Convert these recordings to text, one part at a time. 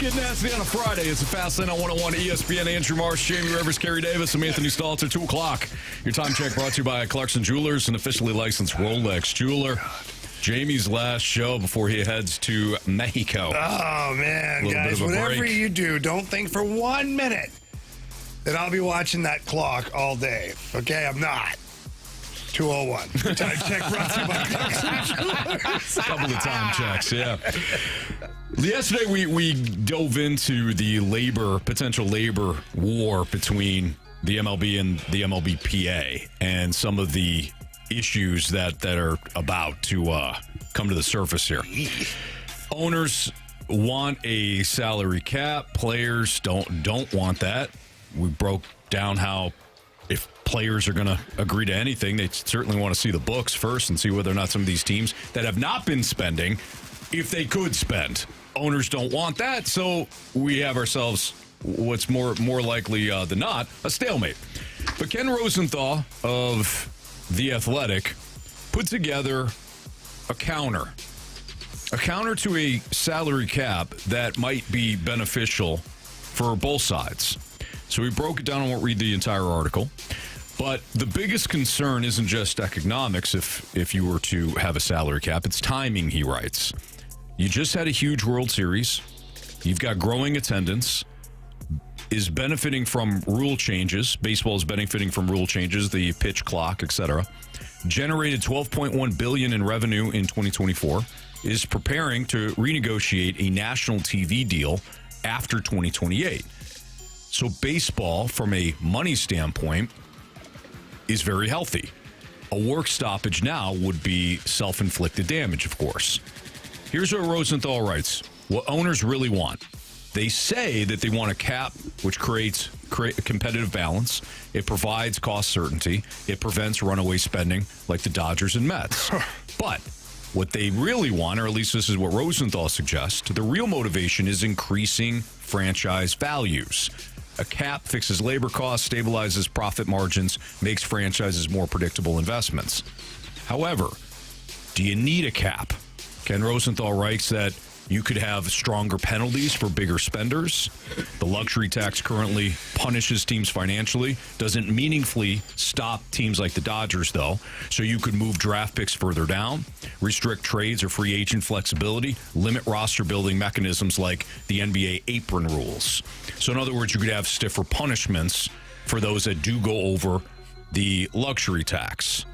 Get nasty on a Friday. It's a Fast Lane on 101 ESPN. Andrew Marsh, Jamie Rivers, Carey Davis. I'm Anthony Stalter. 2 o'clock. Your time check brought to you by Clarkson Jewelers, an officially licensed Rolex jeweler. Jamie's last show before he heads to Mexico. Oh, man, guys, whatever you do, don't think for 1 minute that I'll be watching that clock all day. Okay, I'm not. 2:01. Time check brought to you by Clarkson Jewelers. A couple of time checks, yeah. Yesterday, we dove into the potential labor war between the MLB and the MLBPA and some of the issues that are about to come to the surface here. Owners want a salary cap. Players don't want that. We broke down how if players are going to agree to anything, they certainly want to see the books first and see whether or not some of these teams that have not been spending, if they could spend. Owners don't want that, so we have ourselves what's more likely than not, a stalemate. But Ken Rosenthal of The Athletic put together a counter to a salary cap that might be beneficial for both sides. So we broke it down and won't read the entire article. But the biggest concern isn't just economics if you were to have a salary cap. It's timing, he writes. You just had a huge World Series. You've got growing attendance. Is benefiting from rule changes. Baseball is benefiting from rule changes, the pitch clock, etc. Generated $12.1 billion in revenue in 2024. Is preparing to renegotiate a national TV deal after 2028. So baseball, from a money standpoint, is very healthy. A work stoppage now would be self-inflicted damage, of course. Here's what Rosenthal writes. What owners really want. They say that they want a cap which creates a competitive balance. It provides cost certainty. It prevents runaway spending like the Dodgers and Mets. But what they really want, or at least this is what Rosenthal suggests, the real motivation is increasing franchise values. A cap fixes labor costs, stabilizes profit margins, makes franchises more predictable investments. However, do you need a cap? Ken Rosenthal writes that you could have stronger penalties for bigger spenders. The luxury tax currently punishes teams financially, doesn't meaningfully stop teams like the Dodgers, though. So you could move draft picks further down, restrict trades or free agent flexibility, limit roster building mechanisms like the NBA apron rules. So in other words, you could have stiffer punishments for those that do go over the luxury tax.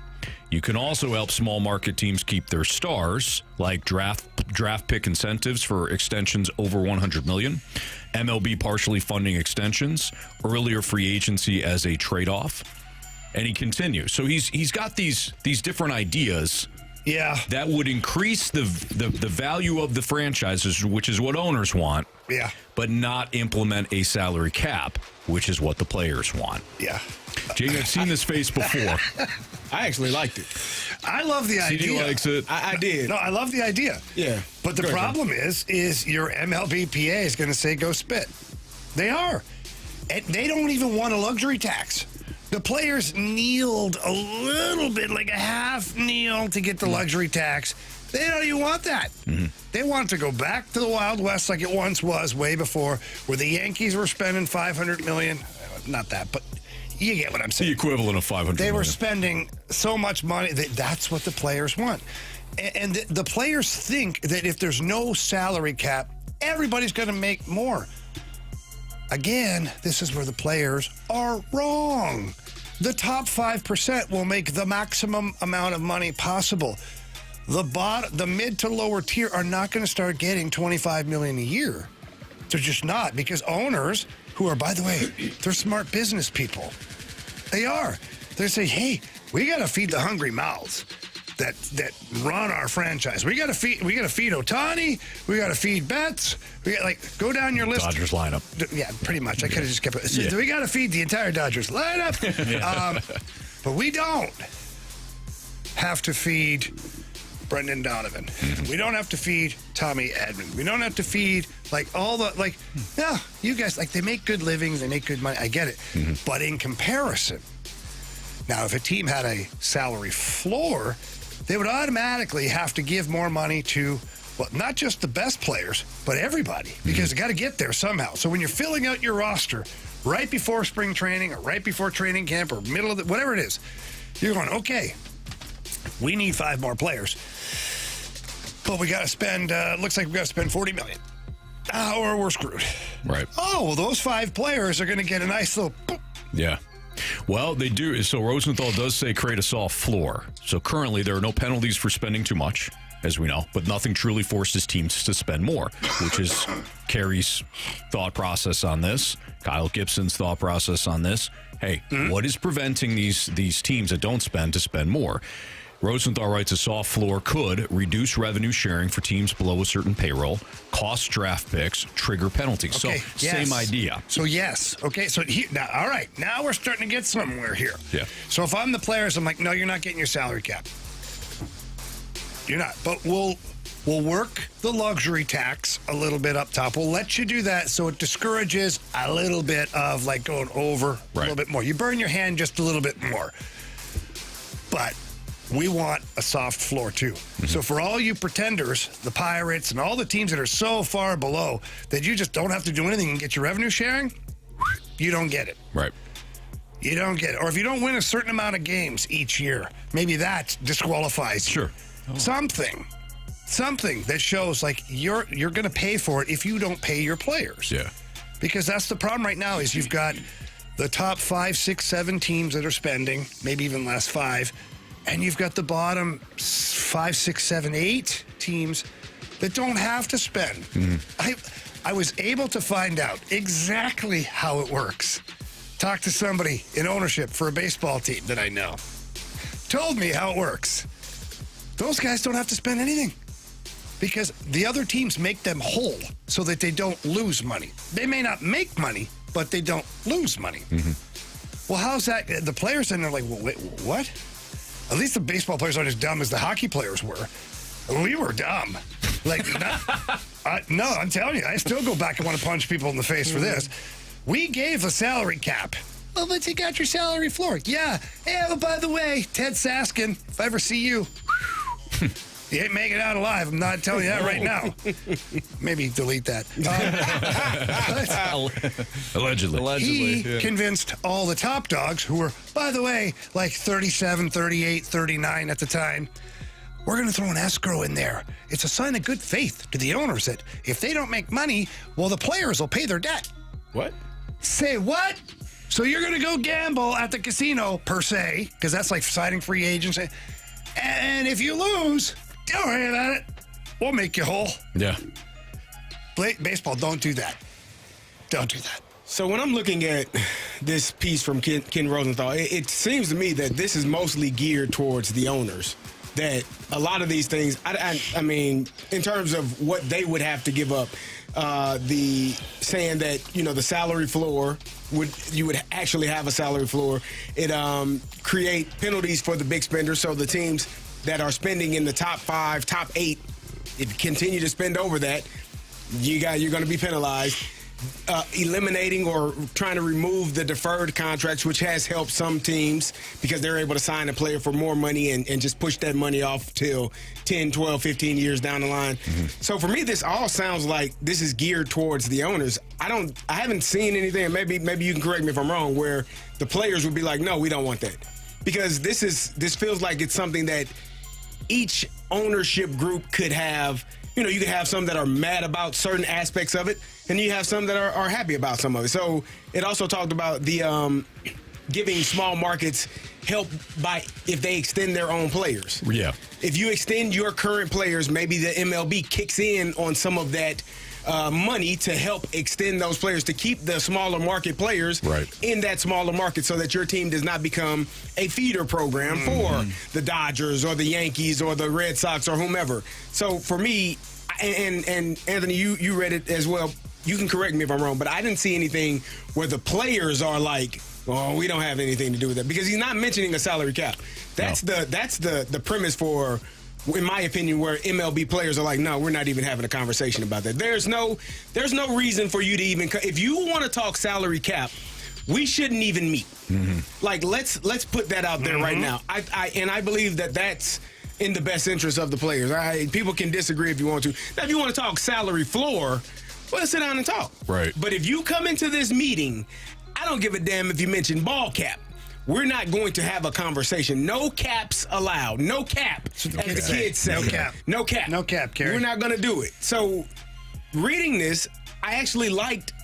You can also help small market teams keep their stars, like draft pick incentives for extensions over $100 million, MLB partially funding extensions, earlier free agency as a trade-off. And he continues. So he's got these different ideas that would increase the value of the franchises, which is what owners want, but not implement a salary cap, which is what the players want. Yeah. Jake, I've seen this face before. I actually liked it. I love the idea. CD likes it. I did. No, I love the idea. Yeah. But the problem is your MLBPA is going to say go spit. They are. And they don't even want a luxury tax. The players kneeled a little bit, like a half kneel to get the luxury tax. They don't even want that. Mm-hmm. They want to go back to the Wild West like it once was way before, where the Yankees were spending $500 million. Not that, but you get what I'm saying. The equivalent of $500 They million. were spending so much money. That's what the players want. And the players think that if there's no salary cap, everybody's going to make more. Again, this is where the players are wrong. The top 5% will make the maximum amount of money possible. The mid to lower tier are not going to start getting $25 million a year. They're just not, because owners, who are, by the way, they're smart business people. They are. They say, hey, we got to feed the hungry mouths that run our franchise. We got to feed Ohtani. We got to feed Betts. We got go down your list. Dodgers lineup. Yeah, pretty much. I could have just kept it. So we got to feed the entire Dodgers lineup. But we don't have to feed Brendan Donovan. We don't have to feed Tommy Edman. We don't have to feed you guys, they make good livings, they make good money. I get it. Mm-hmm. But in comparison, now if a team had a salary floor, they would automatically have to give more money to Well, not just the best players, but everybody, because you got to get there somehow. So when you're filling out your roster right before spring training or right before training camp or middle of whatever it is, you're going, okay, we need 5 more players, but we got to spend, looks like we got to spend $40 million. Or we're screwed. Right. Oh, well, those 5 players are going to get a nice little boop. Yeah. Well, they do. So Rosenthal does say create a soft floor. So currently there are no penalties for spending too much, as we know, but nothing truly forces teams to spend more, which is Carey's thought process on this, Kyle Gibson's thought process on this. Hey, what is preventing these teams that don't spend to spend more? Rosenthal writes a soft floor could reduce revenue sharing for teams below a certain payroll, cost draft picks, trigger penalties. Okay, so yes. same idea. So yes. Okay, so now, all right, now we're starting to get somewhere here. Yeah. So if I'm the players, I'm like, no, you're not getting your salary cap. You're not. But we'll work the luxury tax a little bit up top. We'll let you do that so it discourages a little bit of like going over a little bit more. You burn your hand just a little bit more. But we want a soft floor too. So for all you pretenders, the Pirates and all the teams that are so far below that you just don't have to do anything and get your revenue sharing, you don't get it. Right. You don't get it. Or if you don't win a certain amount of games each year, maybe that disqualifies you. Sure. Something that shows like you're going to pay for it if you don't pay your players. Yeah. Because that's the problem right now is you've got the top 5, 6, 7 teams that are spending, maybe even last 5, and you've got the bottom 5, 6, 7, 8 teams that don't have to spend. I was able to find out exactly how it works. Talked to somebody in ownership for a baseball team that I know. Told me how it works. Those guys don't have to spend anything because the other teams make them whole so that they don't lose money. They may not make money, but they don't lose money. Well, how's that? The players then are like, well, wait, what? At least the baseball players aren't as dumb as the hockey players were. We were dumb. Like, no, I'm telling you, I still go back and want to punch people in the face for this. We gave a salary cap. Oh, but you got your salary floor. Yeah. Hey, well, by the way, Ted Saskin, if I ever see you, you ain't making it out alive. I'm not telling you that right now. Maybe delete that. Allegedly. He convinced all the top dogs who were, by the way, like 37, 38, 39 at the time, we're going to throw an escrow in there. It's a sign of good faith to the owners that if they don't make money, well, the players will pay their debt. What? Say what? So you're going to go gamble at the casino, per se, because that's like signing free agents. And if you lose, don't worry about it. We'll make you whole. Yeah. Baseball, don't do that. Don't do that. So when I'm looking at this piece from Ken Rosenthal, it seems to me that this is mostly geared towards the owners. That a lot of these things, I mean, in terms of what they would have to give up, the saying that, the salary floor, you would actually have a salary floor. It create penalties for the big spenders, so the teams that are spending in the top 5, top 8, if you continue to spend over that, you're going to be penalized. Eliminating or trying to remove the deferred contracts, which has helped some teams because they're able to sign a player for more money and just push that money off till 10, 12, 15 years down the line. So for me, this all sounds like this is geared towards the owners. I haven't seen anything, and maybe you can correct me if I'm wrong, where the players would be like, no, we don't want that. Because this feels like it's something that each ownership group could have. You could have some that are mad about certain aspects of it, and you have some that are happy about some of it. So it also talked about the giving small markets help by if they extend their own players. Yeah. If you extend your current players, maybe the MLB kicks in on some of that money to help extend those players, to keep the smaller market players in that smaller market so that your team does not become a feeder program for the Dodgers or the Yankees or the Red Sox or whomever. So for me, and Anthony, you read it as well. You can correct me if I'm wrong, but I didn't see anything where the players are like, well, we don't have anything to do with that, because he's not mentioning a salary cap. That's the premise for, in my opinion, where MLB players are like, no, we're not even having a conversation about that. There's no reason for you to even, if you want to talk salary cap, we shouldn't even meet. Like, let's put that out there right now. I believe that's in the best interest of the players. People can disagree if you want to. Now, if you want to talk salary floor, well, let's sit down and talk. Right. But if you come into this meeting, I don't give a damn if you mention ball cap. We're not going to have a conversation. No caps allowed. No cap, as the kids say. No cap. No cap. No cap, Carey. We're not going to do it. So, reading this, I actually liked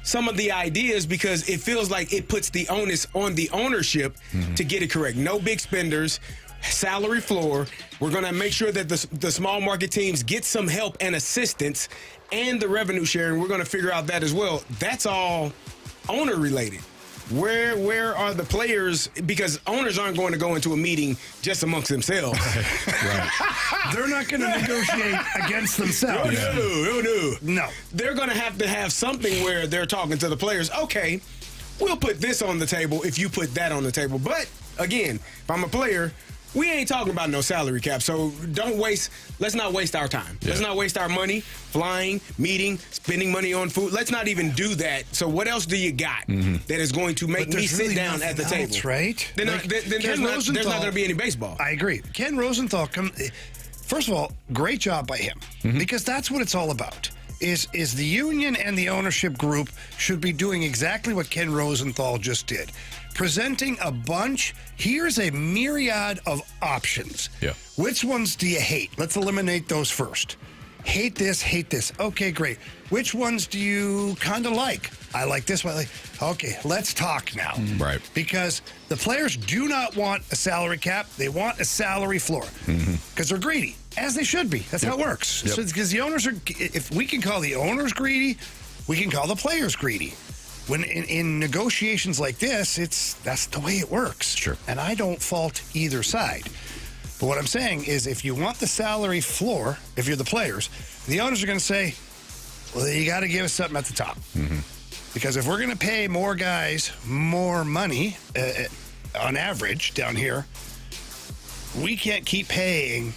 some of the ideas because it feels like it puts the onus on the ownership to get it correct. No big spenders, salary floor. We're going to make sure that the small market teams get some help and assistance, and the revenue sharing. We're going to figure out that as well. That's all owner related. Where are the players? Because owners aren't going to go into a meeting just amongst themselves. Right. They're not going to negotiate against themselves. No. They're going to have something where they're talking to the players. Okay, we'll put this on the table if you put that on the table. But again, if I'm a player, we ain't talking about no salary cap. So let's not waste our time. Yeah. Let's not waste our money flying, meeting, spending money on food. Let's not even do that. So what else do you got that is going to make me sit down at the table? Else, right? Then there's not going to be any baseball. I agree. Ken Rosenthal, first of all, great job by him, because that's what it's all about. Is the union and the ownership group should be doing exactly what Ken Rosenthal just did. Presenting a bunch, here's a myriad of options. Yeah. Which ones do you hate? Let's eliminate those first. Hate this. Okay, great. Which ones do you kind of like? I like this one. Okay, let's talk now. Right. Because the players do not want a salary cap. They want a salary floor. Because they're greedy, as they should be. That's how it works. Yep. So, because the owners are, if we can call the owners greedy, we can call the players greedy. When in negotiations like this, that's the way it works. Sure. And I don't fault either side. But what I'm saying is, if you want the salary floor, if you're the players, the owners are going to say, well, you got to give us something at the top. Because if we're going to pay more guys more money on average down here, we can't keep paying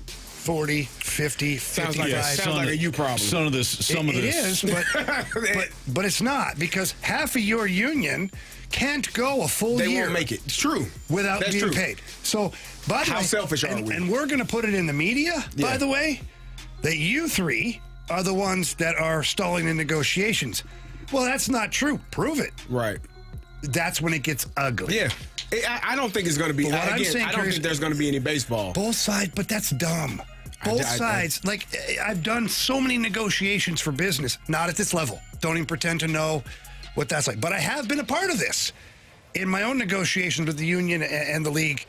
40, 50, 55. Sounds like a you problem. Some of this. It is, but it's not, because half of your union can't go a full year. They won't make it. It's true. Without That's being true. paid. So, by the How way, selfish are we? And we're going to put it in the media, by the way, that you three are the ones that are stalling the negotiations. Well, that's not true. Prove it. Right. That's when it gets ugly. Yeah. I don't think it's going to be. But what I'm Again, saying, I don't think there's going to be any baseball. Both sides, but that's dumb. Both sides. Like, I've done so many negotiations for business, not at this level. Don't even pretend to know what that's like. But I have been a part of this in my own negotiations with the union and the league.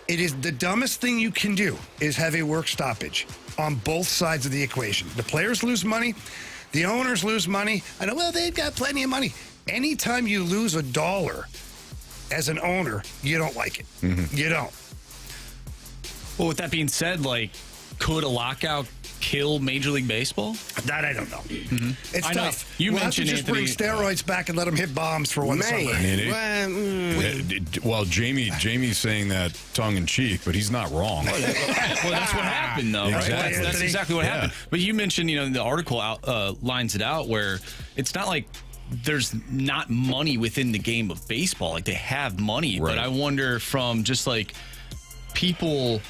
It is the dumbest thing you can do is have a work stoppage on both sides of the equation. The players lose money. The owners lose money. I know, well, they've got plenty of money. Anytime you lose $1 as an owner, you don't like it. You don't. Well, with that being said, like, could a lockout kill Major League Baseball? That I don't know. It's I know. tough. You we'll mentioned have to just bring steroids back and let them hit bombs for one summer. I mean, well, Jamie's saying that tongue in cheek, but he's not wrong. Well, that's what happened, though, right? Exactly. That's exactly what happened. But you mentioned, the article lines it out where it's not like there's not money within the game of baseball. Like, they have money. Right. But I wonder, from just like people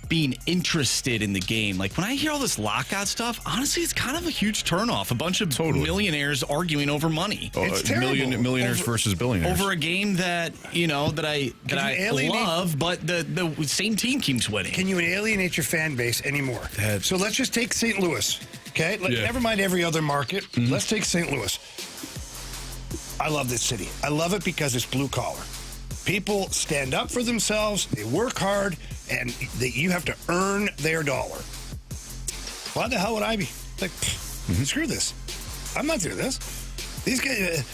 being interested in the game, like when I hear all this lockout stuff, honestly, it's kind of a huge turnoff. A bunch of millionaires arguing over money. It's terrible. Millionaires versus billionaires. Over a game that I love, but the same team keeps winning. Can you alienate your fan base anymore? So let's just take St. Louis, okay? Never mind every other market. Let's take St. Louis. I love this city. I love it because it's blue collar. People stand up for themselves, they work hard, and you have to earn their dollar. Why the hell would I be? Like, screw this. I'm not doing this. These guys,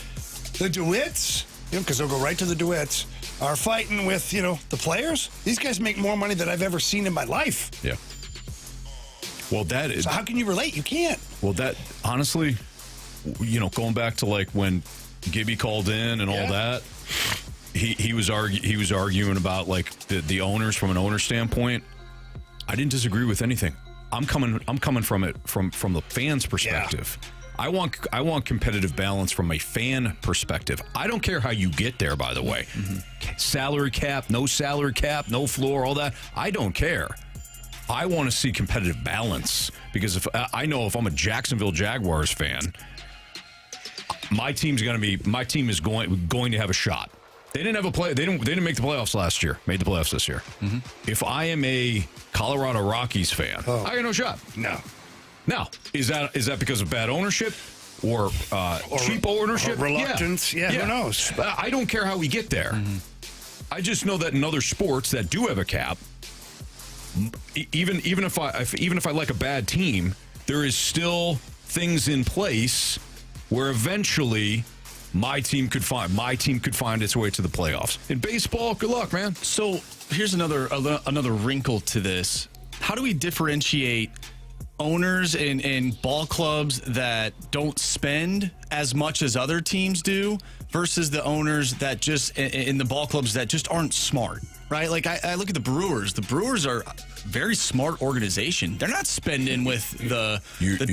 the DeWitts, because they'll go right to the DeWitts, are fighting with, the players. These guys make more money than I've ever seen in my life. Yeah. Well, that is. So how can you relate? You can't. Well, that, honestly, going back to like when Gibby called in and all that, he was arguing about like the owners from an owner standpoint. I didn't disagree with anything. I'm coming from it from the fans' perspective. I want competitive balance from a fan perspective. I don't care how you get there, by the way. Salary cap, no floor, all that. I don't care. I want to see competitive balance because if I'm a Jacksonville Jaguars fan, my team is going to have a shot. They didn't make the playoffs last year. Made the playoffs this year. If I am a Colorado Rockies fan, I got no shot. No. Now, is that because of bad ownership or cheap ownership? Or reluctance? Yeah, who knows? I don't care how we get there. I just know that in other sports that do have a cap, even if I like a bad team, there is still things in place where eventually my team could find its way to the playoffs. In baseball, good luck, man. So here's another wrinkle to this. How do we differentiate owners and ball clubs that don't spend as much as other teams do versus the owners that just in the ball clubs that just aren't smart, right? Like I look at the Brewers. The Brewers are a very smart organization. They're not spending with the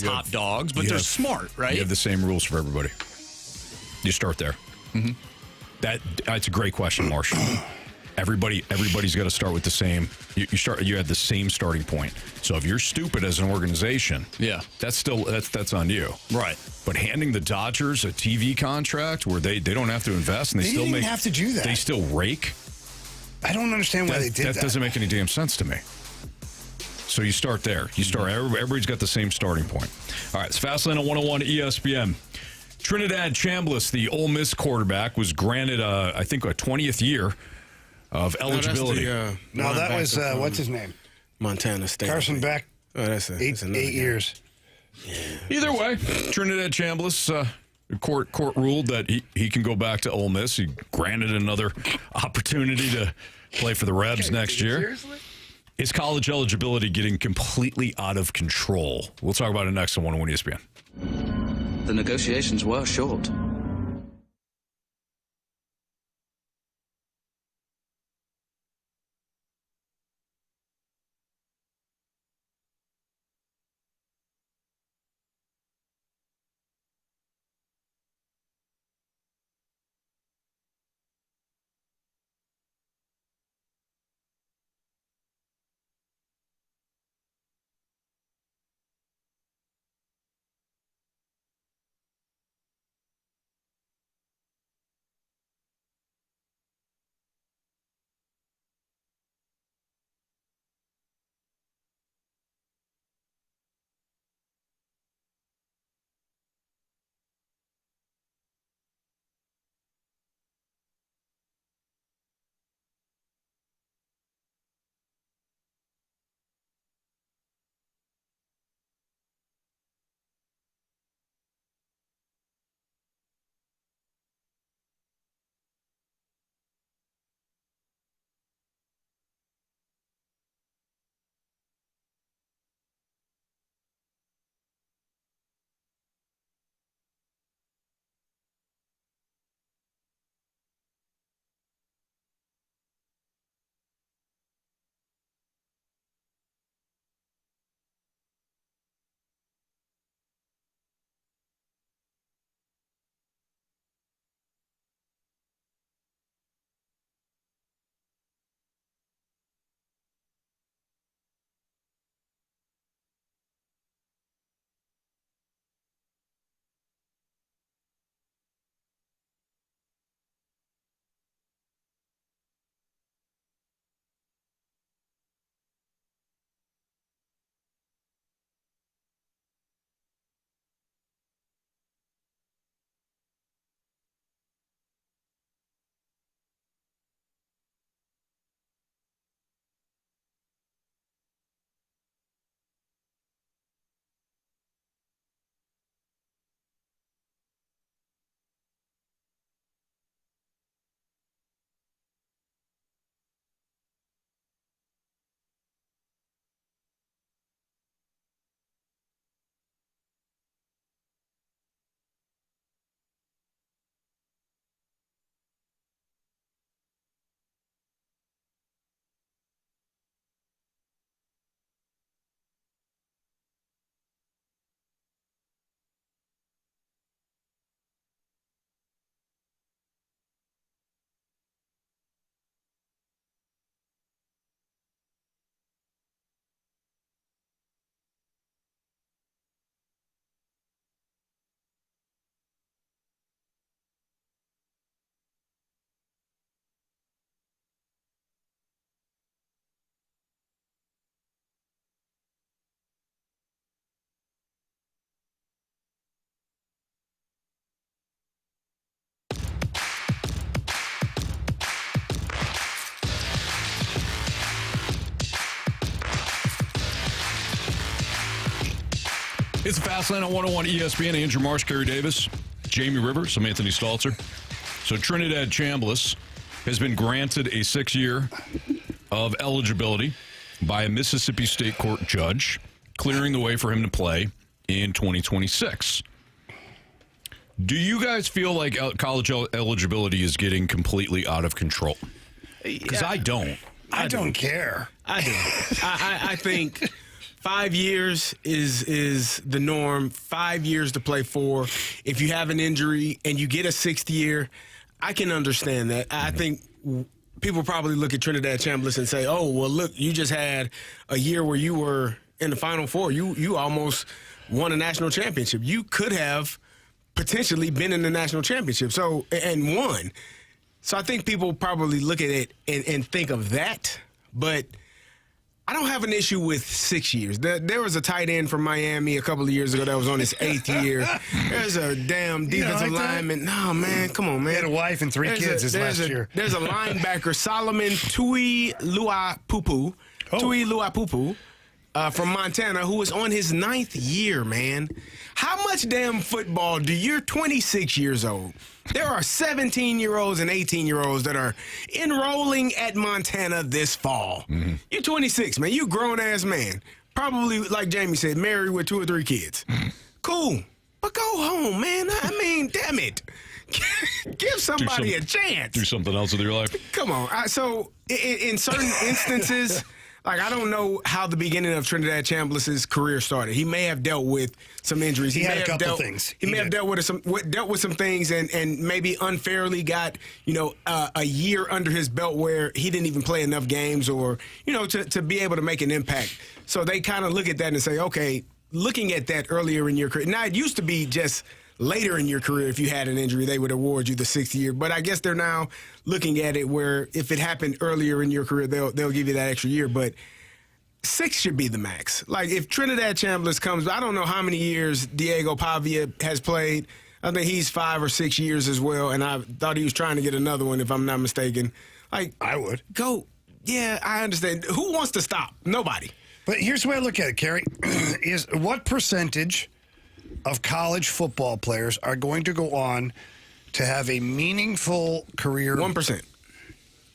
top dogs, but they're smart, right? You have the same rules for everybody. You start there. That's a great question, Marshall. Everybody's got to start with the same. You had the same starting point. So if you're stupid as an organization, that's on you. Right. But handing the Dodgers a TV contract where they don't have to invest and they still didn't have to do that. They still rake. I don't understand why they did that. That doesn't make any damn sense to me. So you start there. Everybody's got the same starting point. All right, it's Fastlane on 101 ESPN. Trinidad Chambliss, the Ole Miss quarterback, was granted, I think, a 20th year of eligibility. That was, what's his name? Montana State. Carson Beck. Oh, that's 8 years. Yeah. Either way, Trinidad Chambliss, court ruled that he can go back to Ole Miss. He granted another opportunity to play for the Rebs next year. Seriously? Is college eligibility getting completely out of control? We'll talk about it next on 101 ESPN. The negotiations were short. It's Fastlane on 101 ESPN. Andrew Marsh, Carey Davis, Jamie Rivers, I'm Anthony Stalter. So Trinidad Chambliss has been granted a 6-year of eligibility by a Mississippi State Court judge, clearing the way for him to play in 2026. Do you guys feel like college eligibility is getting completely out of control? Because I don't. I don't care. I do. I think 5 years is the norm. 5 years to play for. If you have an injury and you get a 6th year, I can understand that. I think people probably look at Trinidad Chambliss and say, oh, well, look, you just had a year where you were in the Final Four. You almost won a national championship. You could have potentially been in the national championship and won. So I think people probably look at it and think of that. But I don't have an issue with 6 years. There was a tight end from Miami a couple of years ago that was on his 8th year. There's a damn defensive lineman. No, man, come on, man. He had a wife and 3 kids his last year. There's a linebacker, Solomon Tuiluapupu. Tuiluapupu. From Montana, who is on his 9th year, man. How much damn football do you're 26 years old? There are 17-year-olds and 18-year-olds that are enrolling at Montana this fall. Mm-hmm. You're 26, man. You grown-ass man. Probably, like Jamie said, married with 2 or 3 kids. Mm-hmm. Cool. But go home, man. I mean, damn it. Give somebody a chance. Do something else with your life. Come on. So in certain instances... Like, I don't know how the beginning of Trinidad Chambliss's career started. He may have dealt with some injuries. He had a couple things. He may have dealt with some things and maybe unfairly got, a year under his belt where he didn't even play enough games or, to be able to make an impact. So they kind of look at that and say, okay, looking at that earlier in your career. Now, it used to be just later in your career, if you had an injury, they would award you the 6th year. But I guess they're now looking at it where if it happened earlier in your career, they'll give you that extra year. But 6 should be the max. Like, if Trinidad Chambliss comes, I don't know how many years Diego Pavia has played. I think he's 5 or 6 years as well, and I thought he was trying to get another one, if I'm not mistaken. Like, I would. Go. Yeah, I understand. Who wants to stop? Nobody. But here's the way I look at it, Carey, is what percentage of college football players are going to go on to have a meaningful career? 1%.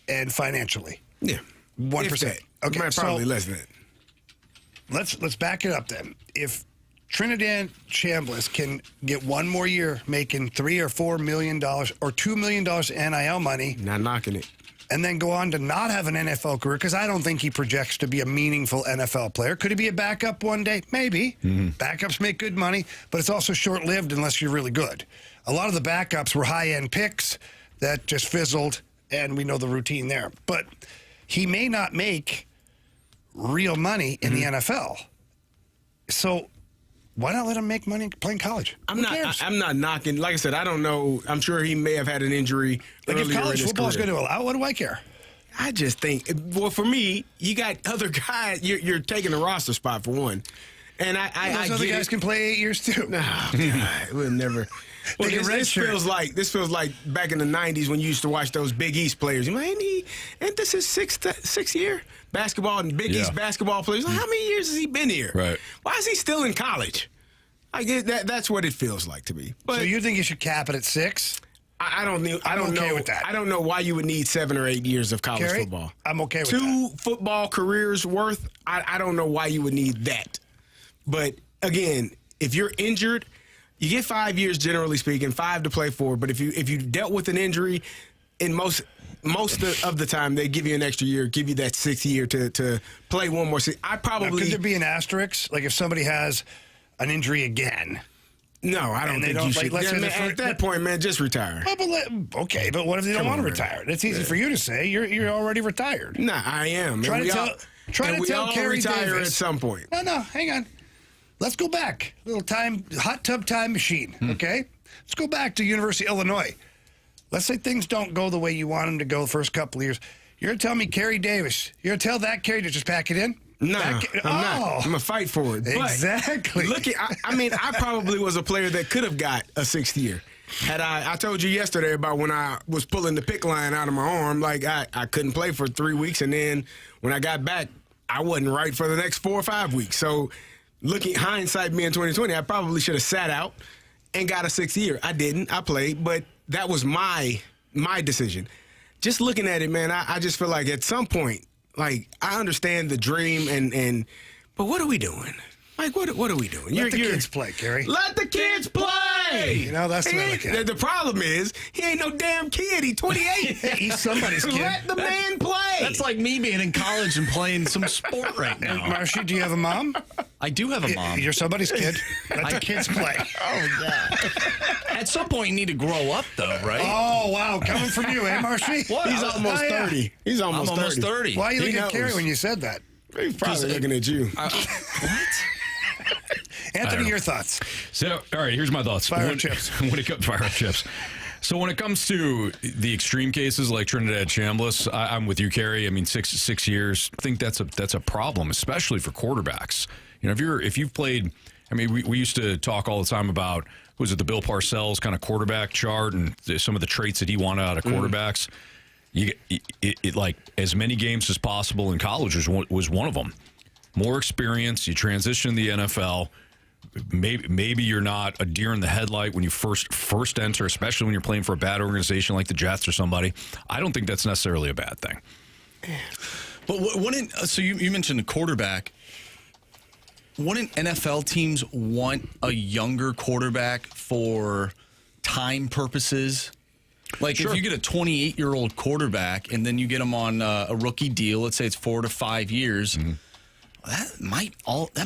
And financially? Yeah. 1%. Okay, probably less than that. Let's back it up then. If Trinidad Chambliss can get one more year making $3 or $4 million or $2 million NIL money. Not knocking it. And then go on to not have an NFL career, because I don't think he projects to be a meaningful NFL player. Could he be a backup one day? Maybe. Mm-hmm. Backups make good money, but it's also short-lived unless you're really good. A lot of the backups were high-end picks that just fizzled, and we know the routine there. But he may not make real money in the NFL. So why not let him make money playing collage? I'm not knocking. Like I said, I don't know. I'm sure he may have had an injury earlier in his career. If college football is going to allow, what do I care? I just think, well, for me, you got other guys. You're taking a roster spot for one, and those other guys can play 8 years too. No, God, we'll never. Well, this feels like back in the '90s when you used to watch those Big East players. You know, ain't this his sixth year basketball and Big East basketball players? Like, how many years has he been here? Right. Why is he still in college? I get that. That's what it feels like to me. But so you think you should cap it at 6? I don't know. With that. I don't know why you would need 7 or 8 years of college Carey, football. I'm okay with that. 2 football careers worth. I don't know why you would need that. But again, if you're injured, you get 5 years, generally speaking, 5 to play for. But if you dealt with an injury, in most of the time they give you an extra year, give you that 6th year to play one more season. Could there be an asterisk? Like if somebody has an injury again? No, I don't think you should. At that point, man, just retire. Okay, but what if they don't want to retire? It's easy for you to say. You're already retired. Nah, I am. Try to tell Carey retire Davis at some point. No, hang on. Let's go back. Little hot tub time machine, okay? Let's go back to University of Illinois. Let's say things don't go the way you want them to go the first couple of years. You're going to tell me Carey Davis. You're going to tell that Carey to just pack it in? No, I'm not. I'm going to fight for it. Exactly. But I probably was a player that could have got a 6th year. Had I told you yesterday about when I was pulling the pick line out of my arm, like I couldn't play for 3 weeks, and then when I got back, I wasn't right for the next 4 or 5 weeks. So looking hindsight being 2020, I probably should have sat out and got a 6th year. I didn't. I played, but that was my decision. Just looking at it, man, I just feel like at some point, like I understand the dream but what are we doing? Like, what are we doing? Let the kids play, Carey. Let the kids play. You know, that's the way I look at it. The problem is, he ain't no damn kid. He's 28. He's somebody's kid. Let the man play. That's like me being in college and playing some sport right now. Marshy, do you have a mom? I do have a mom. You're somebody's kid. Let the kids play. Oh, God. At some point, you need to grow up, though, right? Oh, wow. Coming from you, eh, Marshy? What? He's almost 30. He's almost 30. I'm almost 30. Why are you He looking at Carey knows. when you said that? He's probably looking at you. What? Anthony, your thoughts? So, all right, here's my thoughts. Fire up chips. Fire up chips. So when it comes to the extreme cases like Trinidad Chambliss, I'm with you, Carey. I mean, six years. I think that's a problem, especially for quarterbacks. You know, if you've played, I mean, we used to talk all the time about was it the Bill Parcells kind of quarterback chart and some of the traits that he wanted out of quarterbacks. It like as many games as possible in college was one of them. More experience, you transition to the NFL. Maybe you're not a deer in the headlight when you first enter, especially when you're playing for a bad organization like the Jets or somebody. I don't think that's necessarily a bad thing. But so you mentioned a quarterback. Wouldn't NFL teams want a younger quarterback for time purposes? Like if you get a 28-year-old quarterback and then you get him on a rookie deal, let's say it's 4 to 5 years. Mm-hmm. That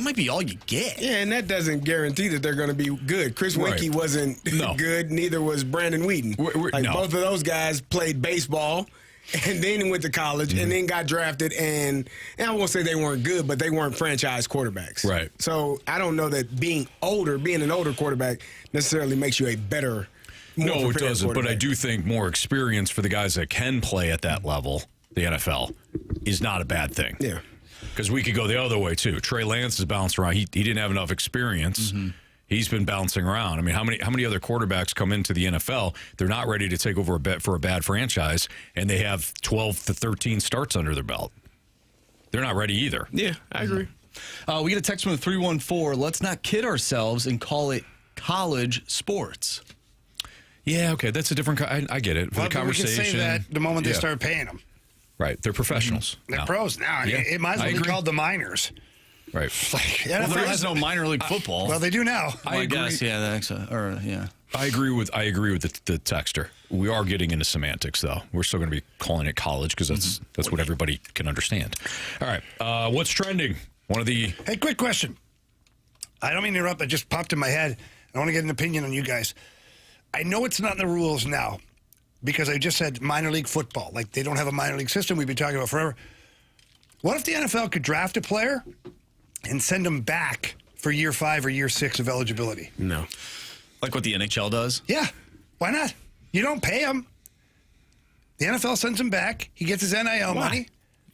might be all you get. Yeah, and that doesn't guarantee that they're going to be good. Chris Weinke wasn't good, neither was Brandon Whedon. Both of those guys played baseball and then went to college and then got drafted. And I won't say they weren't good, but they weren't franchise quarterbacks. Right. So I don't know that being an older quarterback necessarily makes you a better, No, it doesn't. But I do think more experience for the guys that can play at that level, the NFL, is not a bad thing. Yeah. Because we could go the other way, too. Trey Lance has bounced around. He didn't have enough experience. Mm-hmm. He's been bouncing around. I mean, how many other quarterbacks come into the NFL, they're not ready to take over for a bad franchise, and they have 12 to 13 starts under their belt. They're not ready either. Yeah, I agree. We get a text from the 314. Let's not kid ourselves and call it college sports. Yeah, okay. That's a different I get it. For the conversation. We can say that the moment they start paying them. Right, they're professionals. They're pros now. Yeah, it might as well be called the minors. Right. Well, there is no minor league football. Well, they do now. I guess, yeah. I agree with the texter. We are getting into semantics, though. We're still going to be calling it college because that's what everybody can understand. All right, what's trending? Hey, quick question. I don't mean to interrupt. It just popped in my head. I want to get an opinion on you guys. I know it's not in the rules now, because I just said minor league football. Like, they don't have a minor league system we've been talking about forever. What if the NFL could draft a player and send them back for year 5 or year 6 of eligibility? No. Like what the NHL does? Yeah. Why not? You don't pay him. The NFL sends him back. He gets his NIL money.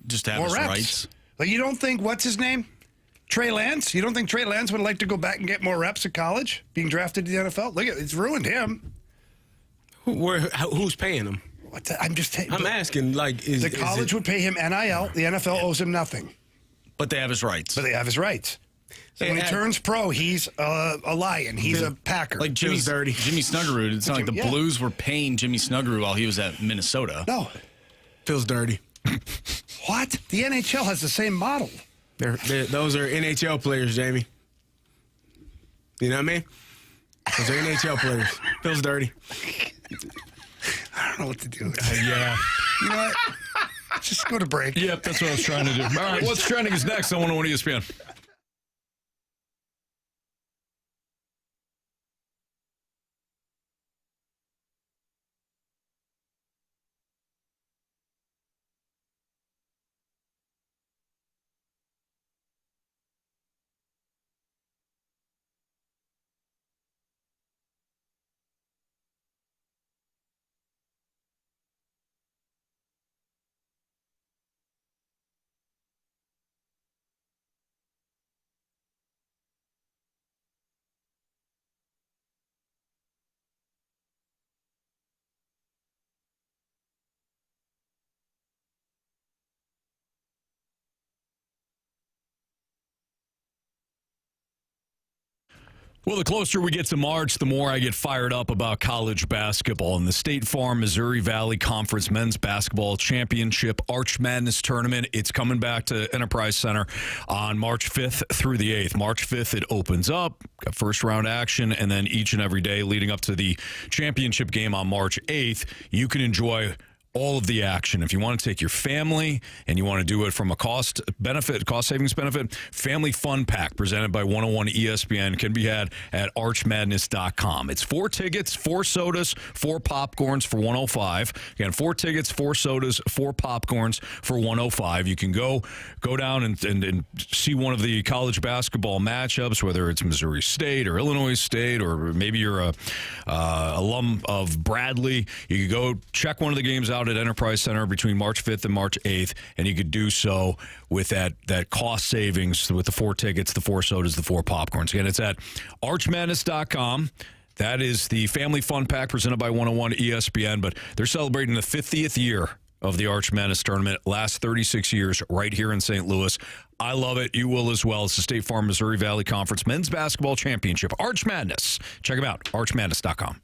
Just to have More his reps. rights. Like, you don't think, what's his name? Trey Lance? You don't think Trey Lance would like to go back and get more reps at college, being drafted to the NFL? Look, it's ruined him. Who's paying him? I'm asking, like, the college would pay him NIL. The NFL owes him nothing. But they have his rights. So when he turns pro, he's a Lion. He's a Packer. Like Jimmy Snuggerud. It's not like the Blues were paying Jimmy Snuggerud while he was at Minnesota. No. Feels dirty. What? The NHL has the same model. Those are NHL players, Jamie. You know what I mean? Those are NHL players. Feels dirty. I don't know what to do. Yeah. You know what? Just go to break. Yep, that's what I was trying to do. All right, what's trending is next on 101 ESPN. Well, the closer we get to March, the more I get fired up about college basketball. And the State Farm Missouri Valley Conference Men's Basketball Championship Arch Madness Tournament, it's coming back to Enterprise Center on March 5th through the 8th. March 5th, it opens up, got first round action, and then each and every day leading up to the championship game on March 8th, you can enjoy all of the action. If you want to take your family and you want to do it from a cost savings benefit, Family Fun Pack presented by 101 ESPN can be had at archmadness.com. It's 4 tickets, 4 sodas, 4 popcorns for $105. Again, 4 tickets, 4 sodas, 4 popcorns for $105. You can go down and see one of the college basketball matchups, whether it's Missouri State or Illinois State, or maybe you're a alum of Bradley. You could go check one of the games out at Enterprise Center between March 5th and March 8th, and you could do so with that cost savings with the 4 tickets, the 4 sodas, the 4 popcorns. Again, it's at archmadness.com. That is the Family Fun Pack presented by 101 ESPN, but they're celebrating the 50th year of the Arch Madness Tournament, last 36 years right here in St. Louis. I love it. You will as well. It's the State Farm Missouri Valley Conference Men's Basketball Championship, Arch Madness. Check them out, archmadness.com.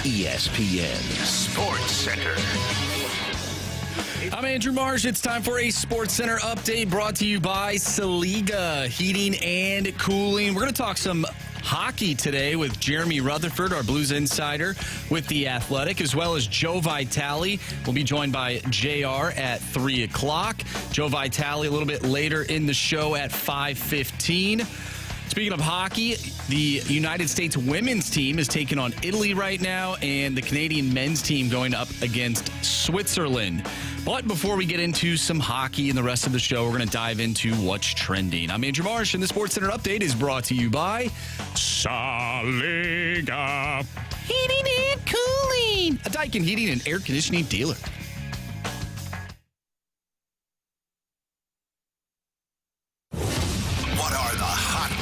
ESPN Sports Center. I'm Andrew Marsh. It's time for a Sports Center update brought to you by Saliga Heating and Cooling. We're going to talk some hockey today with Jeremy Rutherford, our Blues insider with The Athletic, as well as Joe Vitale. We'll be joined by JR at 3 o'clock. Joe Vitale a little bit later in the show at 5:15. Speaking of hockey, the United States women's team is taking on Italy right now, and the Canadian men's team going up against Switzerland. But before we get into some hockey and the rest of the show, we're going to dive into what's trending. I'm Andrew Marsh, and the Sports Center update is brought to you by Saliga Heating and Cooling, a Daikin heating and air conditioning dealer.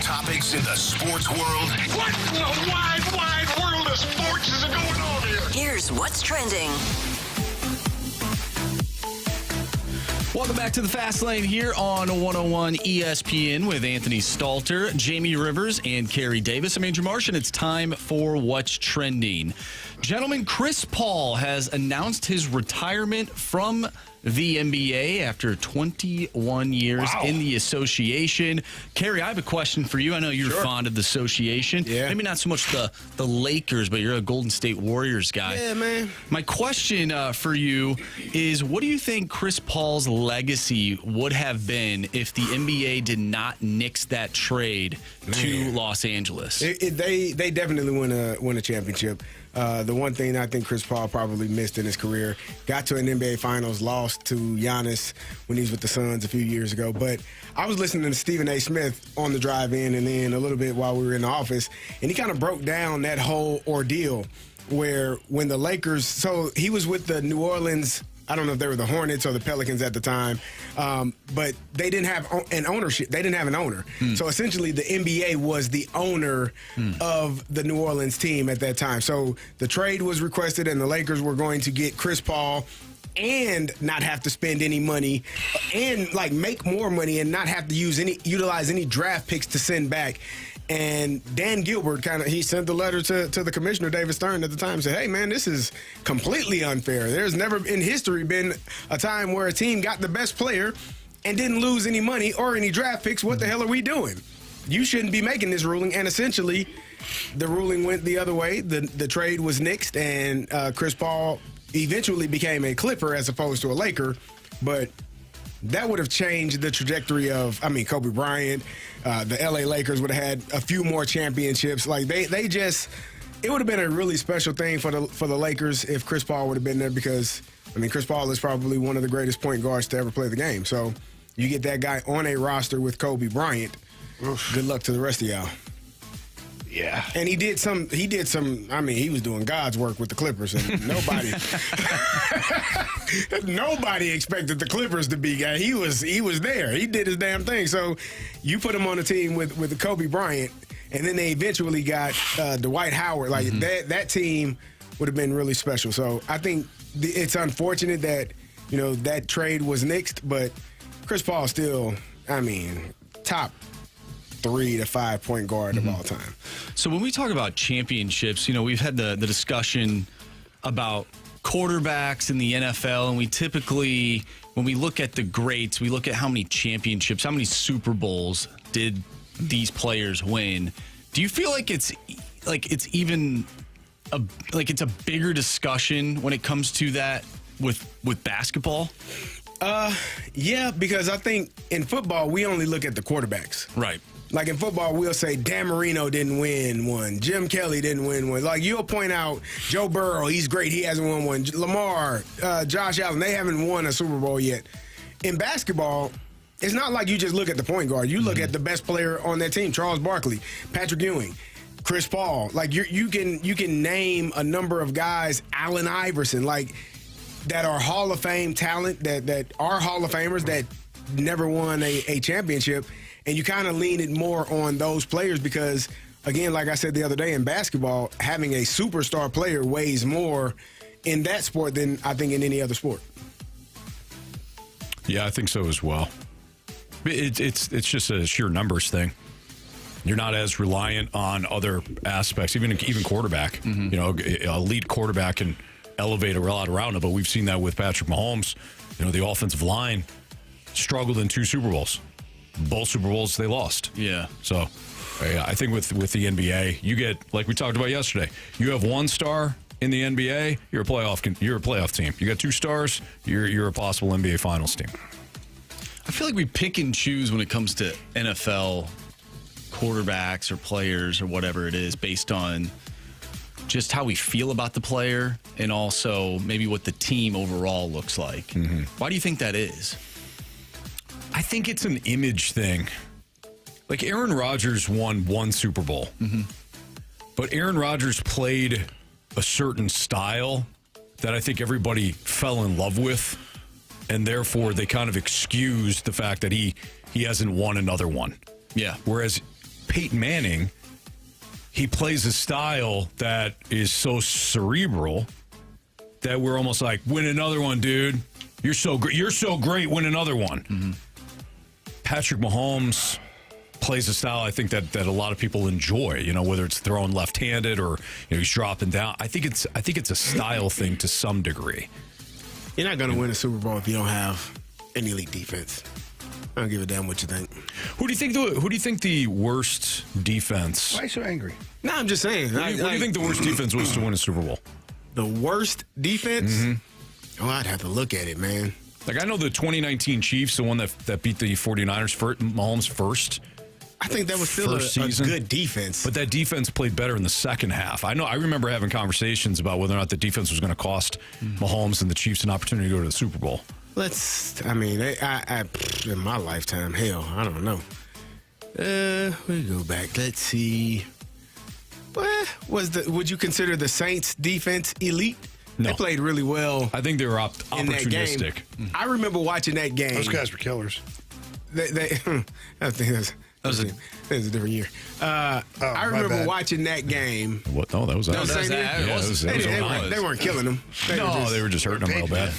Topics in the sports world. What in the wide world of sports is going on here? Here's what's trending. Welcome back to the Fast Lane here on 101 ESPN with Anthony Stalter, Jamie Rivers, and Carey Davis. I'm Andrew Marsh, and it's time for What's Trending. Gentlemen, Chris Paul has announced his retirement from the NBA after 21 years in the association. Carey, I have a question for you. I know you're fond of the association. Yeah. Maybe not so much the Lakers, but you're a Golden State Warriors guy. Yeah, man. My question for you is, what do you think Chris Paul's legacy would have been if the NBA did not nix that trade to Los Angeles? They definitely win a championship. The one thing I think Chris Paul probably missed in his career, got to an NBA Finals, lost to Giannis when he was with the Suns a few years ago. But I was listening to Stephen A. Smith on the drive-in and then a little bit while we were in the office, and he kind of broke down that whole ordeal where when the Lakers, so he was with the New Orleans, I don't know if they were the Hornets or the Pelicans at the time, but they didn't have an ownership. They didn't have an owner. So essentially the NBA was the owner of the New Orleans team at that time. So the trade was requested and the Lakers were going to get Chris Paul and not have to spend any money and like make more money and not have to utilize any draft picks to send back. And Dan Gilbert he sent the letter to the commissioner, David Stern, at the time, and said, hey, man, this is completely unfair. There's never in history been a time where a team got the best player and didn't lose any money or any draft picks. What the hell are we doing? You shouldn't be making this ruling. And essentially, the ruling went the other way. The trade was nixed, and Chris Paul eventually became a Clipper as opposed to a Laker. But that would have changed the trajectory of, Kobe Bryant. The LA Lakers would have had a few more championships. Like they just, it would have been a really special thing for the Lakers if Chris Paul would have been there because, Chris Paul is probably one of the greatest point guards to ever play the game. So you get that guy on a roster with Kobe Bryant. Good luck to the rest of y'all. Yeah. And he did some, he was doing God's work with the Clippers, and nobody expected the Clippers to be guy. He was there. He did his damn thing. So you put him on a team with the Kobe Bryant, and then they eventually got Dwight Howard. Like that team would have been really special. So I think it's unfortunate that, that trade was nixed, but Chris Paul still, top 3 to 5 point guard of all time. So when we talk about championships, we've had the discussion about quarterbacks in the NFL, and we typically, when we look at the greats, we look at how many championships, how many Super Bowls did these players win. Do you feel like it's even it's a bigger discussion when it comes to that with basketball? Yeah, because I think in football we only look at the quarterbacks. Right. Like in football, we'll say Dan Marino didn't win one. Jim Kelly didn't win one. Like you'll point out Joe Burrow, he's great. He hasn't won one. Lamar, Josh Allen, they haven't won a Super Bowl yet. In basketball, it's not like you just look at the point guard. You look at the best player on that team, Charles Barkley, Patrick Ewing, Chris Paul. Like you can name a number of guys, Allen Iverson, like that are Hall of Fame talent, that are Hall of Famers that never won a championship. And you kind of lean it more on those players because, again, like I said the other day in basketball, having a superstar player weighs more in that sport than I think in any other sport. Yeah, I think so as well. It's just a sheer numbers thing. You're not as reliant on other aspects, even quarterback. Elite quarterback can elevate a lot around it, but we've seen that with Patrick Mahomes. The offensive line struggled in 2 Super Bowls. Both Super Bowls they lost. Yeah. So I think with the NBA, you get, like we talked about yesterday, you have 1 star in the NBA, you're a playoff team. You got 2 stars, you're a possible NBA Finals team. I feel like we pick and choose when it comes to NFL quarterbacks or players or whatever it is based on just how we feel about the player and also maybe what the team overall looks like. Mm-hmm. Why do you think that is? I think it's an image thing. Like Aaron Rodgers won 1 Super Bowl, but Aaron Rodgers played a certain style that I think everybody fell in love with, and therefore they kind of excused the fact that he hasn't won another one. Yeah. Whereas Peyton Manning, he plays a style that is so cerebral that we're almost like, win another one, dude. You're so great. You're so great. Win another one. Mm-hmm. Patrick Mahomes plays a style I think that a lot of people enjoy. Whether it's throwing left-handed or he's dropping down. I think it's a style thing to some degree. You're not going to win a Super Bowl if you don't have an elite defense. I don't give a damn what you think. Who do you think the worst defense? Why are you so angry? No, I'm just saying. What do you think the worst defense was to win a Super Bowl? The worst defense? Oh, I'd have to look at it, man. Like, I know the 2019 Chiefs, the one that beat the 49ers, Mahomes first. I think that was still a good defense. But that defense played better in the second half. I remember having conversations about whether or not the defense was going to cost Mahomes and the Chiefs an opportunity to go to the Super Bowl. In my lifetime, hell, I don't know. We go back. Let's see. Would you consider the Saints defense elite? No. They played really well. I think they were in that game. opportunistic. I remember watching that game. Those guys were killers. I think that was a different year. I remember watching that game. What? No, that was us. They weren't killing them. They were just hurting them real bad.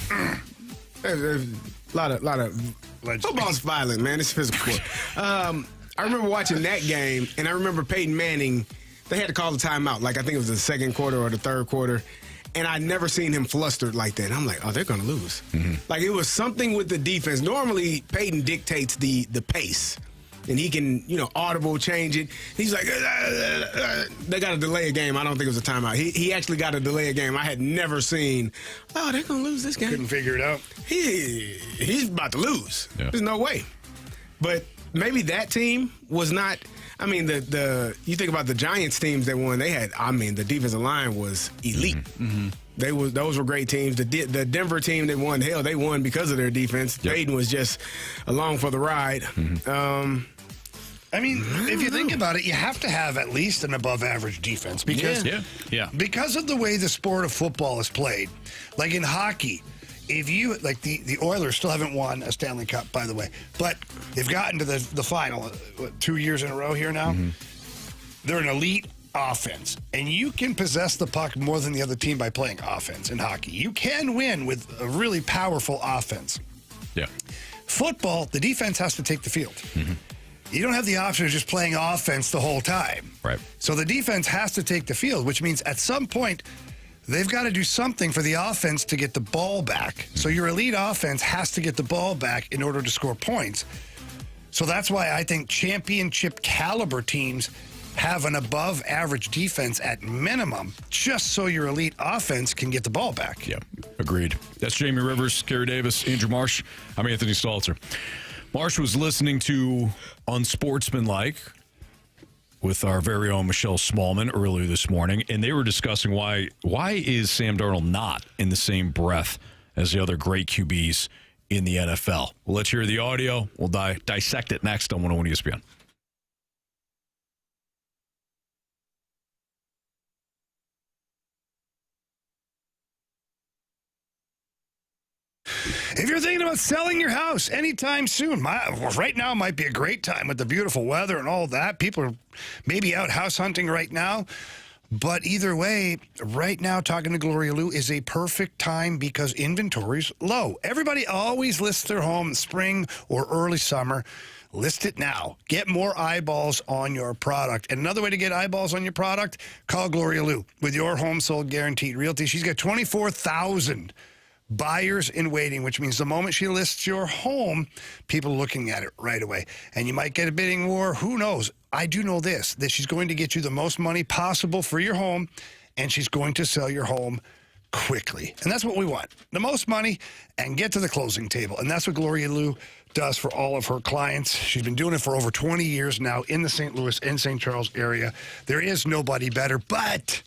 A lot of football's violent, man. It's physical. I remember watching that game, and I remember Peyton Manning. They had to call the timeout. Like, I think it was the second quarter or the third quarter. And I'd never seen him flustered like that. And I'm like, oh, they're going to lose. Like, it was something with the defense. Normally, Peyton dictates the pace. And he can, audible change it. He's like, they got to delay a game. I don't think it was a timeout. He actually got to delay a game. I had never seen, they're going to lose this game. Couldn't figure it out. He's about to lose. Yeah. There's no way. But maybe that team was not. I mean, you think about the Giants teams that won. The defensive line was elite. Those were great teams. The Denver team that won, hell, they won because of their defense. Yep. Peyton was just along for the ride. If you think about it, you have to have at least an above-average defense because of the way the sport of football is played. Like in hockey, if you the Oilers still haven't won a Stanley Cup, by the way, but they've gotten to the final 2 years in a row here now. They're an elite offense, and you can possess the puck more than the other team by playing offense in hockey. You can win with a really powerful offense. Yeah. Football, the defense has to take the field. You don't have the option of just playing offense the whole time. Right. So the defense has to take the field, which means at some point they've got to do something for the offense to get the ball back. So your elite offense has to get the ball back in order to score points. So that's why I think championship caliber teams have an above average defense at minimum, just so your elite offense can get the ball back. Yeah, agreed. That's Jamie Rivers, Carey Davis, Andrew Marsh. I'm Anthony Stalter. Marsh was listening to Unsportsmanlike with our very own Michelle Smallman earlier this morning, and they were discussing why is Sam Darnold not in the same breath as the other great QBs in the NFL. Well, let's hear the audio. We'll dissect it next on 101 ESPN. If you're thinking about selling your house anytime soon, right now might be a great time with the beautiful weather and all that. People are maybe out house hunting right now. But either way, right now, talking to Gloria Lou is a perfect time because inventory's low. Everybody always lists their home in spring or early summer. List it now. Get more eyeballs on your product. And another way to get eyeballs on your product, call Gloria Lou with your home sold guaranteed realty. She's got 24,000 buyers in waiting, which means the moment she lists your home, people are looking at it right away. And you might get a bidding war. Who knows? I do know this, that she's going to get you the most money possible for your home, and she's going to sell your home quickly. And that's what we want, the most money and get to the closing table. And that's what Gloria Lou does for all of her clients. She's been doing it for over 20 years now in the St. Louis and St. Charles area. There is nobody better, but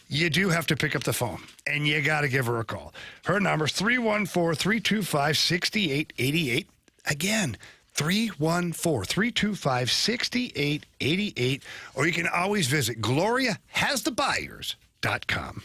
you do have to pick up the phone, and you got to give her a call. Her number is 314-325-6888. Again, 314-325-6888. Or you can always visit GloriaHasTheBuyers.com.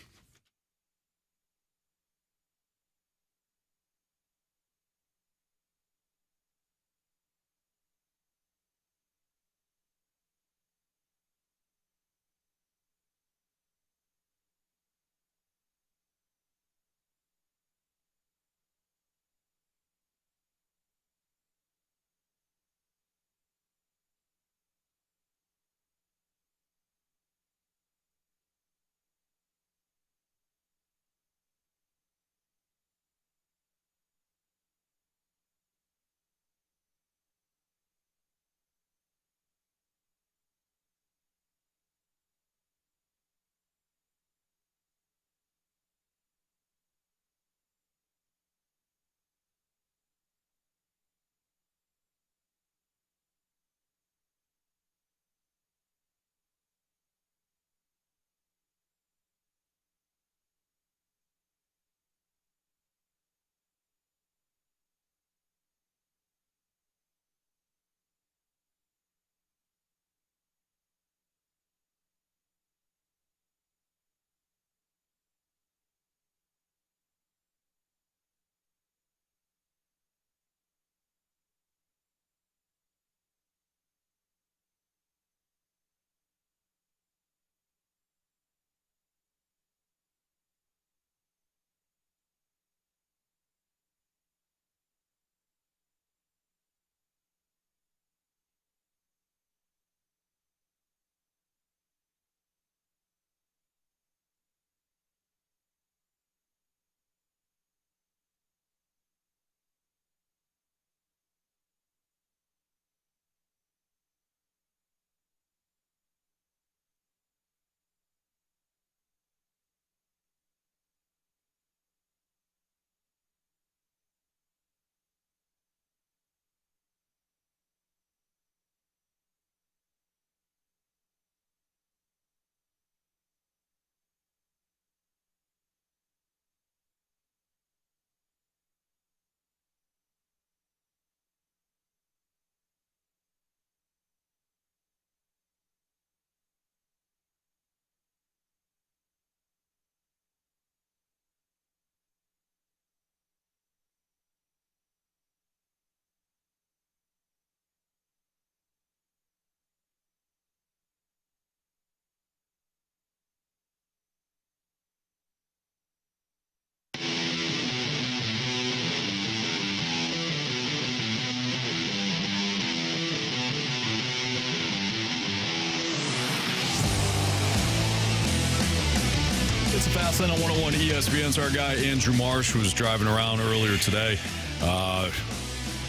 the Fast Lane on 101 ESPN. So our guy Andrew Marsh was driving around earlier today,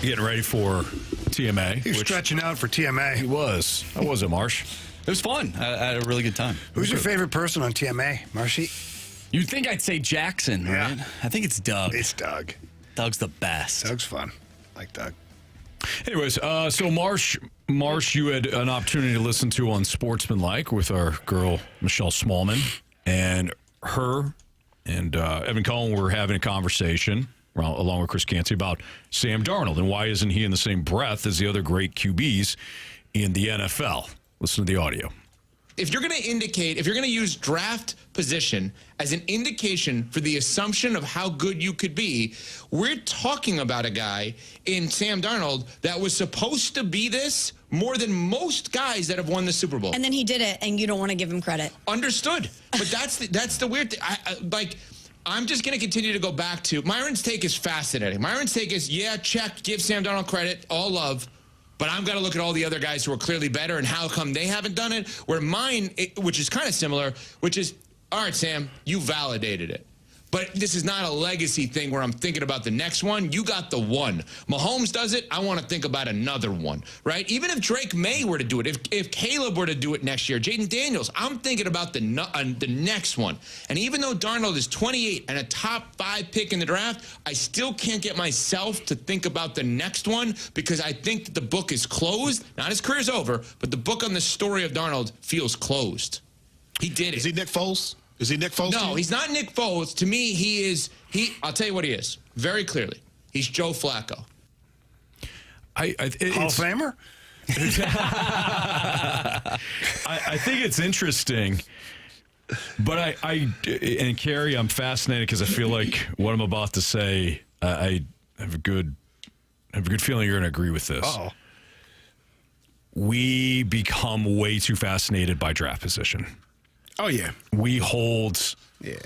getting ready for TMA. He was stretching out for TMA. He was. How was it, Marsh? It was fun. I had a really good time. Who's your favorite person on TMA, Marshy? You'd think I'd say Jackson, right? I think it's Doug. It's Doug. Doug's the best. Doug's fun. I like Doug. Anyways, so Marsh, you had an opportunity to listen to on Sportsmanlike with our girl Michelle Smallman, and her and Evan Cohen were having a conversation along with Chris Canty about Sam Darnold and why isn't he in the same breath as the other great QBs in the NFL. Listen to the audio. If you're going to use draft position as an indication for the assumption of how good you could be, we're talking about a guy in Sam Darnold that was supposed to be this more than most guys that have won the Super Bowl. And then he did it, and you don't want to give him credit. Understood. But that's the weird thing. I'm just going to continue to go back to Myron's take is fascinating. Myron's take is, yeah, check, give Sam Darnold credit, all love. But I'm going to look at all the other guys who are clearly better and how come they haven't done it. Where mine, which is kind of similar, which is, all right, Sam, you validated it. But this is not a legacy thing where I'm thinking about the next one. You got the one. Mahomes does it. I want to think about another one, right? Even if Drake May were to do it, if Caleb were to do it next year, Jaden Daniels, I'm thinking about the next one. And even though Darnold is 28 and a top 5 pick in the draft, I still can't get myself to think about the next one because I think that the book is closed. Not his career's over, but the book on the story of Darnold feels closed. He did it. Is he Nick Foles? Is he Nick Foles? No, he's not Nick Foles. To me, I'll tell you what he is, very clearly. He's Joe Flacco. Hall of Famer? I think it's interesting, but and Carey, I'm fascinated because I feel like what I'm about to say, I have a good feeling you're going to agree with this. Uh-oh. We become way too fascinated by draft position. Oh, yeah. We hold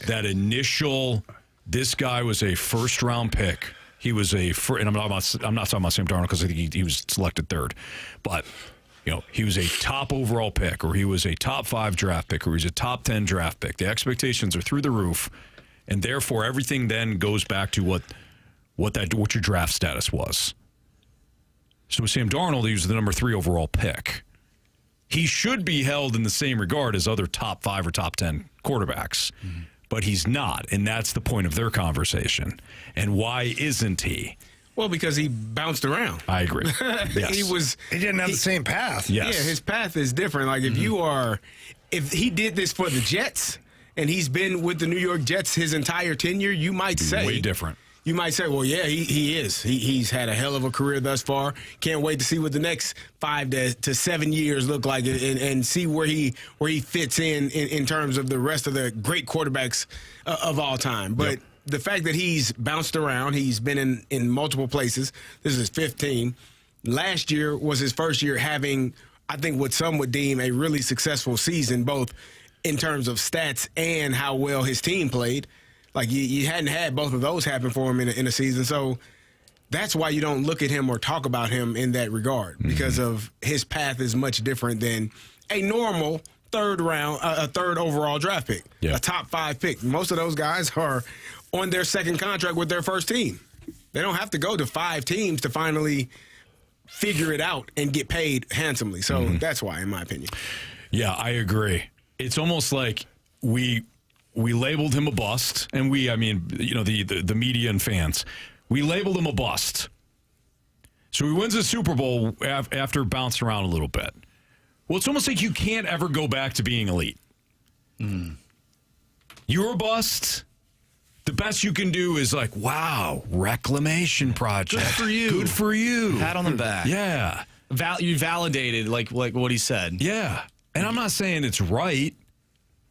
that initial, this guy was a first-round pick. He was and I'm not talking about Sam Darnold because I think he was selected third. But, he was a top overall pick, or he was a top 5 draft pick, or he was a top 10 draft pick. The expectations are through the roof, and therefore everything then goes back to what your draft status was. So with Sam Darnold, he was the number 3 overall pick. He should be held in the same regard as other top 5 or top 10 quarterbacks, but he's not, and that's the point of their conversation. And why isn't he? Well, because he bounced around. I agree. Yes. He didn't have the same path. Yes. Yeah, his path is different. Like if he did this for the Jets and he's been with the New York Jets his entire tenure, you might say way different. You might say, well, yeah, he is. He's had a hell of a career thus far. Can't wait to see what the next 5 to 7 years look like and see where he fits in terms of the rest of the great quarterbacks of all time. But the fact that he's bounced around, he's been in multiple places. This is his 5th team. Last year was his first year having, I think, what some would deem a really successful season, both in terms of stats and how well his team played. Like, you hadn't had both of those happen for him in a season. So that's why you don't look at him or talk about him in that regard, because of his path is much different than a normal third overall draft pick, a top 5 pick. Most of those guys are on their second contract with their first team. They don't have to go to 5 teams to finally figure it out and get paid handsomely. So that's why, in my opinion. Yeah, I agree. It's almost like we labeled him a bust, and the media and fans, we labeled him a bust. So he wins the Super Bowl after bouncing around a little bit. Well, it's almost like you can't ever go back to being elite. You're a bust. The best you can do is like, wow, reclamation project. Good for you. Good for you. Pat on the back. Yeah. You validated like what he said. Yeah. And I'm not saying it's right,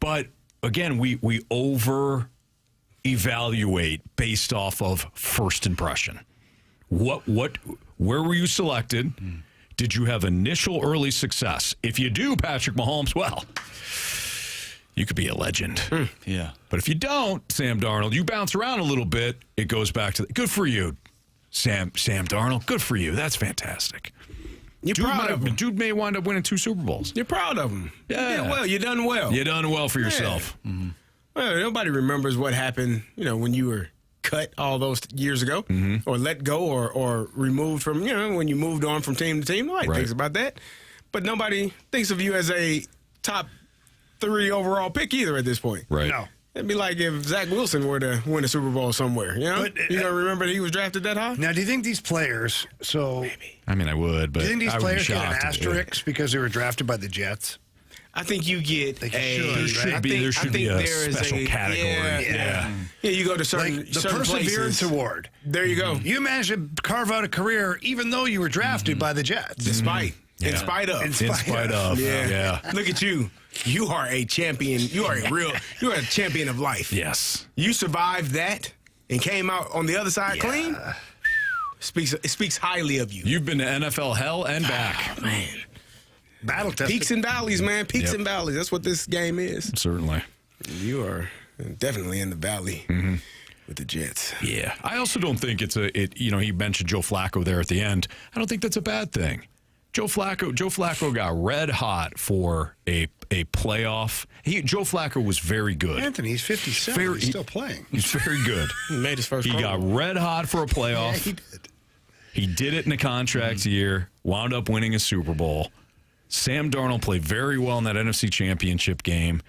but again, we over-evaluate based off of first impression. Where were you selected? Did you have initial early success? If you do, Patrick Mahomes, well, you could be a legend. Yeah. But if you don't, Sam Darnold, you bounce around a little bit, it goes back to, good for you, Sam Darnold. Good for you. That's fantastic. You're proud of him. Dude may wind up winning 2 Super Bowls. You're proud of him. Yeah. You did well. You done well. You done well for yourself. Well, nobody remembers what happened, when you were cut all those years ago or let go or removed from, when you moved on from team to team. Nobody thinks about that. But nobody thinks of you as a top 3 overall pick either at this point. Right. No. It'd be like if Zach Wilson were to win a Super Bowl somewhere, But, you don't remember that he was drafted that high? Now, do you think these players, I mean, I would, but do you think these I would be players get an shocked if they did. asterisk because they were drafted by the Jets? I think you get There should be a special category. Yeah, you go to certain Like the certain Perseverance places. Award. There you go. You managed to carve out a career even though you were drafted by the Jets. Despite. Yeah. In spite of. In spite of. Yeah. Yeah. Look at you. You are a champion. You are a champion of life. Yes. You survived that and came out on the other side clean. It speaks highly of you. You've been to NFL hell and back. Man. Battle tested. Peaks and valleys, man. Peaks Yep. and valleys. That's what this game is. Certainly. You are definitely in the valley with the Jets. Yeah. I also don't think he mentioned Joe Flacco there at the end. I don't think that's a bad thing. Joe Flacco got red hot for a playoff. Joe Flacco was very good. Anthony, he's 57. He's still playing. He's very good. He made his first He got red hot for a playoff. Yeah, he did. He did it in a contract year, wound up winning a Super Bowl. Sam Darnold played very well in that NFC Championship game.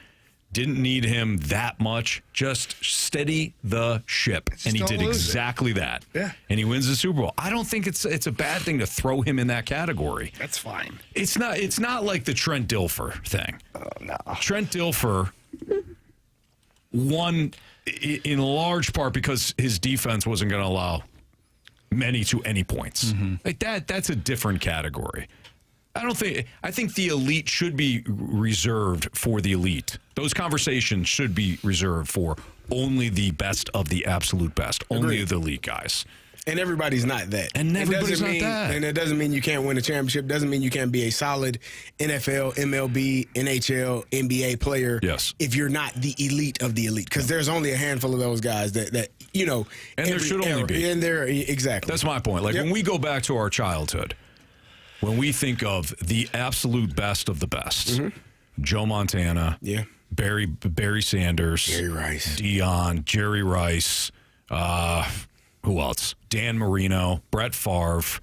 Didn't need him that much. Just steady the ship. And he don't did lose exactly that. Yeah. And he wins the Super Bowl. I don't think it's a bad thing to throw him in that category. That's fine. It's not like the Trent Dilfer thing. Oh, no. Trent Dilfer won in large part because his defense wasn't going to allow many to any points. Like that's a different category. I think the elite should be reserved for the elite. Those conversations should be reserved for only the best of the absolute best. Only the elite guys. And everybody's not that. And everybody's not that. And it doesn't mean you can't win a championship. Doesn't mean you can't be a solid NFL, MLB, NHL, NBA player. Yes. If you're not the elite of the elite. Because there's only a handful of those guys that And there should only be. And there, exactly. That's my point. Like when we go back to our childhood, when we think of the absolute best of the best, Joe Montana, Barry Sanders, Jerry Rice, Dion, Jerry Rice, who else? Dan Marino, Brett Favre,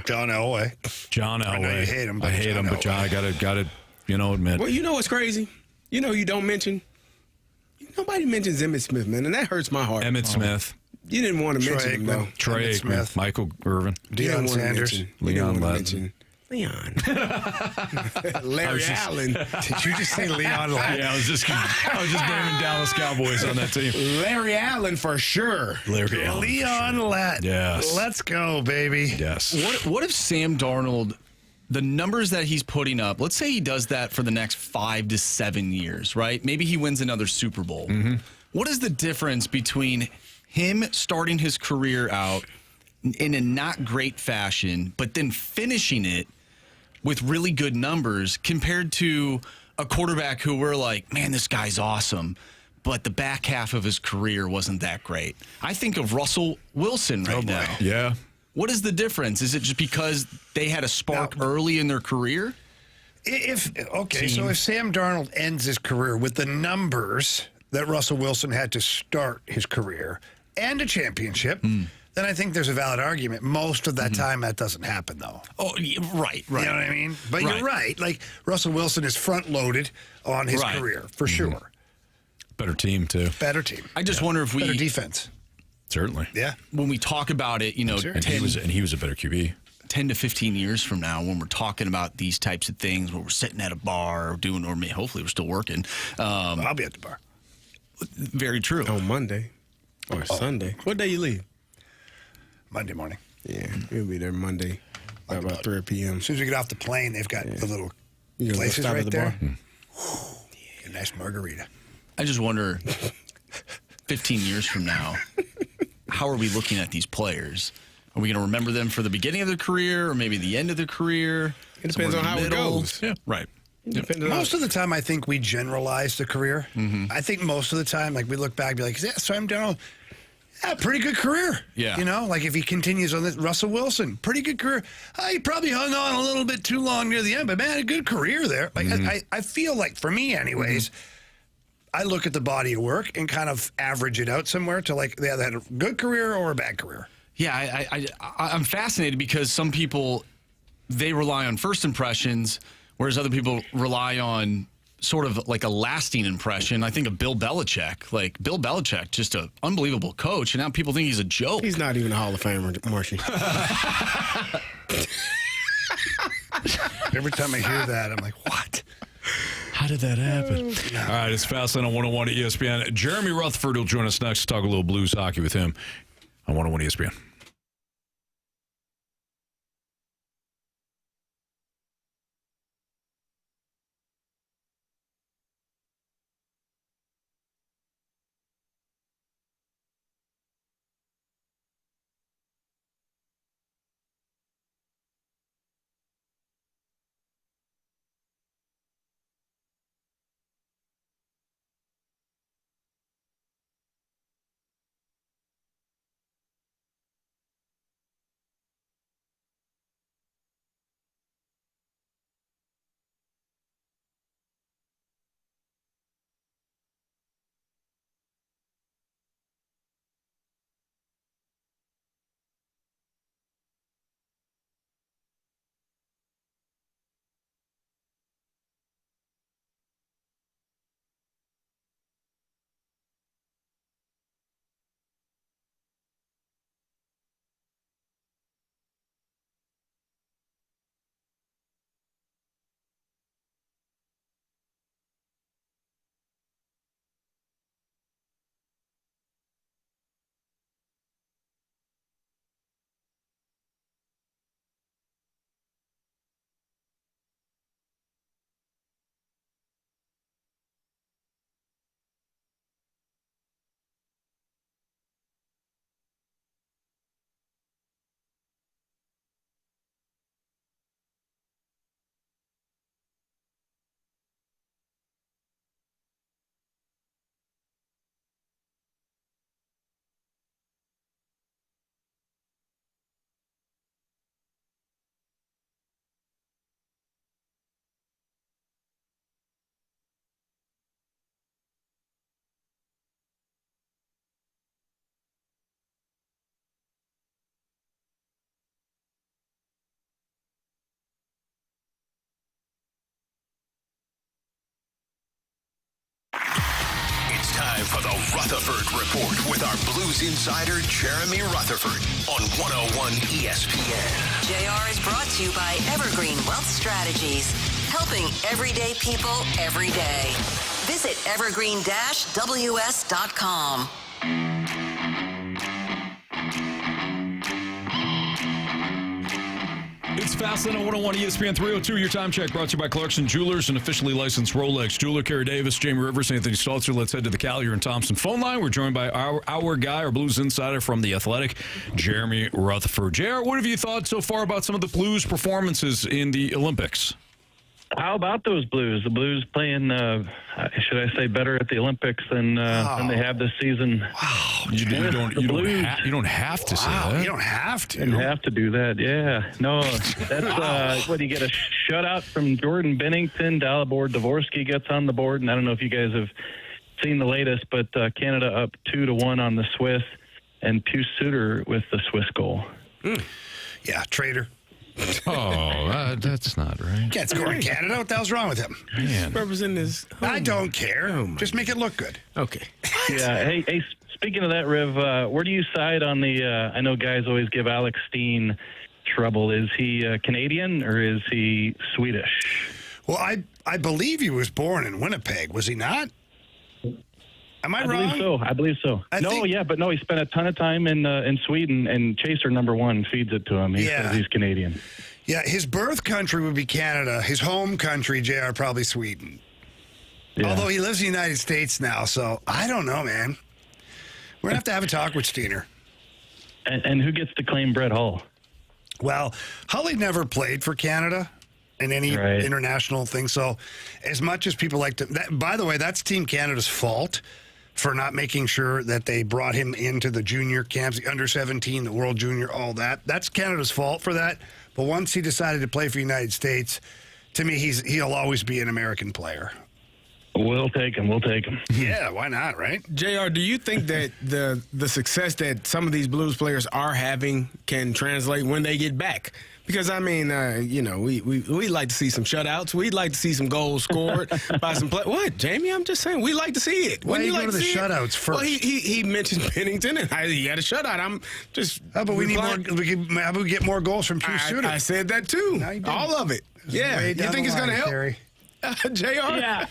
John Elway. John Elway. I know you hate him, but I hate him, but John, I gotta, admit. Well, you know what's crazy? You don't mention. Nobody mentions Emmitt Smith, man, and that hurts my heart. Emmitt Smith. You didn't want to mention him, though. Troy Emmitt Aikman, Smith. Michael Irvin, Deion Sanders, Leon Lett. Leon. Larry Allen. Did you just say Leon Lett? Yeah, I was just naming Dallas Cowboys on that team. Larry Allen for sure. Larry Allen. Leon Lett. Yes. Let's go, baby. Yes. What if Sam Darnold, the numbers that he's putting up, let's say he does that for the next 5 to 7 years, right? Maybe he wins another Super Bowl. What is the difference between him starting his career out in a not great fashion, but then finishing it with really good numbers compared to a quarterback who we're like, man, this guy's awesome, but the back half of his career wasn't that great? I think of Russell Wilson right now. Yeah. What is the difference? Is it just because they had a spark early in their career? So if Sam Darnold ends his career with the numbers that Russell Wilson had to start his career and a championship, then I think there's a valid argument. Most of that time, that doesn't happen, though. Oh, right. You know what I mean? But you're right. Like, Russell Wilson is front-loaded on his career, for sure. Better team, too. Better team. I just wonder if Better defense. Certainly. Yeah. when we talk about it, And he was a better QB. 10 to 15 years from now, when we're talking about these types of things, where we're sitting at a bar hopefully we're still working. I'll be at the bar. Very true. On Monday or Sunday. What day you leave? Monday morning. Yeah, we'll be there Monday about 3 p.m. As soon as we get off the plane, they've got the little places stop at right the there. bar? A nice margarita. I just wonder, 15 years from now, how are we looking at these players? Are we going to remember them for the beginning of their career or maybe the end of their career? It depends on how it goes. Yeah, right. Most of the time, I think we generalize the career. I think most of the time, like, we look back and be like, yeah, Sam Darnold, pretty good career. Yeah. Like if he continues on this, Russell Wilson, pretty good career. He probably hung on a little bit too long near the end, but man, a good career there. Like I feel like, for me anyways, I look at the body of work and kind of average it out somewhere to like they either had a good career or a bad career. Yeah, I'm fascinated because some people, they rely on first impressions, whereas other people rely on sort of like a lasting impression. I think of Bill Belichick. Like, Bill Belichick, just an unbelievable coach, and now people think he's a joke. He's not even a Hall of Famer, Marshy. Every time I hear that, I'm like, what? How did that happen? All right, it's Fastlane on 101 ESPN. Jeremy Rutherford will join us next to talk a little Blues hockey with him on 101 ESPN. It's time for the Rutherford Report with our Blues insider, Jeremy Rutherford, on 101 ESPN. JR is brought to you by Evergreen Wealth Strategies, helping everyday people every day. Visit evergreen-ws.com. It's Fastlane on 101 ESPN 302. Your time check brought to you by Clarkson Jewelers, an officially licensed Rolex jeweler. Carey Davis, Jamie Rivers, Anthony Stalter. Let's head to the Collier and Thompson phone line. We're joined by our guy, our Blues insider from The Athletic, Jeremy Rutherford. JR, what have you thought so far about some of the Blues' performances in the Olympics? How about those Blues? The Blues playing, should I say, better at the Olympics than they have this season. Wow, you don't have to say that. You don't have to. You have to do that, yeah. No, that's what, you get a shutout from Jordan Bennington. Dalibor Dvorsky gets on the board, and I don't know if you guys have seen the latest, but Canada up 2-1 on the Swiss, and Pius Suter with the Swiss goal. Yeah, traitor. Oh, that's not right. Can't score in Canada. What the hell's wrong with him? Man. Representing his home. I don't care. Just make it look good. Okay. Yeah. Hey, speaking of that, Riv, where do you side on the? I know guys always give Alex Steen trouble. Is he Canadian or is he Swedish? Well, I believe he was born in Winnipeg. Was he not? Am I wrong? I believe so. But he spent a ton of time in Sweden, and Chaser #1 feeds it to him. He says he's Canadian. Yeah, his birth country would be Canada. His home country, JR, probably Sweden. Yeah. Although he lives in the United States now, so I don't know, man. We're going to have a talk with Steener. And who gets to claim Brett Hull? Well, Hully never played for Canada in any international thing, so as much as people like to... by the way, that's Team Canada's fault for not making sure that they brought him into the junior camps, the under-17, the World Junior, all that. That's Canada's fault for that. But once he decided to play for the United States, to me, he'll always be an American player. We'll take him. Yeah, why not, right? JR, do you think that the success that some of these Blues players are having can translate when they get back? Because, I mean, we like to see some shutouts. We'd like to see some goals scored by some players. What, Jamie? I'm just saying, we like to see it. Why do you like go to the shutouts first? Well, he mentioned Pennington, and he had a shutout. I'm just... How about we need more? How about we get more goals from true shooters? I said that, too. All of it. Yeah. You think it's going to help? Carey. JR? Yeah.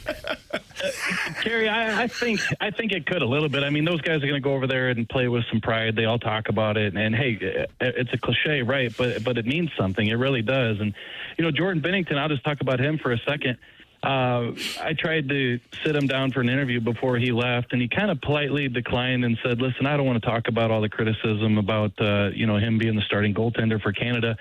Carey, I think it could a little bit. I mean, those guys are going to go over there and play with some pride. They all talk about it. And, hey, it's a cliche, right? But it means something. It really does. And, Jordan Binnington, I'll just talk about him for a second. I tried to sit him down for an interview before he left, and he kind of politely declined and said, listen, I don't want to talk about all the criticism about, him being the starting goaltender for Canada.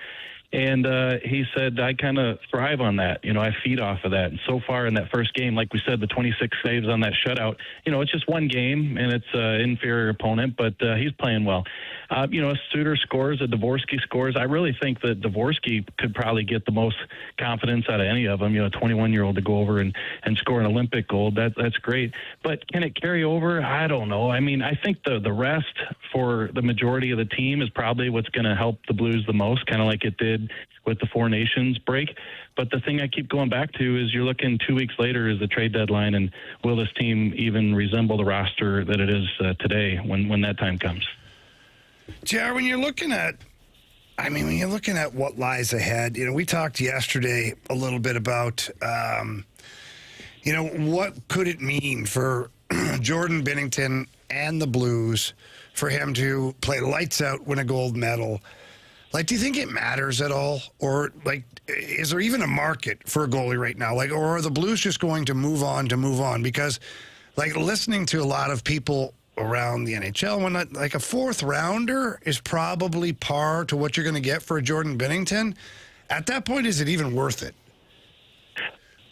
And he said, I kind of thrive on that. I feed off of that. And so far in that first game, like we said, the 26 saves on that shutout, it's just one game and it's an inferior opponent, but he's playing well. A Suter scores, a Dvorsky scores. I really think that Dvorsky could probably get the most confidence out of any of them. A 21-year-old to go over and score an Olympic gold. That's great. But can it carry over? I don't know. I mean, I think the rest for the majority of the team is probably what's going to help the Blues the most, kind of like it did with the Four Nations break. But the thing I keep going back to is you're looking 2 weeks later is the trade deadline, and will this team even resemble the roster that it is today when that time comes? JR, when you're looking at what lies ahead, we talked yesterday a little bit about, what could it mean for Jordan Binnington and the Blues for him to play lights out, win a gold medal. Like, do you think it matters at all? Or, is there even a market for a goalie right now? Or are the Blues just going to move on? Because, listening to a lot of people around the NHL, when a fourth rounder is probably par to what you're going to get for a Jordan Binnington, at that point, is it even worth it?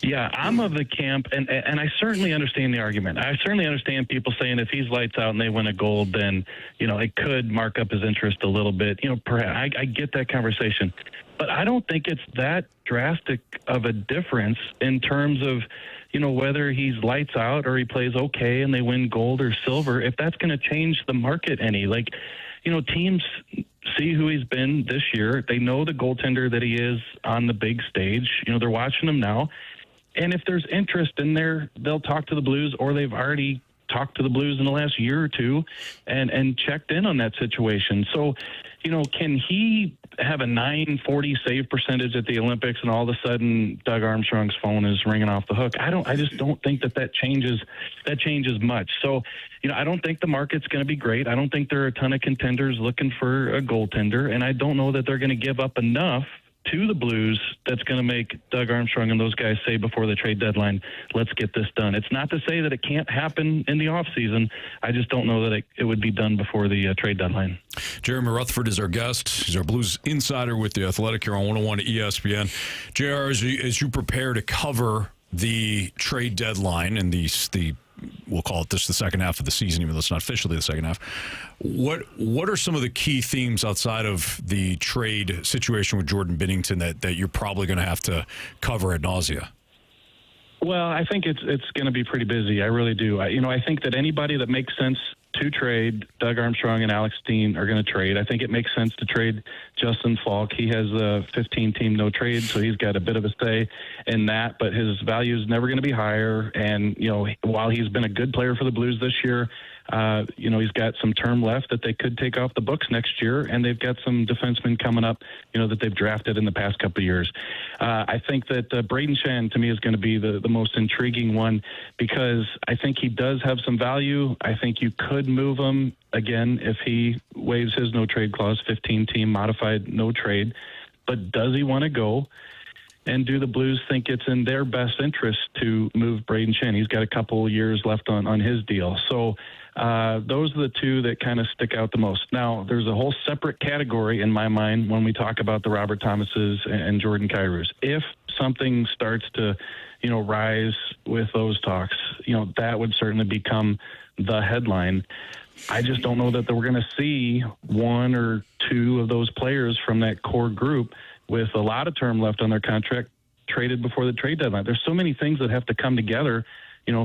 Yeah, I'm of the camp, and I certainly understand the argument. I certainly understand people saying if he's lights out and they win a gold, then, it could mark up his interest a little bit. Perhaps I get that conversation. But I don't think it's that drastic of a difference in terms of, whether he's lights out or he plays okay and they win gold or silver, if that's going to change the market any. Teams see who he's been this year. They know the goaltender that he is on the big stage. They're watching him now. And if there's interest in there, they'll talk to the Blues, or they've already talked to the Blues in the last year or two and checked in on that situation. So, can he have a 940 save percentage at the Olympics and all of a sudden Doug Armstrong's phone is ringing off the hook? I just don't think that changes much. So, I don't think the market's going to be great. I don't think there are a ton of contenders looking for a goaltender, and I don't know that they're going to give up enough to the Blues that's going to make Doug Armstrong and those guys say before the trade deadline, let's get this done. It's not to say that it can't happen in the offseason. I just don't know that it would be done before the trade deadline. Jeremy Rutherford is our guest. He's our Blues insider with The Athletic here on 101 ESPN. JR, as you prepare to cover the trade deadline and the we'll call it the second half of the season, even though it's not officially the second half. What are some of the key themes outside of the trade situation with Jordan Binnington that you're probably going to have to cover ad nausea? Well, I think it's going to be pretty busy. I really do. I think that anybody that makes sense to trade, Doug Armstrong and Alex Steen are going to trade. I think it makes sense to trade Justin Falk. He has a 15-team no trade, so he's got a bit of a say in that, but his value is never going to be higher. And, while he's been a good player for the Blues this year, he's got some term left that they could take off the books next year, and they've got some defensemen coming up, that they've drafted in the past couple of years. I think that Brayden Schenn, to me, is going to be the most intriguing one because I think he does have some value. I think you could move him, again, if he waives his no-trade clause, 15-team modified no-trade. But does he want to go? And do the Blues think it's in their best interest to move Brayden Schenn? He's got a couple years left on his deal. So those are the two that kind of stick out the most. Now, there's a whole separate category in my mind when we talk about the Robert Thomases and Jordan Kyrous. If something starts to, rise with those talks, that would certainly become the headline. I just don't know that we're going to see one or two of those players from that core group with a lot of term left on their contract traded before the trade deadline. There's so many things that have to come together,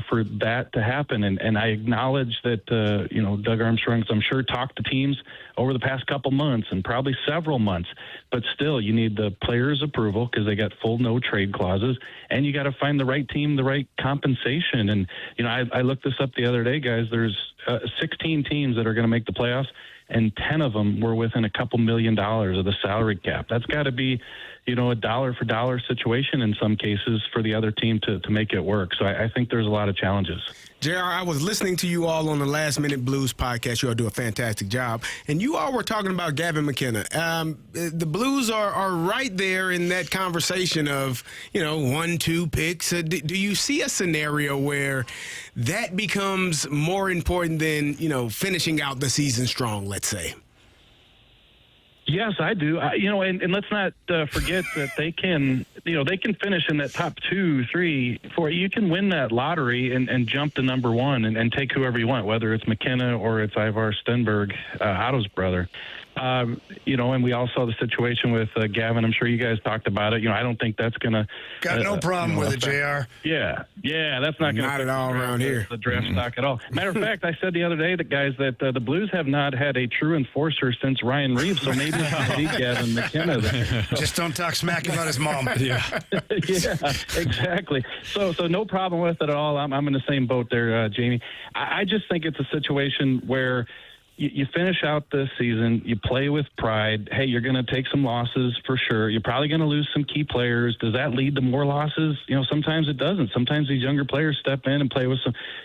for that to happen. And I acknowledge that, Doug Armstrong's, I'm sure, talked to teams over the past couple months and probably several months. But still, you need the players' approval because they got full no-trade clauses, and you got to find the right team, the right compensation. And, I looked this up the other day, guys. There's 16 teams that are going to make the playoffs, and 10 of them were within a couple $1 million of the salary cap. That's got to be, a dollar-for-dollar situation in some cases for the other team to make it work. So I think there's a lot of challenges. JR, I was listening to you all on the Last Minute Blues podcast. You all do a fantastic job. And you all were talking about Gavin McKenna. The Blues are right there in that conversation of, 1-2 picks. Do you see a scenario where that becomes more important than, finishing out the season strong, let's say? Yes, I do. And let's not forget that they can finish in that top 2, 3, 4. You can win that lottery and jump to number 1 and take whoever you want, whether it's McKenna or it's Ivar Stenberg, Otto's brother. And we all saw the situation with Gavin. I'm sure you guys talked about it. I don't think that's going to... Got no problem with it, JR. Yeah, that's not going to... Not at all around here. The draft stock at all. Matter of fact, I said the other day, that the Blues have not had a true enforcer since Ryan Reeves, so maybe we can see Gavin McKenna there. Just don't talk smack about his mom. Yeah, exactly. So no problem with it at all. I'm in the same boat there, Jamie. I just think it's a situation where you finish out this season, you play with pride. Hey, you're going to take some losses for sure. You're probably going to lose some key players. Does that lead to more losses? Sometimes it doesn't. Sometimes these younger players step in and play with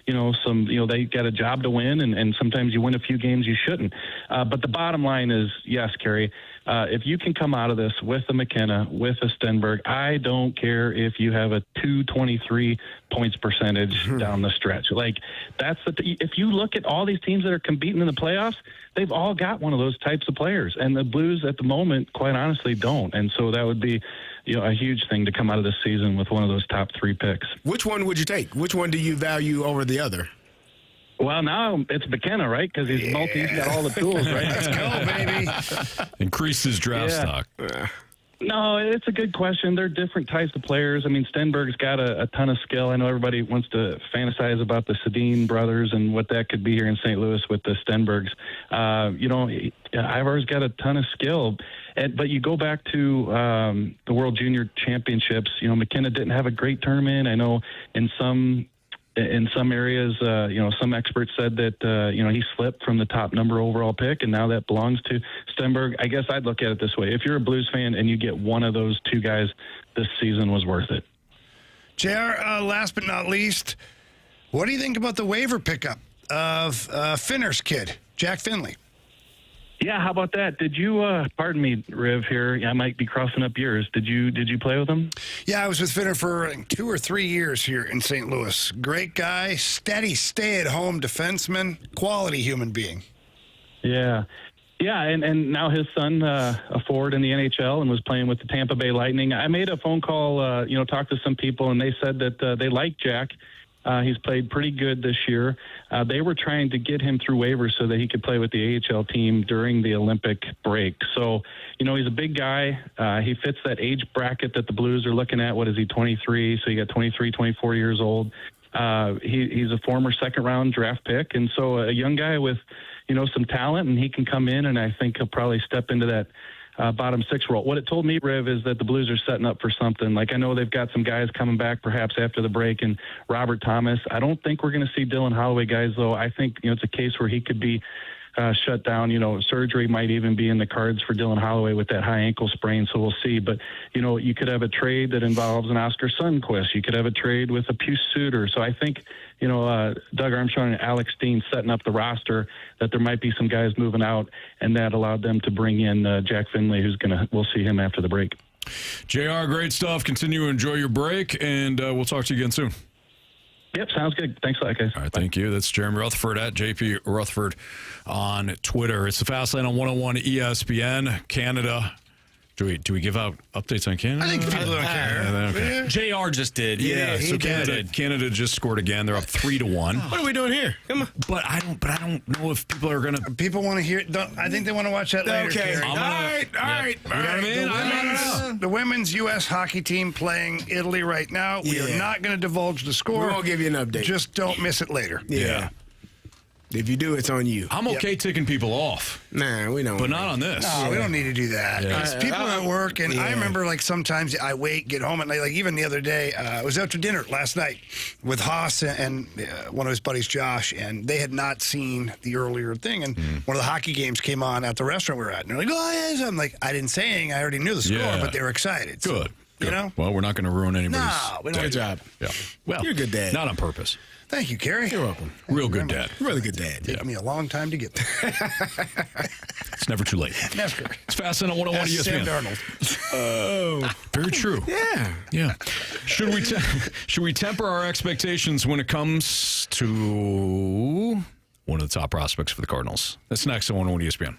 they got a job to win, and sometimes you win a few games you shouldn't. But the bottom line is, yes, Carey, if you can come out of this with a McKenna, with a Stenberg, I don't care if you have a 223 points percentage down the stretch. Like, if you look at all these teams that are competing in the playoffs, they've all got one of those types of players, and the Blues at the moment, quite honestly, don't. And so that would be a huge thing to come out of this season with one of those top 3 picks. Which one would you take? Which one do you value over the other? Well, now it's McKenna, right? Because he's got all the tools, right? Let's go, baby. Increase his draft stock. No, it's a good question. They're different types of players. I mean, Stenberg's got a ton of skill. I know everybody wants to fantasize about the Sedin brothers and what that could be here in St. Louis with the Stenbergs. Ivar's got a ton of skill. But you go back to the World Junior Championships, McKenna didn't have a great tournament. I know in some areas, some experts said that, he slipped from the top number overall pick, and now that belongs to Stenberg. I guess I'd look at it this way. If you're a Blues fan and you get one of those 2 guys, this season was worth it. JR, last but not least, what do you think about the waiver pickup of Finner's kid, Jack Finley? Yeah, how about that? Did you, pardon me, Riv, here, I might be crossing up yours. Did you play with him? Yeah, I was with Finner for 2 or 3 years here in St. Louis. Great guy, steady, stay-at-home defenseman, quality human being. Yeah. Yeah, and now his son, a forward in the NHL, and was playing with the Tampa Bay Lightning. I made a phone call, talked to some people, and they said that they like Jack. He's played pretty good this year. They were trying to get him through waivers so that he could play with the AHL team during the Olympic break. So, he's a big guy. He fits that age bracket that the Blues are looking at. What is he, 23? So you got 23, 24 years old. He's a former second-round draft pick. And so a young guy with, some talent, and he can come in, and I think he'll probably step into that bottom 6 role. What it told me, Riv, is that the Blues are setting up for something. Like, I know they've got some guys coming back perhaps after the break, and Robert Thomas. I don't think we're going to see Dylan Holloway guys, though. I think, it's a case where he could be shut down. Surgery might even be in the cards for Dylan Holloway with that high ankle sprain, so we'll see. But, you could have a trade that involves an Oscar Sundqvist. You could have a trade with a Pius Suter. So I think, Doug Armstrong and Alex Steen setting up the roster, that there might be some guys moving out, and that allowed them to bring in Jack Finley, we'll see him after the break. JR, great stuff. Continue to enjoy your break, and we'll talk to you again soon. Yep, sounds good. Thanks a lot, guys. All right, thank you. That's Jeremy Rutherford at JP Rutherford on Twitter. It's the Fast Lane on 101 ESPN. Canada. Do we give out updates on Canada? I think people don't care. Okay. JR just did. Yeah, so Canada just scored again. They're up 3-1. What are we doing here? Come on. But I don't know if people are gonna. People want to hear it. I think they want to watch that later. Okay. Carey. All right. You know what I mean? the women's U.S. hockey team playing Italy right now. We are not going to divulge the score. We won't give you an update. Just don't miss it later. Yeah. If you do, it's on you. I'm okay ticking people off. Nah, we don't. But not on this. No, we don't need to do that. Yeah. It's people at work, and I remember like sometimes I wait, get home at night. Like even the other day, I was out to dinner last night with Haas and one of his buddies, Josh, and they had not seen the earlier thing. And one of the hockey games came on at the restaurant we were at, and they're like, "Oh, yes." I'm like, I didn't say anything. I already knew the score, but they were excited. So, Good. You know? Well, we're not going to ruin anybody's No, we don't. Good job. Yeah. Well, You're a good dad. Not on purpose. Thank you, Carey. You're welcome. Real good dad. Really good dad. Took me a long time to get there. It's never too late. Never. It's fast on 101 ESPN. Sam Darnold. Oh, very true. Yeah. Yeah. Should we temper our expectations when it comes to one of the top prospects for the Cardinals? That's next on 101 ESPN.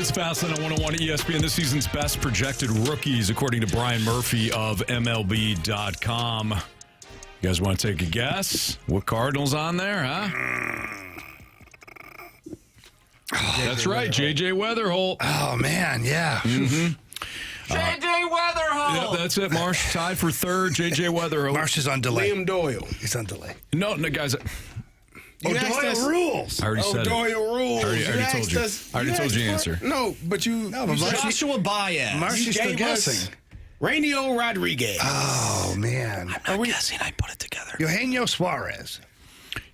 It's Fastlane on 101 ESPN. This season's best projected rookies, according to Brian Murphy of MLB.com. You guys want to take a guess? What Cardinals on there, huh? That's right, JJ Wetherholt. Oh, man, yeah. Mm-hmm. JJ Wetherholt. Yep, that's it. Marsh tied for third. JJ Wetherholt. Marsh is on delay. Liam Doyle. He's on delay. No, guys. Doyle rules. I already said it. Doyle rules. I already told you. I already told you the answer. No, but you. No, but Joshua Baez. Marshy's still guessing. Rainier Rodriguez. Oh, man. I'm not guessing. I put it together. Eugenio Suarez.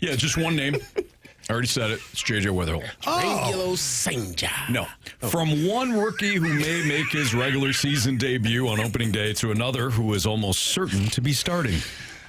Yeah, just one name. I already said it. It's JJ Wetherholt. Regulo Sanger. No. From one rookie who may make his regular season debut on opening day to another who is almost certain to be starting.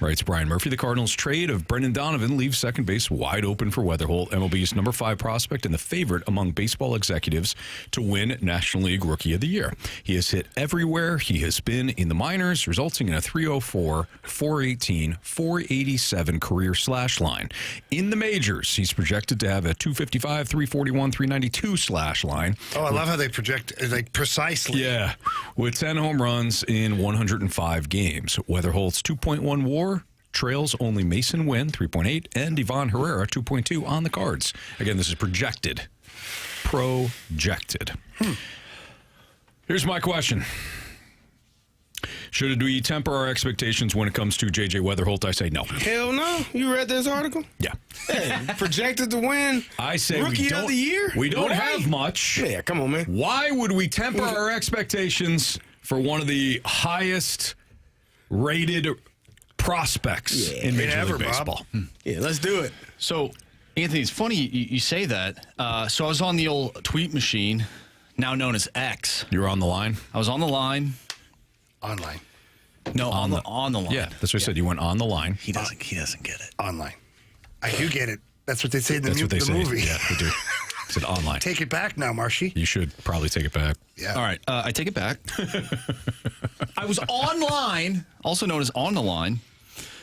Writes Brian Murphy. The Cardinals' trade of Brendan Donovan leaves second base wide open for Wetherholt, MLB's number 5 prospect and the favorite among baseball executives to win National League Rookie of the Year. He has hit everywhere he has been in the minors, resulting in a 304, 418, 487 career slash line. In the majors, he's projected to have a 255, 341, 392 slash line. Oh, I love how they project, like, precisely. Yeah, with 10 home runs in 105 games. Wetherholt's 2.1 WAR trails only Mason Wynn, 3.8, and Ivan Herrera, 2.2 on the Cards. Again, this is projected. Projected. Here's my question. Should we temper our expectations when it comes to JJ Wetherholt? I say no. Hell no. You read this article? Yeah. Hey, projected to win. I say Rookie of the Year? We don't Why? have much. Yeah, come on, man. Why would we temper our expectations for one of the highest rated prospects in Major League Baseball? Yeah, let's do it. So, Anthony, it's funny you say that. So I was on the old tweet machine, now known as X. You were on the line? I was on the line. Online. No, on the line. Yeah, that's what I said. You went on the line. He doesn't get it. Online. I do get it. That's what they say in the movie. Yeah, they do. It's an online. Take it back now, Marshy. You should probably take it back. Yeah. All right, I take it back. I was online, also known as on the line,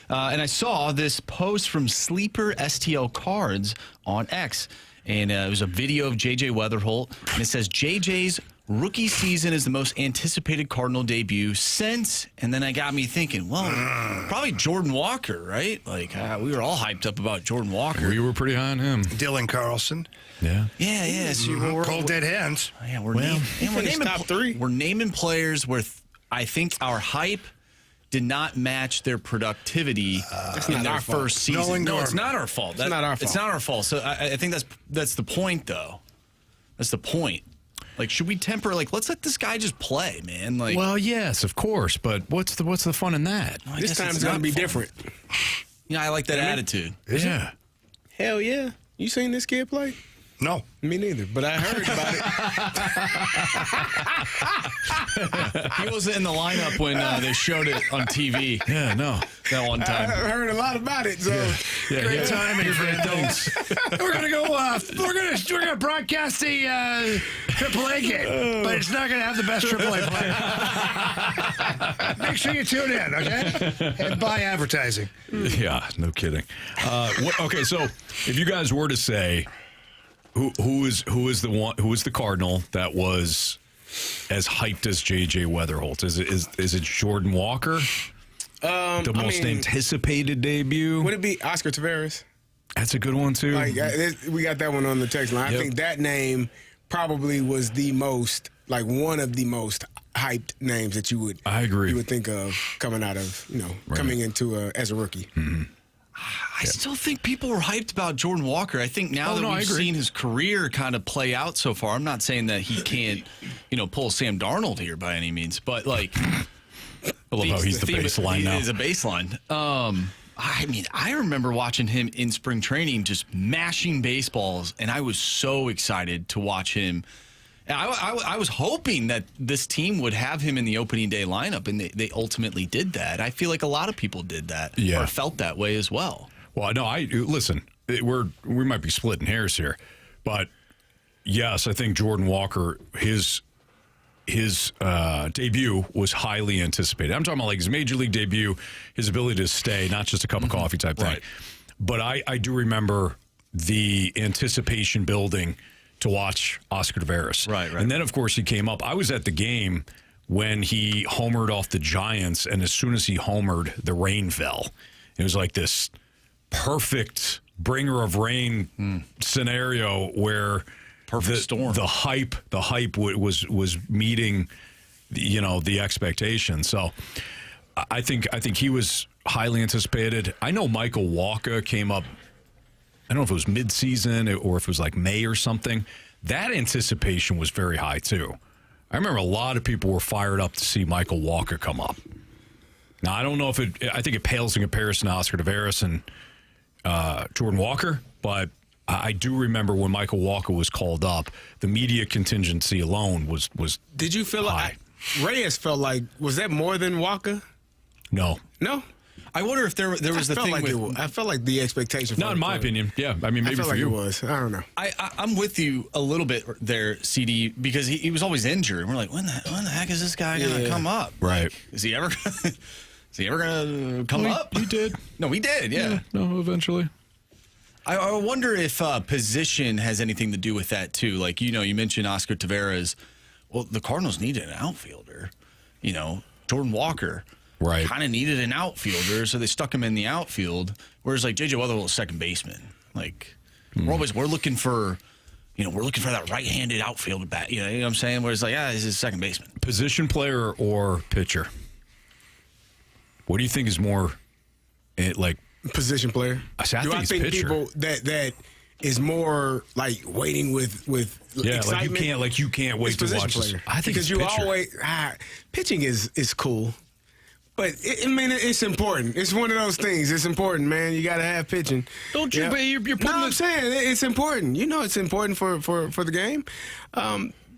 and I saw this post from Sleeper STL Cards on X, and it was a video of JJ Wetherholt, and it says JJ's rookie season is the most anticipated Cardinal debut since, and then I got me thinking, well, probably Jordan Walker, right? Like, we were all hyped up about Jordan Walker. We were pretty high on him. Dylan Carlson. Yeah. Yeah. So Cold dead hands. Yeah, we're naming top 3. We're naming players where I think our hype did not match their productivity in their first season. No, it's not our fault. It's not our fault. It's not our fault. So I think that's the point, though. That's the point. Like, should we temper? Like, let's let this guy just play, man. Like, well, yes, of course, but what's the fun in that? This time it's going to be different. Yeah, I like that attitude. Yeah. Hell yeah. You seen this kid play? No. Me neither, but I heard about it. He wasn't in the lineup when they showed it on TV. Yeah, no. That one I time. heard a lot about it, so Great timing for things. We're gonna go. We're gonna broadcast the AAA game, but it's not gonna have the best AAA player. Make sure you tune in, okay? And buy advertising. Yeah, no kidding. Okay, so if you guys were to say who is the Cardinal that was as hyped as JJ Wetherholt? Is it Jordan Walker? The most anticipated debut? Would it be Oscar Taveras? That's a good one too. Like, we got that one on the text line. Yep. I think that name probably was the most, like, one of the most hyped names that you would. I agree. You would think of coming out of, coming into as a rookie. Mm-hmm. I still think people were hyped about Jordan Walker. I think now that we've seen his career kind of play out so far, I'm not saying that he can't, pull Sam Darnold here by any means, but like, I love how he's the baseline now. He is a baseline. I remember watching him in spring training just mashing baseballs, and I was so excited to watch him. I was hoping that this team would have him in the opening day lineup, and they ultimately did that. I feel like a lot of people did that or felt that way as well. Well, no, listen, we might be splitting hairs here, but yes, I think Jordan Walker, his debut was highly anticipated. I'm talking about like his major league debut, his ability to stay, not just a cup of coffee type thing. But I do remember the anticipation building to watch Oscar Taveras. Right. And then, of course, he came up. I was at the game when he homered off the Giants, and as soon as he homered, the rain fell. It was like this perfect bringer of rain scenario where perfect storm. The hype was meeting, the expectation. So I think he was highly anticipated. I know Michael Walker came up. I don't know if it was mid-season or if it was like May or something. That anticipation was very high too. I remember a lot of people were fired up to see Michael Walker come up. Now, I don't know if I think it pales in comparison to Oscar Taveras and Jordan Walker, but I do remember when Michael Walker was called up, the media contingency alone was Did you feel high. like Reyes felt like, was that more than Walker? No. I wonder if there was the thing with... I felt like the expectation. Not in my opinion. Yeah, I mean, maybe I felt for like you. it was. I don't know. I'm with you a little bit there, CD, because he was always injured. We're like, when the heck is this guy going to come up? Right. Is he ever going to come up? He did. No, he did, yeah. No, eventually. I wonder if position has anything to do with that, too. Like, you mentioned Oscar Taveras. Well, the Cardinals needed an outfielder. Jordan Walker. Right. Kind of needed an outfielder, so they stuck him in the outfield. Whereas, like, JJ Wetherholt was second baseman. Like, we're looking for that right-handed outfield bat. You know what I'm saying? Whereas, like, he's a second baseman. Position player or pitcher? What do you think is more, position player? I think pitcher. People that is more like waiting with excitement? you can't wait to watch this. I think because it's you pitcher. always pitching is cool. But it's important. It's one of those things. It's important, man. You got to have pitching. Don't you? But you're putting. I'm saying it's important. It's important for the game.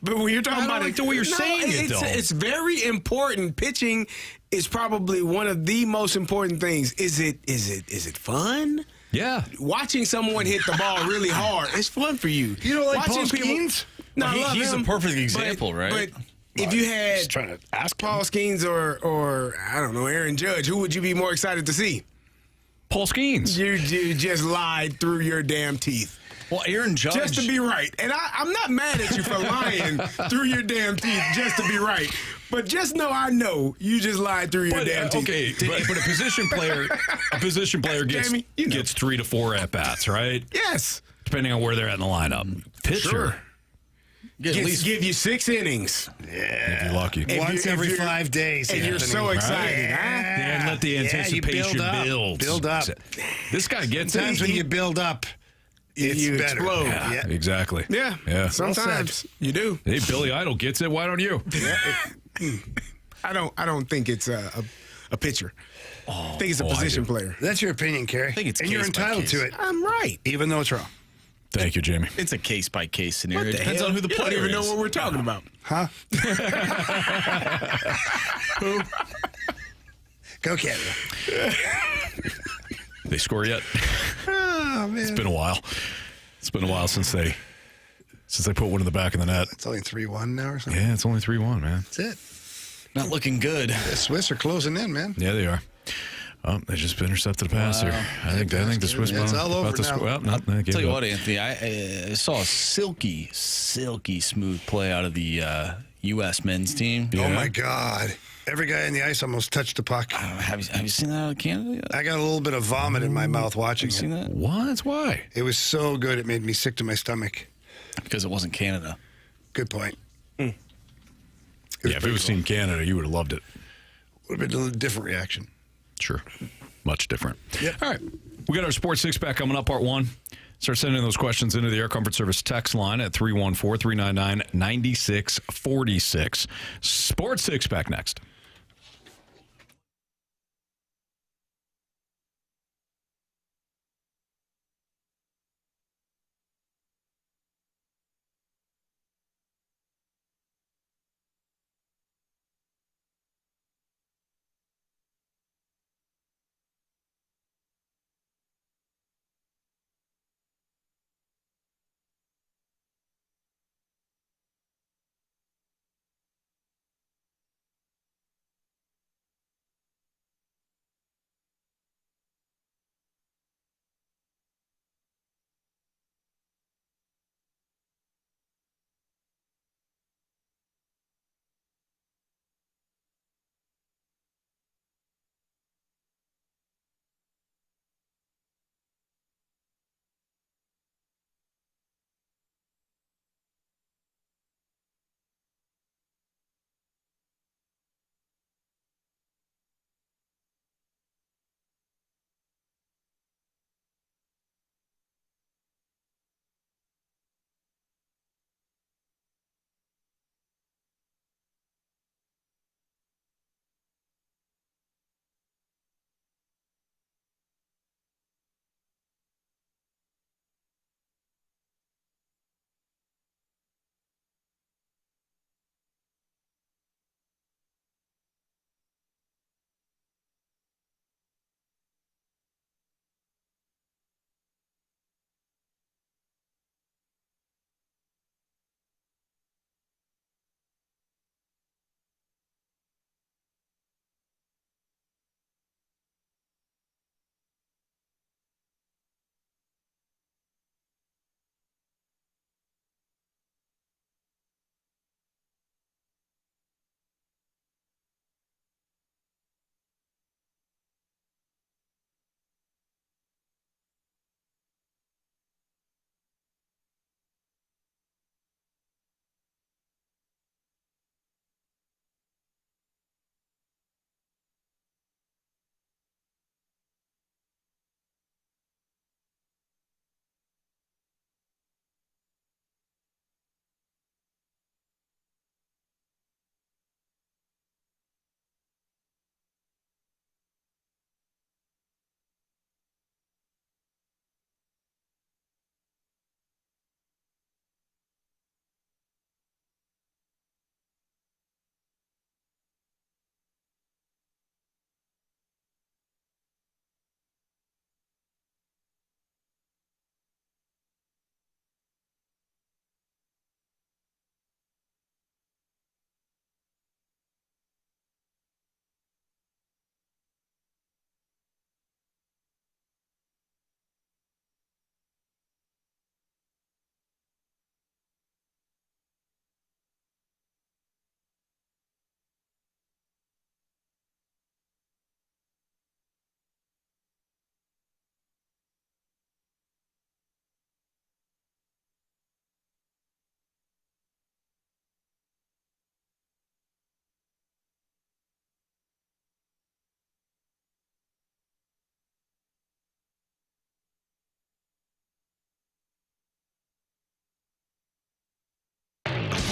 But when you're talking about like the way you're saying it, though. It's very important. Pitching is probably one of the most important things. Is it fun? Yeah. Watching someone hit the ball really hard, it's fun for you. You don't like Watching Paul Skeens? No, I love he's him, a perfect example, right? But if you had Just trying to ask Paul Skeens or I don't know, Aaron Judge, who would you be more excited to see? Paul Skeens. You just lied through your damn teeth. Well, Aaron Judge. Just to be right. And I'm not mad at you for lying through your damn teeth just to be right. But just know I know you just lied through your damn teeth. Okay, but a position player gets Jamie, gets 3 to 4 at bats, right? Yes. Depending on where they're at in the lineup. Pitcher. Sure. At least give you 6 innings. If you're lucky. Once every 5 days. And you're so excited, huh? And let the anticipation build. Build up. This guy gets Sometimes it. when you build up, it's you better. explode. Yeah, exactly. Yeah. Yeah. Sometimes you do. Hey, Billy Idol gets it. Why don't you? I don't think it's a pitcher. I think it's a position player. That's your opinion, Carey. I think it's and you're case by entitled case. to it, I'm right. even though it's wrong. Thank you, Jamie. it's a case-by-case scenario. What It the depends hell? on who the You player don't even is. know what we're talking about. Huh? Go Canada. They score yet? Oh, man. It's been a while. It's been a while since they put one in the back of the net. It's only 3-1 now or something. Yeah, it's only 3-1, man. That's it. Not looking good. The Swiss are closing in, man. Yeah, they are. Oh, they just intercepted a pass here. I think the Swiss. It's all over now. Well, not. Tell you what, Anthony, I saw a silky smooth play out of the U.S. men's team. Oh, my God. Every guy in the ice almost touched the puck. Have you seen that out of Canada yet? I got a little bit of vomit in my mouth watching Have you seen it. that? What? Why? It was so good, it made me sick to my stomach. Because it wasn't Canada. Good point. Yeah, if it was Team Canada, you would have loved it. Would have been a little different reaction. Sure. Much different. Yep. All right. We got our Sports Six Pack coming up, part 1. Start sending those questions into the Air Comfort Service text line at 314-399-9646. Sports Six Pack next.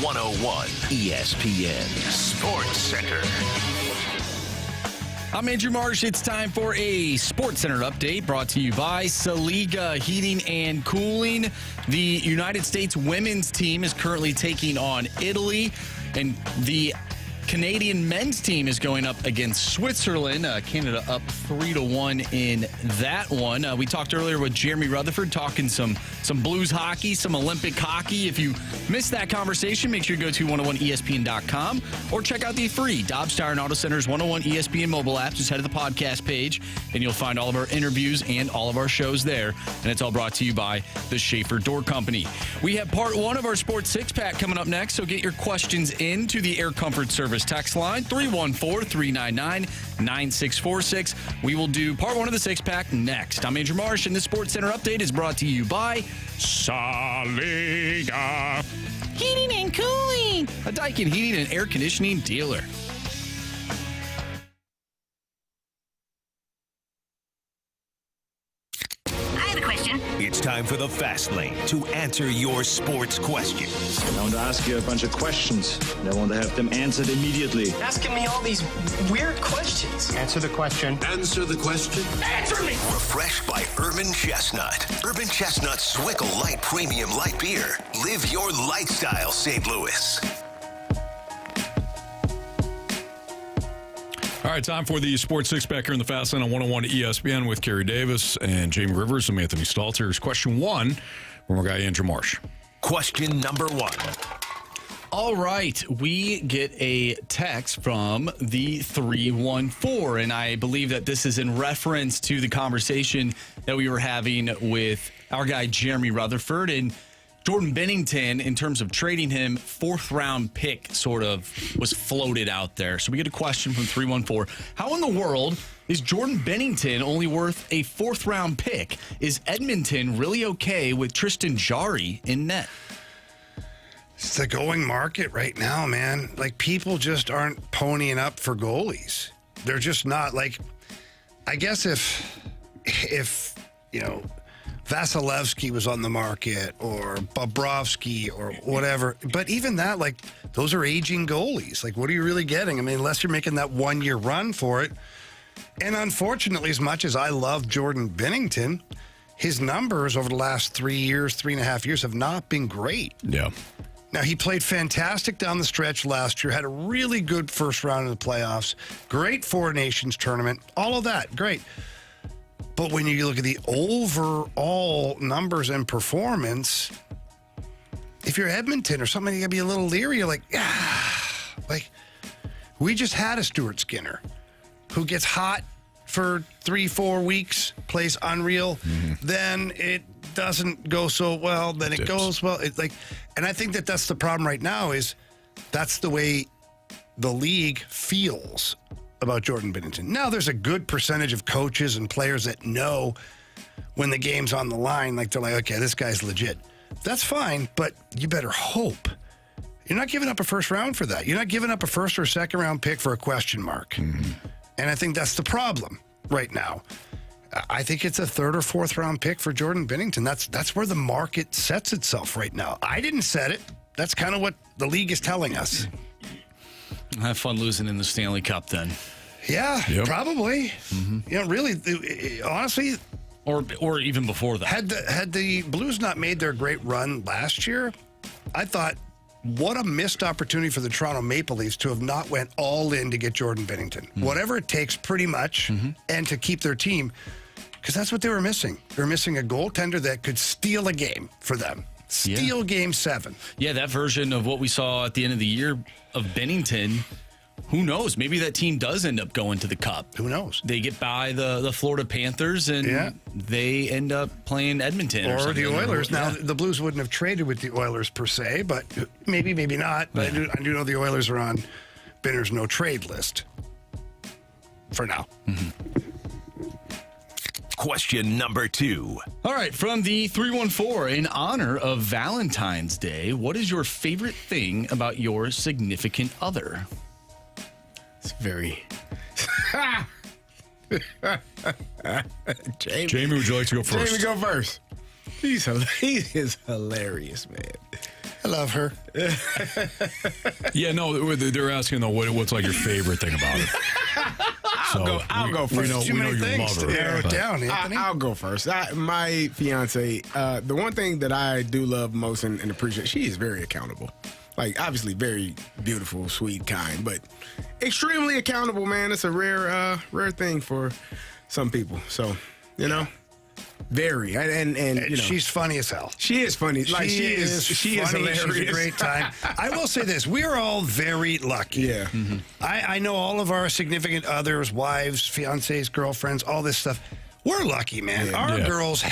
101 ESPN Sports Center. I'm Andrew Marsh. It's time for a Sports Center update brought to you by Saliga Heating and Cooling. The United States women's team is currently taking on Italy, and the Canadian men's team is going up against Switzerland. Canada up 3-1 in that one. We talked earlier with Jeremy Rutherford talking some Blues hockey, some Olympic hockey. If you missed that conversation, make sure you go to 101ESPN.com or check out the free Dobbs Tire and Auto Center's 101 ESPN mobile app. Just head to the podcast page, and you'll find all of our interviews and all of our shows there. And it's all brought to you by the Schaefer Door Company. We have part one of our Sports Six-Pack coming up next, so get your questions in to the Air Comfort Service text line, 314-399-9646. We will do part one of the six-pack next. I'm Andrew Marsh, and this Sports Center update is brought to you by Saliga Heating and Cooling, a Daikin heating and air conditioning dealer. It's time for the Fast Lane to answer your sports questions. I want to ask you a bunch of questions, and I want to have them answered immediately. Asking me all these weird questions. Answer the question. Answer the question. Answer me! Refreshed by Urban Chestnut. Urban Chestnut Swickle Light Premium Light Beer. Live your lifestyle, St. Louis. All right, time for the Sports Six-Pack here in the Fast Lane on 101 ESPN with Carey Davis and Jamie Rivers and Anthony Stalter. Here's question one from our guy, Andrew Marsh. Question number one. All right, we get a text from the 314, and I believe that this is in reference to the conversation that we were having with our guy, Jeremy Rutherford, and Jordan Bennington, in terms of trading him, fourth-round pick sort of was floated out there. So we get a question from 314. How in the world is Jordan Bennington only worth a fourth-round pick? Is Edmonton really okay with Tristan Jarry in net? It's the going market right now, man. Like, people just aren't ponying up for goalies. They're just not. Like, I guess if you know, Vasilevsky was on the market or Bobrovsky or whatever. But even that, like, those are aging goalies. Like, what are you really getting? I mean, unless you're making that one-year run for it. And unfortunately, as much as I love Jordan Bennington, his numbers over the last 3.5 years have not been great. Yeah. Now, he played fantastic down the stretch last year, had a really good first round in the playoffs, great Four Nations tournament, all of that, great. But when you look at the overall numbers and performance, if you're Edmonton or something, you got to be a little leery. You're like, like, we just had a Stuart Skinner who gets hot for 3-4 weeks, plays unreal. Mm-hmm. Then it doesn't go so well. Then it goes well. And I think that's the problem right now is that's the way the league feels about Jordan Bennington. Now, there's a good percentage of coaches and players that know when the game's on the line, like they're like, okay, this guy's legit. That's fine, but you better hope. You're not giving up a first round for that. You're not giving up a first or second round pick for a question mark. Mm-hmm. And I think that's the problem right now. I think it's a third or fourth round pick for Jordan Bennington. That's where the market sets itself right now. I didn't set it. That's kind of what the league is telling us. Have fun losing in the Stanley Cup then. Yeah, probably. Mm-hmm. You know, really, honestly. Or even before that. Had the Blues not made their great run last year, I thought, what a missed opportunity for the Toronto Maple Leafs to have not went all in to get Jordan Bennington. Mm-hmm. Whatever it takes, pretty much, and to keep their team. Because that's what they were missing. They were missing a goaltender that could steal a game for them. Steal Game 7. Yeah, that version of what we saw at the end of the year of Bennington, who knows? Maybe that team does end up going to the Cup. Who knows? They get by the Florida Panthers, and they end up playing Edmonton. Or the Oilers. Now, the Blues wouldn't have traded with the Oilers per se, but maybe not. But I do know the Oilers are on Benner's no-trade list for now. Mm-hmm. Question number 2. All right, from the 314, in honor of Valentine's Day, what is your favorite thing about your significant other? It's very... Jamie, would you like to go first? Jamie, go first. He is hilarious, man. I love her. Yeah, no, they're asking though, what's like your favorite thing about it? So I'll go first. Too many things to narrow it down, Anthony. I'll go first. My fiance, the one thing that I do love most and appreciate, she is very accountable. Like, obviously very beautiful, sweet, kind, but extremely accountable, man. It's a rare thing for some people. So, very. And you know, she's funny as hell. She is funny. Like, she is hilarious. She's a great time. I will say this. We are all very lucky. Yeah. Mm-hmm. I know all of our significant others, wives, fiancés, girlfriends, all this stuff. We're lucky, man. Yeah. Our girls,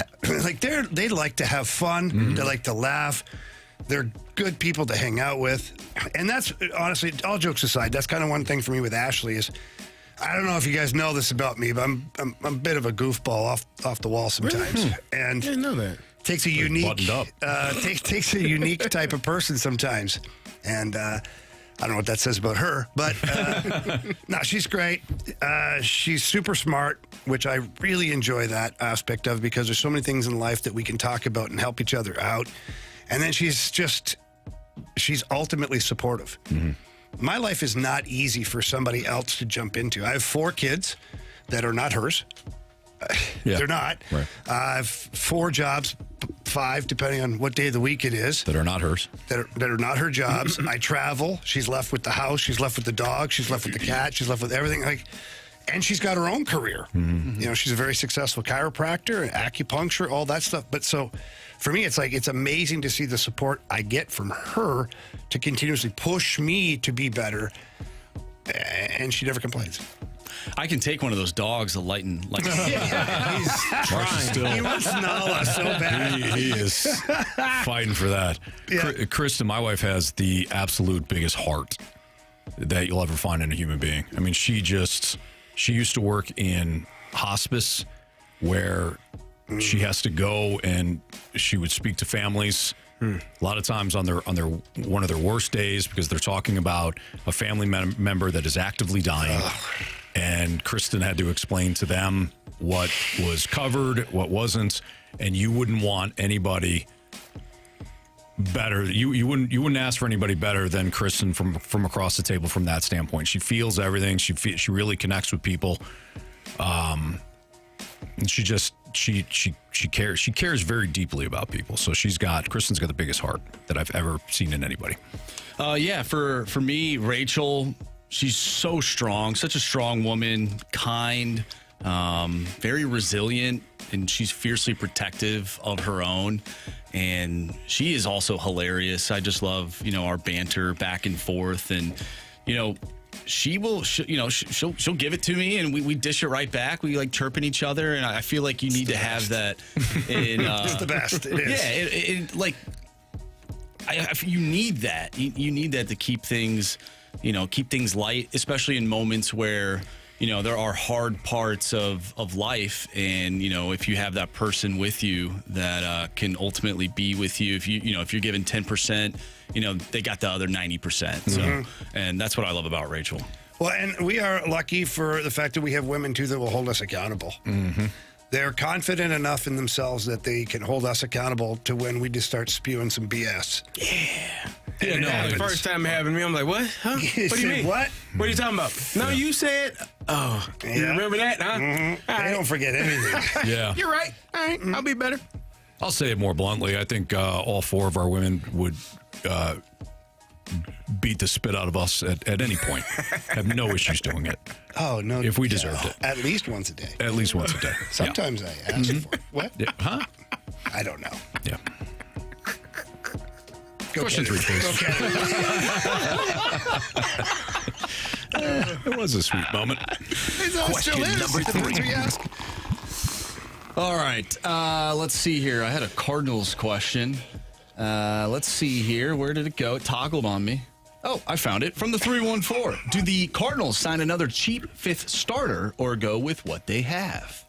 like, they like to have fun. Mm-hmm. They like to laugh. They're good people to hang out with. And that's, honestly, all jokes aside, that's kind of one thing for me with Ashley is, I don't know if you guys know this about me, but I'm a bit of a goofball off the wall sometimes. Really? And I didn't know that. Takes a unique takes a unique type of person sometimes. And I don't know what that says about her, but no, she's great. She's super smart, which I really enjoy that aspect of, because there's so many things in life that we can talk about and help each other out. And then she's ultimately supportive. Mm-hmm. My life is not easy for somebody else to jump into. I have 4 kids that are not hers. They're not. Right. I have 4 jobs, 5, depending on what day of the week it is. That are not hers. That are not her jobs. I travel. She's left with the house. She's left with the dog. She's left with the cat. She's left with everything. And she's got her own career. Mm-hmm. You know, she's a very successful chiropractor, acupuncture, all that stuff. But so for me, it's like, it's amazing to see the support I get from her to continuously push me to be better. And she never complains. I can take one of those dogs, a lighten. He's trying. He wants Nala so bad. He is fighting for that. Yeah. Kristen, my wife, has the absolute biggest heart that you'll ever find in a human being. I mean, she used to work in hospice where she has to go and she would speak to families a lot of times on their one of their worst days, because they're talking about a family member that is actively dying. And Kristen had to explain to them what was covered, what wasn't, and you wouldn't want anybody better. You wouldn't ask for anybody better than Kristen from across the table from that standpoint. She feels everything. She really connects with people. And she cares. She cares very deeply about people. So Kristen's got the biggest heart that I've ever seen in anybody. Yeah, for me, Rachel, she's so strong, such a strong woman, kind, very resilient, and she's fiercely protective of her own. And she is also hilarious. I just love, our banter back and forth. And, she'll give it to me and we dish it right back. We like chirping each other. And I feel like you need to have that. It's the best. It is. Yeah. You need that. You need that to keep things light, especially in moments where, there are hard parts of life. And, if you have that person with you that can ultimately be with you, if you're given 10%, they got the other 90%. So, and that's what I love about Rachel. Well, and we are lucky for the fact that we have women, too, that will hold us accountable. Mm-hmm. They're confident enough in themselves that they can hold us accountable to when we just start spewing some BS. Yeah. The first time having me, I'm like, what? Huh? What do you mean? What? What are you talking about? No, you said. Oh, you remember that, huh? Mm-hmm. They don't forget anything. Yeah. You're right. All right, I'll be better. I'll say it more bluntly. I think all 4 of our women would beat the spit out of us at any point. Have no issues doing it. Oh, no. If we deserved it. At least once a day. At least once a day. Sometimes I ask for it. What? Yeah. Huh? I don't know. Yeah. Question 3, please. It was a sweet moment. Question number 3. All right. Let's see here. I had a Cardinals question. Let's see here. Where did it go? It toggled on me. Oh, I found it from the 314. Do the Cardinals sign another cheap 5th starter or go with what they have?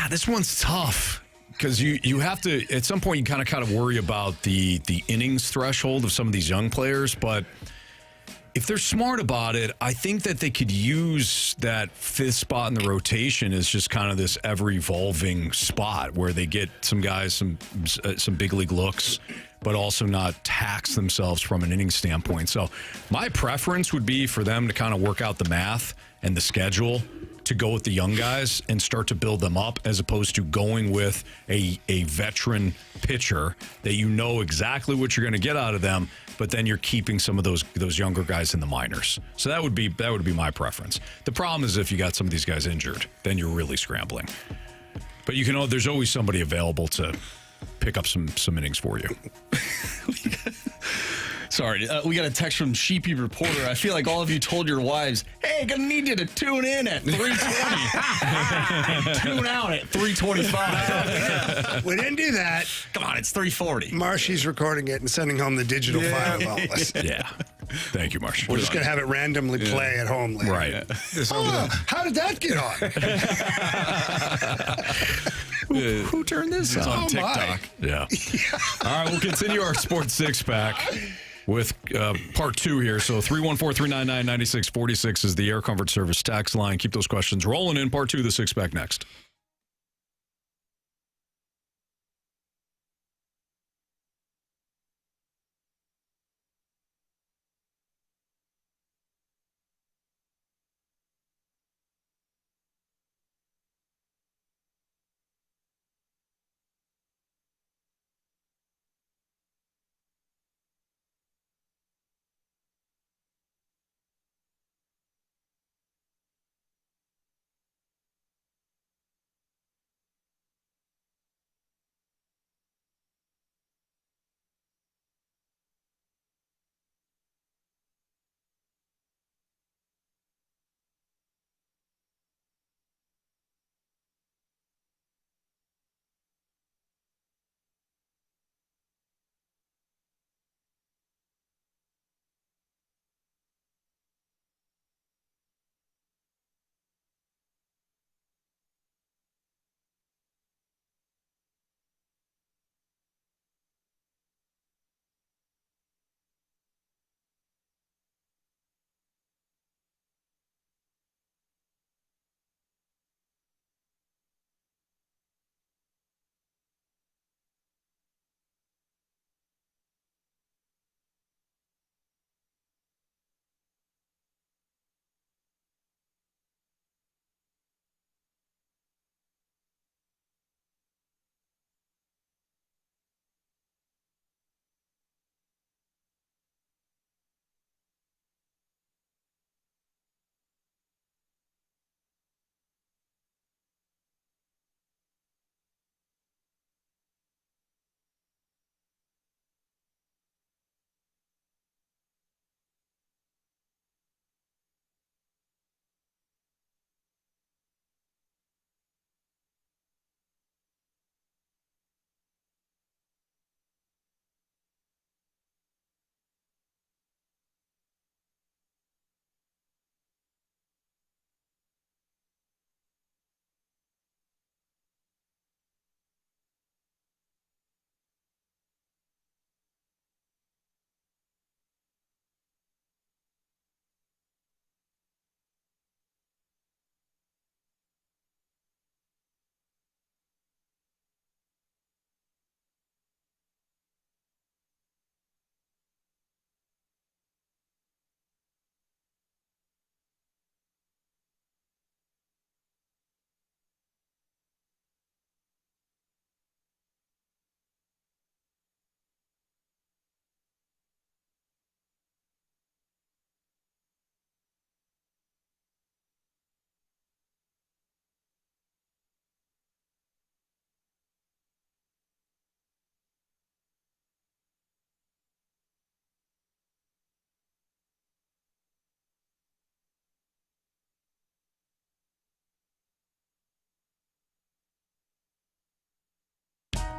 This one's tough. Because you have to, at some point, you kind of worry about the innings threshold of some of these young players. But if they're smart about it, I think that they could use that 5th spot in the rotation as just kind of this ever-evolving spot where they get some guys some big league looks, but also not tax themselves from an inning standpoint. So my preference would be for them to kind of work out the math and the schedule to go with the young guys and start to build them up, as opposed to going with a veteran pitcher that you know exactly what you're going to get out of them, but then you're keeping some of those younger guys in the minors. So that would be my preference. The problem is if you got some of these guys injured, then you're really scrambling. But you can there's always somebody available to pick up some innings for you. Sorry, we got a text from Sheepy Reporter. I feel like all of you told your wives, hey, gonna need you to tune in at 3:20. Tune out at 3:25. We didn't do that. Come on, it's 3:40. Marshy's recording it and sending home the digital file of all this. Yeah. Thank you, Marsh. We're just going to have it randomly play at home later. Right. How did that get on? Who turned this on? On TikTok. Yeah. All right, we'll continue our Sports Six Pack with part 2 here. So 314-399-9646 is the Air Comfort Service tax line. Keep those questions rolling in. Part 2 of the Six Pack next.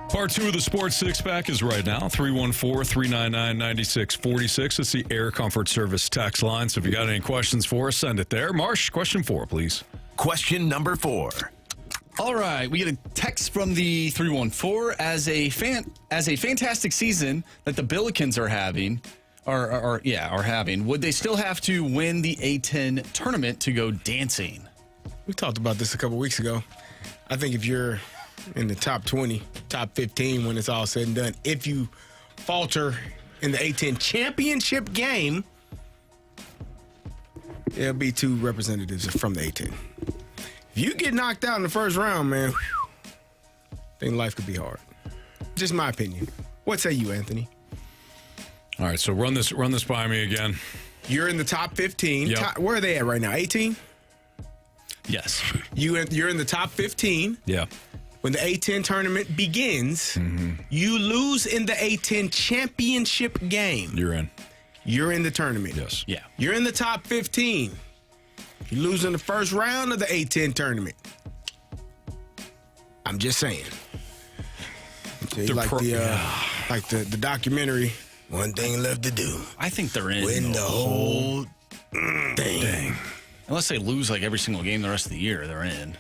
Part 2 of the Sports Six Pack is right now. 314-399-9646. It's the Air Comfort Service text line. So if you got any questions for us, send it there. Marsh, question 4, please. Question number 4. All right, we get a text from the 314 as a fantastic season that the Billikens are having. Are having. Would they still have to win the A10 tournament to go dancing? We talked about this a couple weeks ago. I think if you're in the top 20, top 15 when it's all said and done, if you falter in the A10 championship game, there'll be 2 representatives from the A10. If you get knocked out in the first round, man, I think life could be hard. Just my opinion. What say you, Anthony? All right, so run this by me again. You're in the top 15. Yep. Where are they at right now? 18? Yes. You're in the top 15. Yeah. When the A10 tournament begins, you lose in the A10 championship game. You're in. You're in the tournament. Yes. Yeah. You're in the top 15. You lose in the first round of the A10 tournament. I'm just saying. Like the documentary, One Thing Left to Do. I think they're in. Win the whole thing. Unless they lose like every single game the rest of the year, they're in.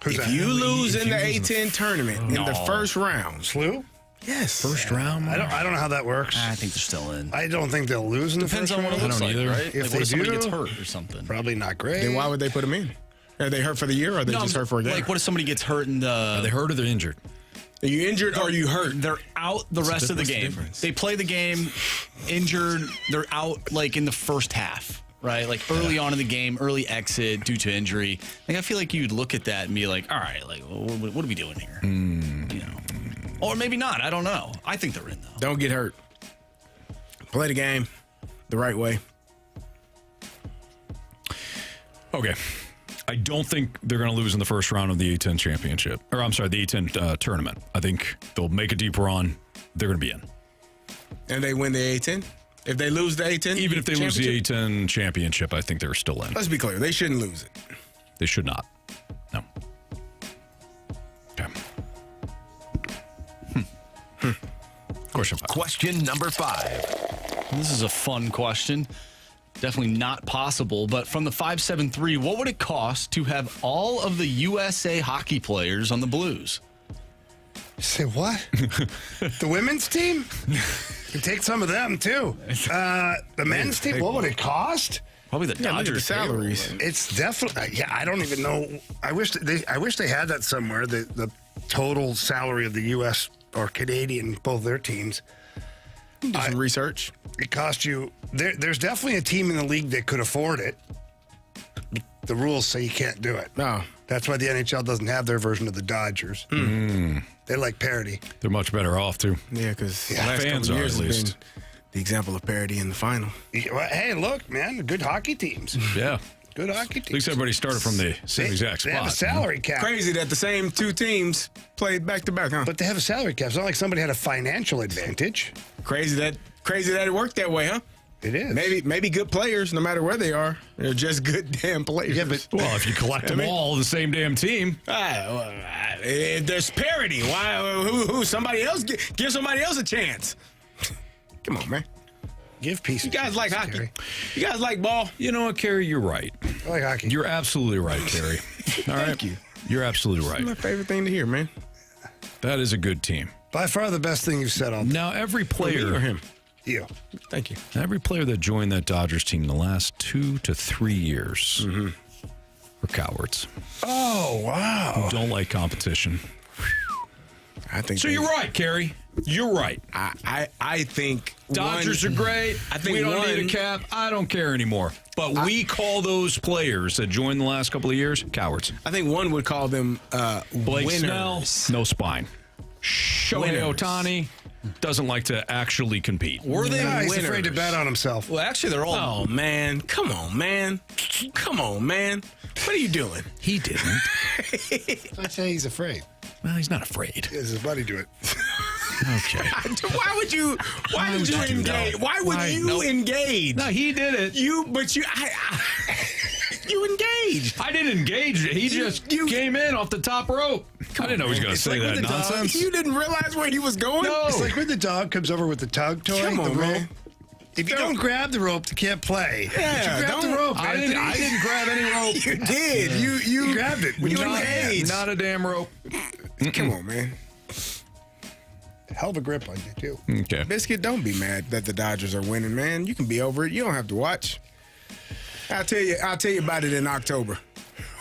If you lose in the A10 tournament in the first round. Slew? Yes. First round? I don't know how that works. I think they're still in. I don't think they'll lose in the Depends first on what round. it looks like, right? If Like, they what if somebody do, gets hurt or something? Probably not great. Then why would they put them in? Are they hurt for the year or are they just hurt for a game? Like, what if somebody gets hurt in the... Are they hurt or they're injured? Are you injured or are you hurt? They're out the rest of the game. They play the game injured. They're out like in the first half, right? Like early on in the game, early exit due to injury. Like I feel like you'd look at that and be like, all right, like what are we doing here? You know, or maybe not. I don't know. I think they're in though. Don't get hurt. Play the game the right way. Okay. I don't think they're going to lose in the first round of the A10 championship. Or, I'm sorry, the A10 tournament. I think they'll make a deep run. They're going to be in. And they win the A10? If they lose the A10? Even if they lose the A10 championship, I think they're still in. Let's be clear. They shouldn't lose it. They should not. No. Okay. Question 5. Question number 5. This is a fun question. Definitely not possible, but from the 573, what would it cost to have all of the USA hockey players on the Blues? Say what? The women's team? You take some of them too. The men's team. What would it cost? Probably the Dodgers salaries. It's definitely. Yeah, I don't even know. I wish they had that somewhere. The total salary of the U.S. or Canadian, both their teams. Do some research. It cost you. There's definitely a team in the league that could afford it. The rules say you can't do it. No. That's why the NHL doesn't have their version of the Dodgers. They like parity. They're much better off, too. Yeah, because the last fans couple are, years at have least. been the example of parity in the final. Hey, look, man, good hockey teams. Yeah. Good hockey teams. At least everybody started from the same exact They spot. have a salary cap. Crazy that the same 2 teams played back to back, huh? But they have a salary cap. It's not like somebody had a financial advantage. Crazy that it worked that way, huh? It is. Maybe good players, no matter where they are. They're just good damn players. Yeah, but Well, if you collect them all the same damn team. There's parity. Why? Who? Somebody else? Give somebody else a chance. Come on, man. Give peace. You guys like hockey? Carey. You guys like ball? You know what, Carey? You're right. I like hockey. You're absolutely right, Carey. All right. Thank you. You're absolutely right. My favorite thing to hear, man. That is a good team. By far the best thing you've said all day. Now, every player, or him? You. Thank you. every player that joined that Dodgers team the last 2 to 3 years were cowards. Oh, wow. Don't like competition. I think So you're right, Carey. You're right. I think Dodgers are great. I think we don't need one- a cap. I don't care anymore. But we call those players that joined the last couple of years cowards. I think one would call them Blake winners. Snell, no spine. Shohei Winners. Ohtani doesn't like to actually compete. Were they He's winners. afraid to bet on himself. Well, actually, they're all. Oh man, come on, man. What are you doing? He didn't. I say he's afraid. Well, he's not afraid. Does his buddy do it? Okay. Why would you engage? Why would you engage? No, he did it. You engaged. I didn't engage it. He just came in off the top rope. I didn't know he was going to say that nonsense. You didn't realize where he was going? No. It's like when the dog comes over with the tug toy. Come on, the rope. man. If you don't grab the rope, you can't play. Yeah, you grab the don't- rope. I didn't grab any rope. You did. You grabbed it. When You you were engaged. Not a damn rope. Come on, man. Hell of a grip on you, too. Okay. Biscuit, don't be mad that the Dodgers are winning, man. You can be over it. You don't have to watch. I'll tell you about it in October.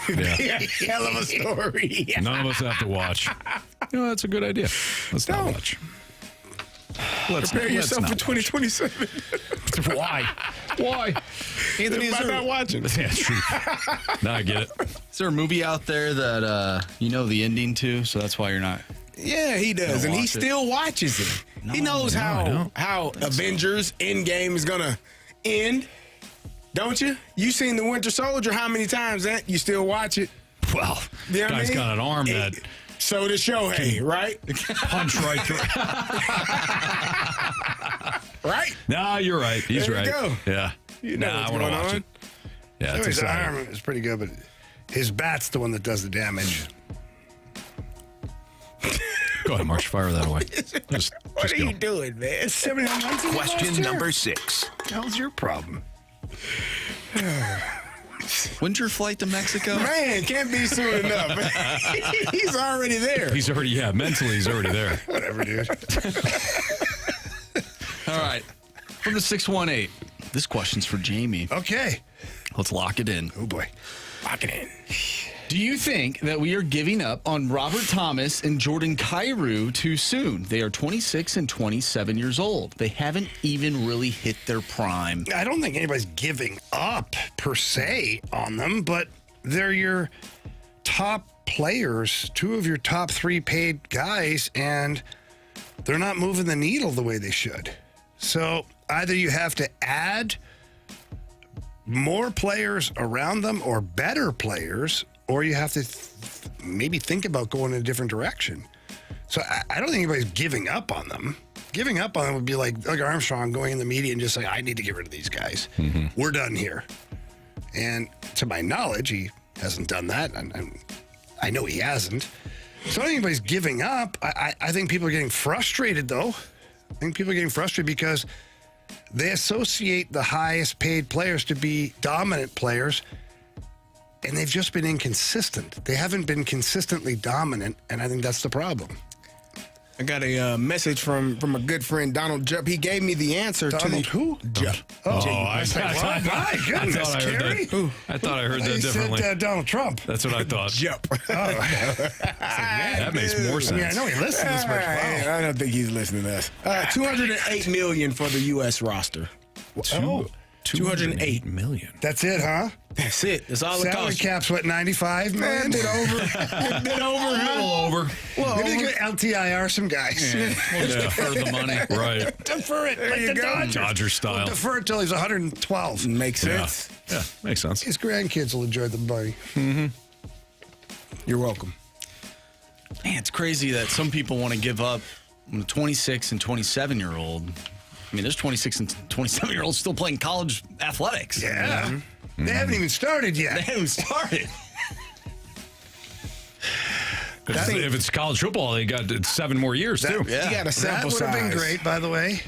Yeah. Hell of a story. None of us have to watch. You know, that's a good idea. Let's not watch. Prepare yourself for 2027. Why? Why? Anthony, is I'm there, not watching. Yeah, true. No, I get it. is there a movie out there that you know the ending to, so that's why you're not? Yeah, he does, and he still watches it. He knows how Avengers Endgame is gonna end, don't you? You seen the Winter Soldier how many times? That you still watch it? Well, You know what I guy's mean? got an arm that So does Shohei, right? punch right through. Right? Nah, you're right. He's There you right. go. Yeah. You know I what's want to going watch on. it. Yeah, it's His exciting. arm is pretty good, but his bat's the one that does the damage. Go ahead, March. Fire that away. Just What are go. you doing, man? It's 71 months in Question number 6. What the hell's your problem? When's your flight to Mexico? Man, can't be soon enough. He's already there. He's already, mentally he's already there. Whatever, dude. All right. From the 618, this question's for Jamie. Okay. Let's lock it in. Oh, boy. Lock it in. Do you think that we are giving up on Robert Thomas and Jordan Kyrou too soon? They are 26 and 27 years old. They haven't even really hit their prime. I don't think anybody's giving up per se on them, but they're your top players, 2 of your top 3 paid guys, and they're not moving the needle the way they should. So either you have to add more players around them or better players, or you have to maybe think about going in a different direction. So I don't think anybody's giving up on them. Giving up on them would be like Armstrong going in the media and just saying, I need to get rid of these guys. We're done here. And to my knowledge, he hasn't done that. And I know he hasn't. So I don't think anybody's giving up. I think people are getting frustrated, though. I think people are getting frustrated because they associate the highest paid players to be dominant players, and they've just been inconsistent. They haven't been consistently dominant, and I think that's the problem. I got a message from a good friend, Donald Jupp. He gave me the answer to the who? Jupp. I goodness, Carey. I thought I heard that He differently. said Donald Trump. That's what I thought. Jupp. That makes more sense. Yeah, I know he listens, but wow. I don't think he's listening to us. $208 million for the U.S. roster. 208 million. That's it, huh? That's it. That's all it Salary costs. cap's what, 95 million? A bit over. A bit over. A little over. Well, maybe they could LTIR some guys. We'll just defer the money. Right. Defer it like you the go. Dodgers. Dodger style. We'll defer it till he's 112. Makes Yeah. sense. Yeah, makes sense. His grandkids will enjoy the money. You're welcome. Man, it's crazy that some people want to give up on the 26 and 27-year-old. I mean, there's 26 and 27-year-olds still playing college athletics. Yeah. They haven't even started They yet. haven't started. If it's college football, they got 7 more years, too. You got a That sample would have been size. great, by the way.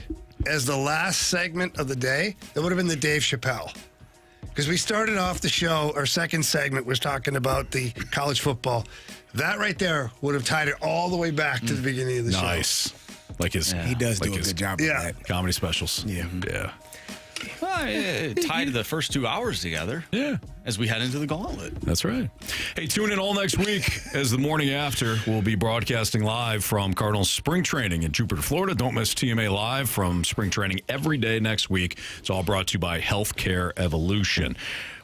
As the last segment of the day, it would have been the Dave Chappelle. Because we started off the show, our second segment was talking about the college football. That right there would have tied it all the way back to the beginning of the show. Nice. Like his, He does like do a his good job Yeah. of that. comedy specials. Yeah. Yeah. Well, it tied the first 2 hours together. Yeah. As we head into the Gauntlet. That's right. Hey, tune in all next week as the morning after we'll be broadcasting live from Cardinals spring training in Jupiter, Florida. Don't miss TMA Live from spring training every day next week. It's all brought to you by Healthcare Evolution.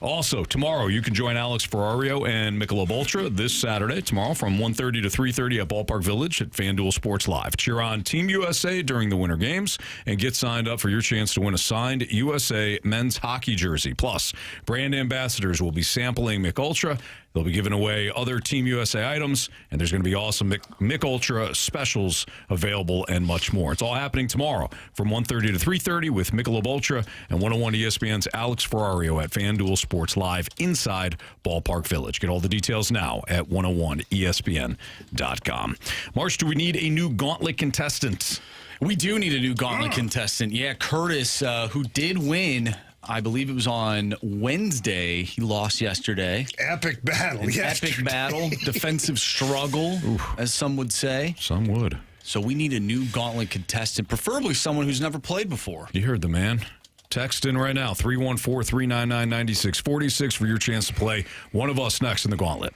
Also, tomorrow you can join Alex Ferrario and Michelob Ultra this Saturday, tomorrow from 1:30 to 3:30 at Ballpark Village at FanDuel Sports Live. Cheer on Team USA during the Winter Games and get signed up for your chance to win a signed USA men's hockey jersey. Plus, brand ambassadors will be sampling Mick Ultra. They'll be giving away other Team USA items, and there's going to be awesome Mick Ultra specials available and much more. It's all happening tomorrow from 1:30 to 3:30 with Michelob Ultra and 101 ESPN's Alex Ferrario at FanDuel Sports Live inside Ballpark Village. Get all the details now at 101ESPN.com. Marsh, do we need a new Gauntlet contestant? We do need a new Gauntlet contestant. Yeah, Curtis, who did win, I believe it was on Wednesday. He lost yesterday. Epic battle. An yesterday. epic battle. Defensive struggle, as some would say. Some would. So we need a new Gauntlet contestant, preferably someone who's never played before. You heard the man. Text in right now, 314-399-9646 for your chance to play one of us next in the Gauntlet.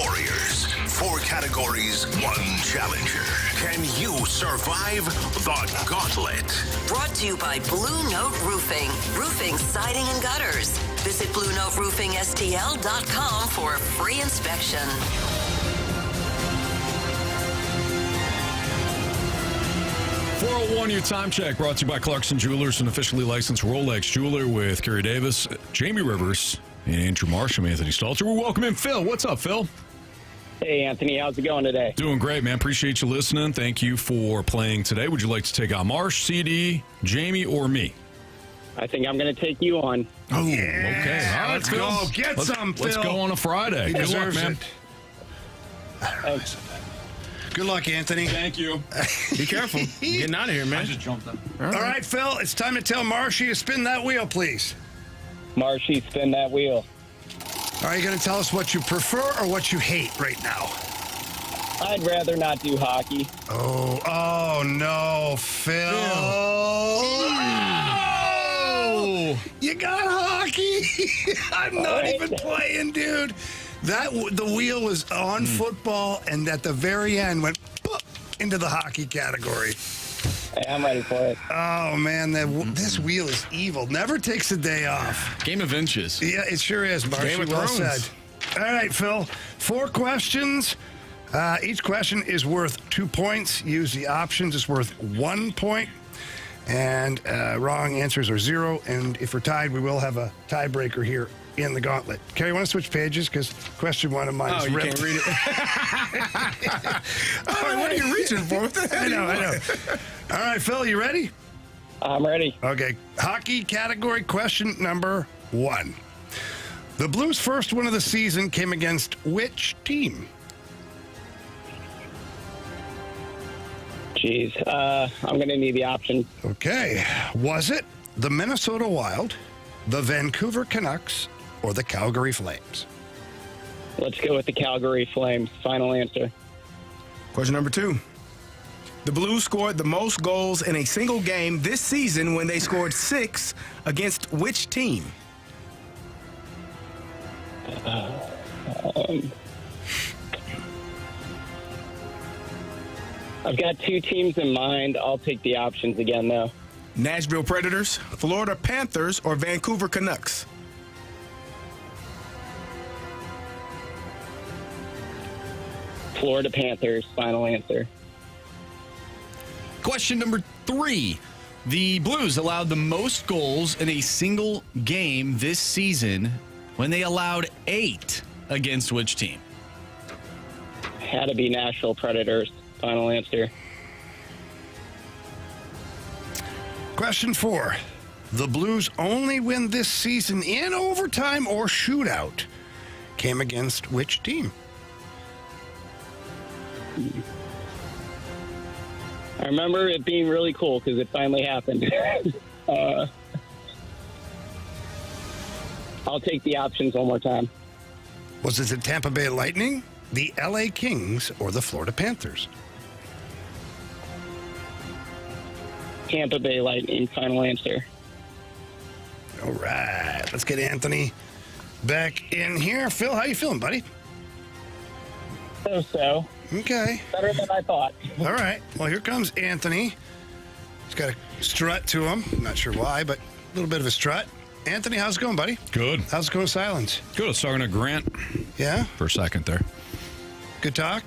warriors. 4 categories, 1 challenger. Can you survive the gauntlet? Brought to you by Blue Note Roofing. Roofing, siding, and gutters. Visit BlueNoteRoofingSTL.com for a free inspection. .401, your time check, brought to you by Clarkson Jewelers, an officially licensed Rolex jeweler with Carey Davis, Jamie Rivers, and Andrew Marsh. I'm Anthony Stalter. We welcome in Phil. What's up, Phil? Hey, Anthony. How's it going today? Doing great, man. Appreciate you listening. Thank you for playing today. Would you like to take on Marsh, CD, Jamie, or me? I think I'm going to take you on. Oh, Yeah, okay. All right, let's Phil. go. Get some, Phil. Let's go on a Friday. He Good luck, deserves man. it. I don't know why I said that. Good luck, Anthony. Thank you. Be careful. Getting out of here, man. I just jumped up. All right, Phil, it's time to tell Marshy to spin that wheel, please. Marshy, spin that wheel. Are you going to tell us what you prefer or what you hate right now? I'd rather not do hockey. Oh no, Phil. Oh, you got hockey. I'm not even playing, dude. The wheel was on football, and at the very end went into the hockey category. Hey, I'm ready for it. Oh man, this wheel is evil. Never takes a day off. Game of inches. Yeah, it sure is, Marshy. Game of Well Thrones. said. All right, Phil. 4 questions. Each question is worth 2 points. Use the options. It's worth 1 point. And wrong answers are 0. And if we're tied, we will have a tiebreaker here in the gauntlet. Carey, you want to switch pages? Because question 1 of mine is you ripped. can't read it. What are you reaching for? I know. All right, Phil, you ready? I'm ready. Okay. Hockey category question number 1. The Blues' first win of the season came against which team? Jeez. I'm going to need the option. Okay. Was it the Minnesota Wild, the Vancouver Canucks, or the Calgary Flames? Let's go with the Calgary Flames. Final answer. Question number 2. The Blues scored the most goals in a single game this season when they scored 6 against which team? I've got 2 teams in mind. I'll take the options again, though. Nashville Predators, Florida Panthers, or Vancouver Canucks? Florida Panthers. Final answer. Question number 3. The Blues allowed the most goals in a single game this season when they allowed 8 against which team? Had to be Nashville Predators. Final answer. Question 4. The Blues' only win this season in overtime or shootout came against which team? I remember it being really cool because it finally happened. I'll take the options one more time. Was it the Tampa Bay Lightning, the LA Kings, or the Florida Panthers? Tampa Bay Lightning. Final answer. All right. Let's get Anthony back in here. Phil, how you feeling, buddy? So. Okay. Better than I thought. All right. Well, here comes Anthony. He's got a strut to him. I'm not sure why, but a little bit of a strut. Anthony, how's it going, buddy? Good. How's it going, Silence? Good. I was talking to Grant Yeah? for a second there. Good talk?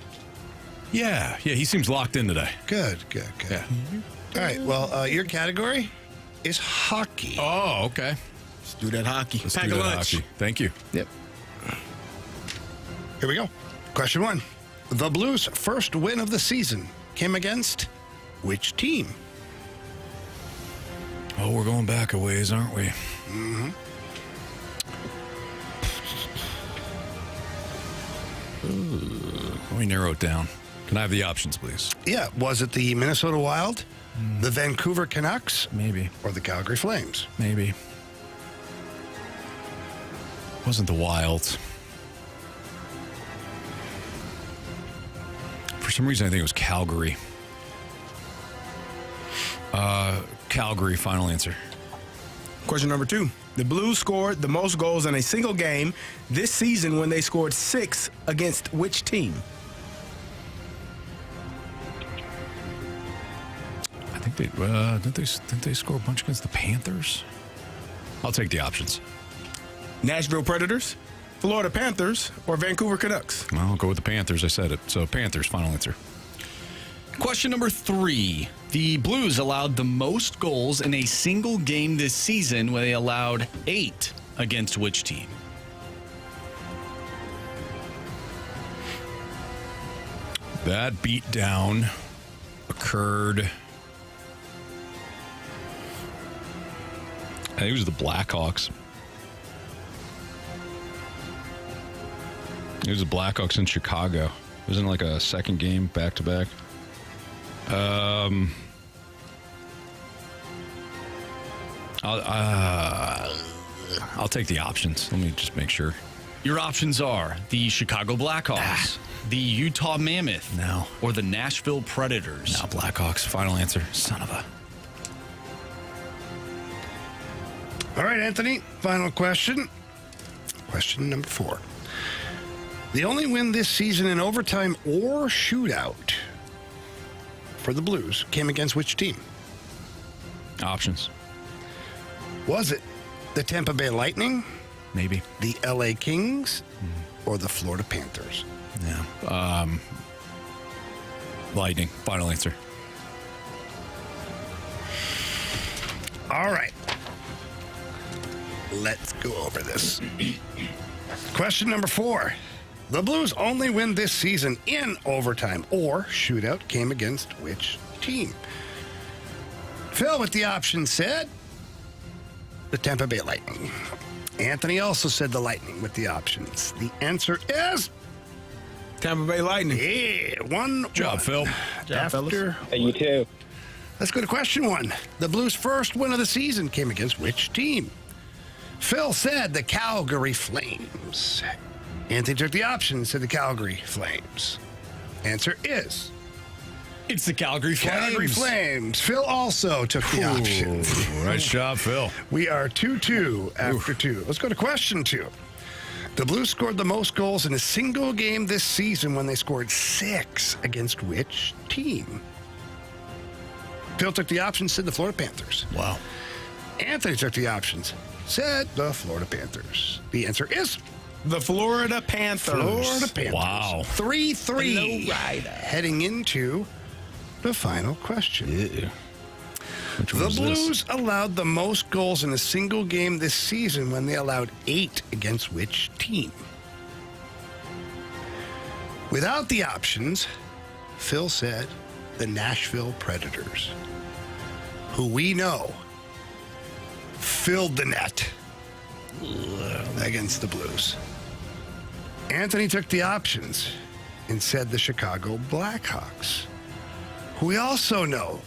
Yeah, he seems locked in today. Good. Yeah. All right. Well, your category is hockey. Oh, okay. Let's do that hockey. Let's Pack do a that lunch. hockey. Thank you. Yep. Here we go. Question 1. The Blues' first win of the season came against which team? Oh, we're going back a ways, aren't we? Mm-hmm. Let me narrow it down. Can I have the options, please? Yeah. Was it the Minnesota Wild, the Vancouver Canucks, Maybe. or the Calgary Flames? Maybe. Wasn't the Wild. For some reason, I think it was Calgary. Calgary, final answer. Question number 2. The Blues scored the most goals in a single game this season when they scored 6 against which team? I think didn't they score a bunch against the Panthers? I'll take the options. Nashville Predators, Florida Panthers, or Vancouver Canucks? Well, I'll go with the Panthers. I said it. So Panthers, final answer. Question number 3. The Blues allowed the most goals in a single game this season when they allowed 8 against which team? That beatdown occurred. I think it was the Blackhawks. It was the Blackhawks in Chicago. Wasn't it like a second game back to back? I'll take the options. Let me just make sure. Your options are the Chicago Blackhawks, the Utah Mammoth, No. or the Nashville Predators. No, Blackhawks. Final answer. Son of a. All right, Anthony, final question. Question number 4. The only win this season in overtime or shootout for the Blues came against which team? Options. Was it the Tampa Bay Lightning, Maybe. the LA Kings, or the Florida Panthers? Yeah. Lightning. Final answer. All right. Let's go over this. Question number 4. The Blues' only win this season in overtime or shootout came against which team? Phil with the option said the Tampa Bay Lightning. Anthony also said the Lightning with the options. The answer is Tampa Bay Lightning. yeah, 1 Job, Phil. After You too. Let's go to question 1. The Blues' first win of the season came against which team? Phil said the Calgary Flames. Anthony took the option, said the Calgary Flames. Answer is It's the Calgary Flames. Calgary Flames. Phil also took the option. Nice job, Phil. We are 2-2 after 2. Let's go to question 2. The Blues scored the most goals in a single game this season when they scored 6 against which team? Phil took the option, said the Florida Panthers. Wow. Anthony took the options, said the Florida Panthers. The answer is The Florida Panthers. Florida Panthers. Wow. 3-3. Hello, Ryder. Heading into the final question. Yeah. Which one The was Blues allowed the most goals in a single game this season when they allowed 8 against which team? Without the options, Phil said the Nashville Predators, who we know filled the net against the Blues. Anthony took the options and said the Chicago Blackhawks, who we also know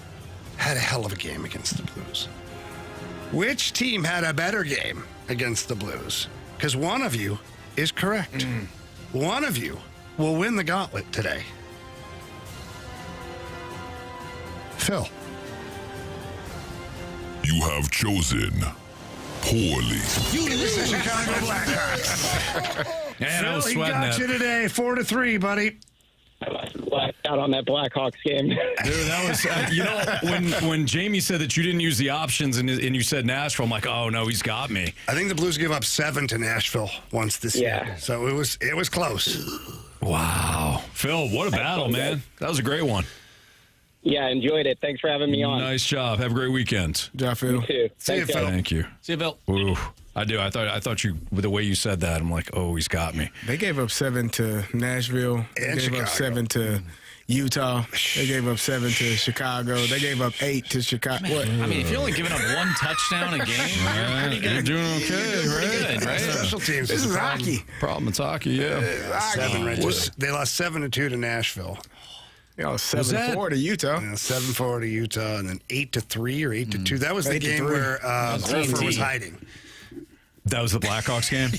had a hell of a game against the Blues. Which team had a better game against the Blues? Because one of you is correct. One of you will win the Gauntlet today. Phil. You have chosen poorly. You lose the Chicago Blackhawks. And I was Phil, he sweating got that. you today, 4-3, buddy. Blacked out on that Blackhawks game. Dude, that was, when Jamie said that you didn't use the options and you said Nashville, I'm like, oh, no, he's got me. I think the Blues gave up 7 to Nashville once this year. So it was close. Wow. Phil, what a battle, man. That was a great one. Yeah, enjoyed it. Thanks for having me on. Nice job. Have a great weekend. Job, Phil. You too. See you, Thanks, Phil. guys. Thank you. See you, Phil. Ooh, I do. I thought you, with the way you said that, I'm like, oh, he's got me. They gave up 7 to Nashville. They And gave Chicago. up 7 to Utah. They gave up 7 to Chicago. They gave up 8 to Chicago. What? I mean, if you're only giving up 1 touchdown a game, You're doing okay, right? good, right? Special teams. This is the problem. hockey. Problem, it's hockey, yeah. 7 right to, they lost 7-2 to Nashville. You know, 7-4 to Utah. 7-4 to Utah, and then 8-3 or 8-2. That was the 8-3. game where Rutherford was hiding. That was the Blackhawks game?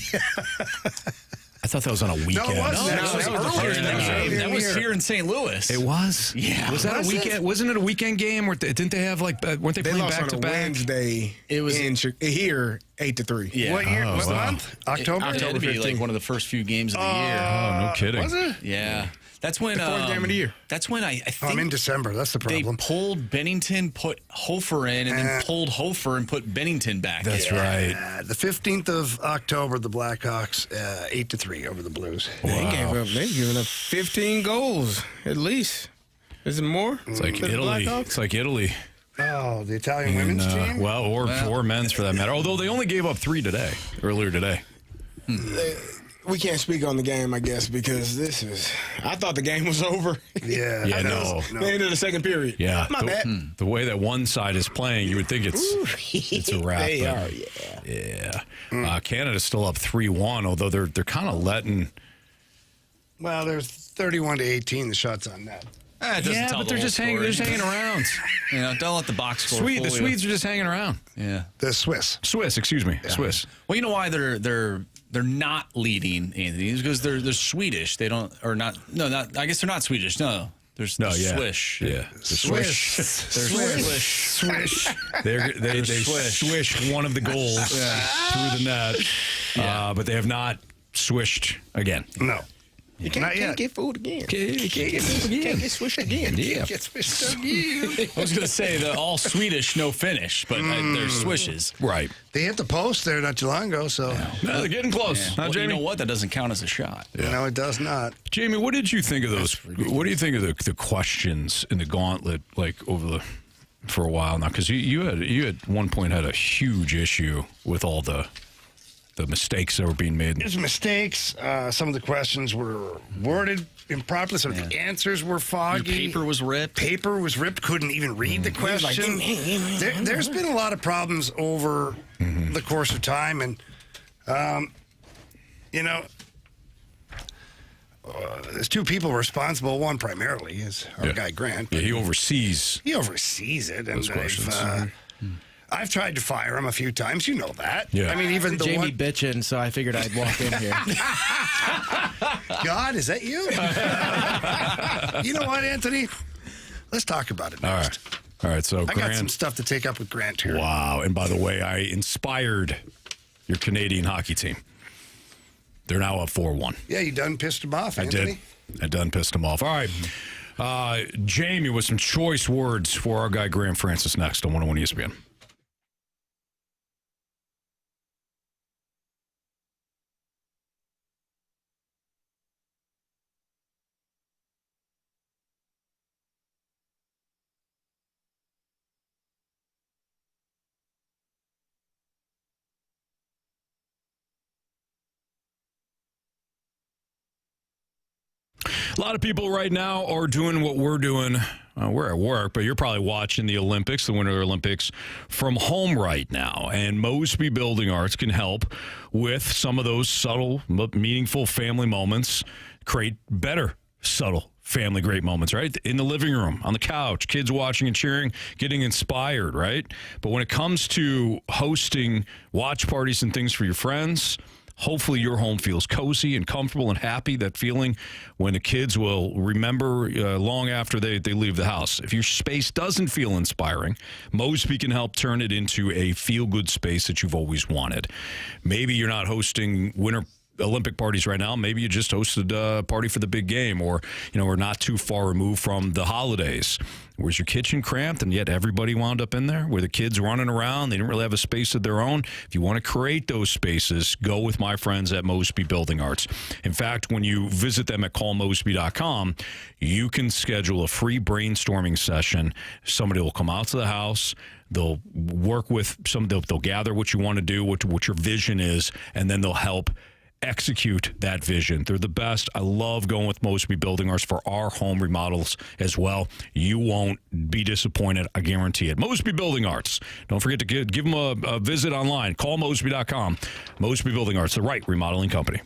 I thought that was on a weekend. No, it wasn't. that was earlier in the game. That was here in St. Louis. It was? Yeah. Was that a weekend? Wasn't it a weekend game? Didn't they have, weren't they They playing lost back on to a back? Wednesday. It was here 8-3. Yeah. What year? What wow. month? October? It had to be like one of the first few games of the year. Oh, no kidding. Was it? Yeah. That's when The fourth game of the year. That's when I think I'm in December. That's the they problem. pulled Bennington, put Hofer in, and then pulled Hofer and put Bennington back. That's in. right. The 15th of October, the Blackhawks 8-3 over the Blues. They giving up 15 goals at least. Is it more? It's like For the Italy. Blackhawks? It's like Italy. Oh, the Italian women's team? Well, or men's for that matter. Although they only gave up 3 earlier today. We can't speak on the game, I guess, because I thought the game was over. Yeah. Yeah, no. The end of the second period. Yeah. My bad. The way that one side is playing, you would think it's a wrap. They but- are, yeah. Yeah. Canada's still up 3-1, although they're kind of letting. Well, there's 31-18, the shots on net. It doesn't tell but the they're whole just hanging. story. They're just hanging around. You know, don't let the box score. The fool you. Swedes are just hanging around. Yeah. The Swiss. Excuse me. Swiss. Well, you know why they're not leading, Anthony? It's because they're Swedish. They don't or not. No, not. I guess they're not Swedish. No. They're Swish. Yeah. The Swish. They're Swish. Swish. They swish one of the goals through the net, but they have not swished again. No. You Not yet. get fooled again. You can't get fooled again. Can't get swished again. Yeah. Get Swiss again. I was going to say they're all Swedish, no finish, but they're swishes. Right. They hit the post there not too long ago, so. No, they're getting close. Yeah. Huh, Well, you Jamie? know what? That doesn't count as a shot. No, it does not. Jamie, what did you think of those? What do you think of the questions in the Gauntlet, like for a while now? Because you at one point had a huge issue with all the mistakes that were being made. There's mistakes. Some of the questions were worded improperly. Some of the answers were foggy. Your paper was ripped. Paper was ripped. Couldn't even read the question. There's been a lot of problems over the course of time, and there's 2 people responsible. One primarily is our guy Grant. Yeah, he oversees. He oversees it, and those questions. I've tried to fire him a few times. You know that. Yeah. I mean, even the Jamie one. bitching, so I figured I'd walk in here. God, is that you? You know what, Anthony? Let's talk about it next. All right. So I Grant. got some stuff to take up with Grant here. Wow. And by the way, I inspired your Canadian hockey team. They're now up 4-1. Yeah, you done pissed him off, Anthony. I done pissed him off. All right. Jamie with some choice words for our guy Graham Francis next on 101 ESPN. A lot of people right now are doing what we're doing. We're at work, but you're probably watching the Olympics, the Winter Olympics, from home right now. And Mosby Building Arts can help with some of those subtle, meaningful family moments, create better, subtle family great moments, right? In the living room, on the couch, kids watching and cheering, getting inspired, right? But when it comes to hosting watch parties and things for your friends, hopefully your home feels cozy and comfortable and happy, that feeling when the kids will remember long after they leave the house. If your space doesn't feel inspiring, Mosby can help turn it into a feel-good space that you've always wanted. Maybe you're not hosting Winter Olympic parties right now. Maybe you just hosted a party for the big game, or we're not too far removed from the holidays. Was your kitchen cramped and yet everybody wound up in there? Were the kids running around? They didn't really have a space of their own. If you want to create those spaces, go with my friends at Mosby Building Arts. In fact, when you visit them at callmosby.com, you can schedule a free brainstorming session. Somebody will come out to the house. They'll work with they'll gather what you want to do, what your vision is, and then they'll help execute that vision. They're the best. I love going with Mosby Building Arts for our home remodels as well. You won't be disappointed. I guarantee it. Mosby Building Arts. Don't forget to give them a visit online. Call Mosby.com. Mosby Building Arts, the right remodeling company.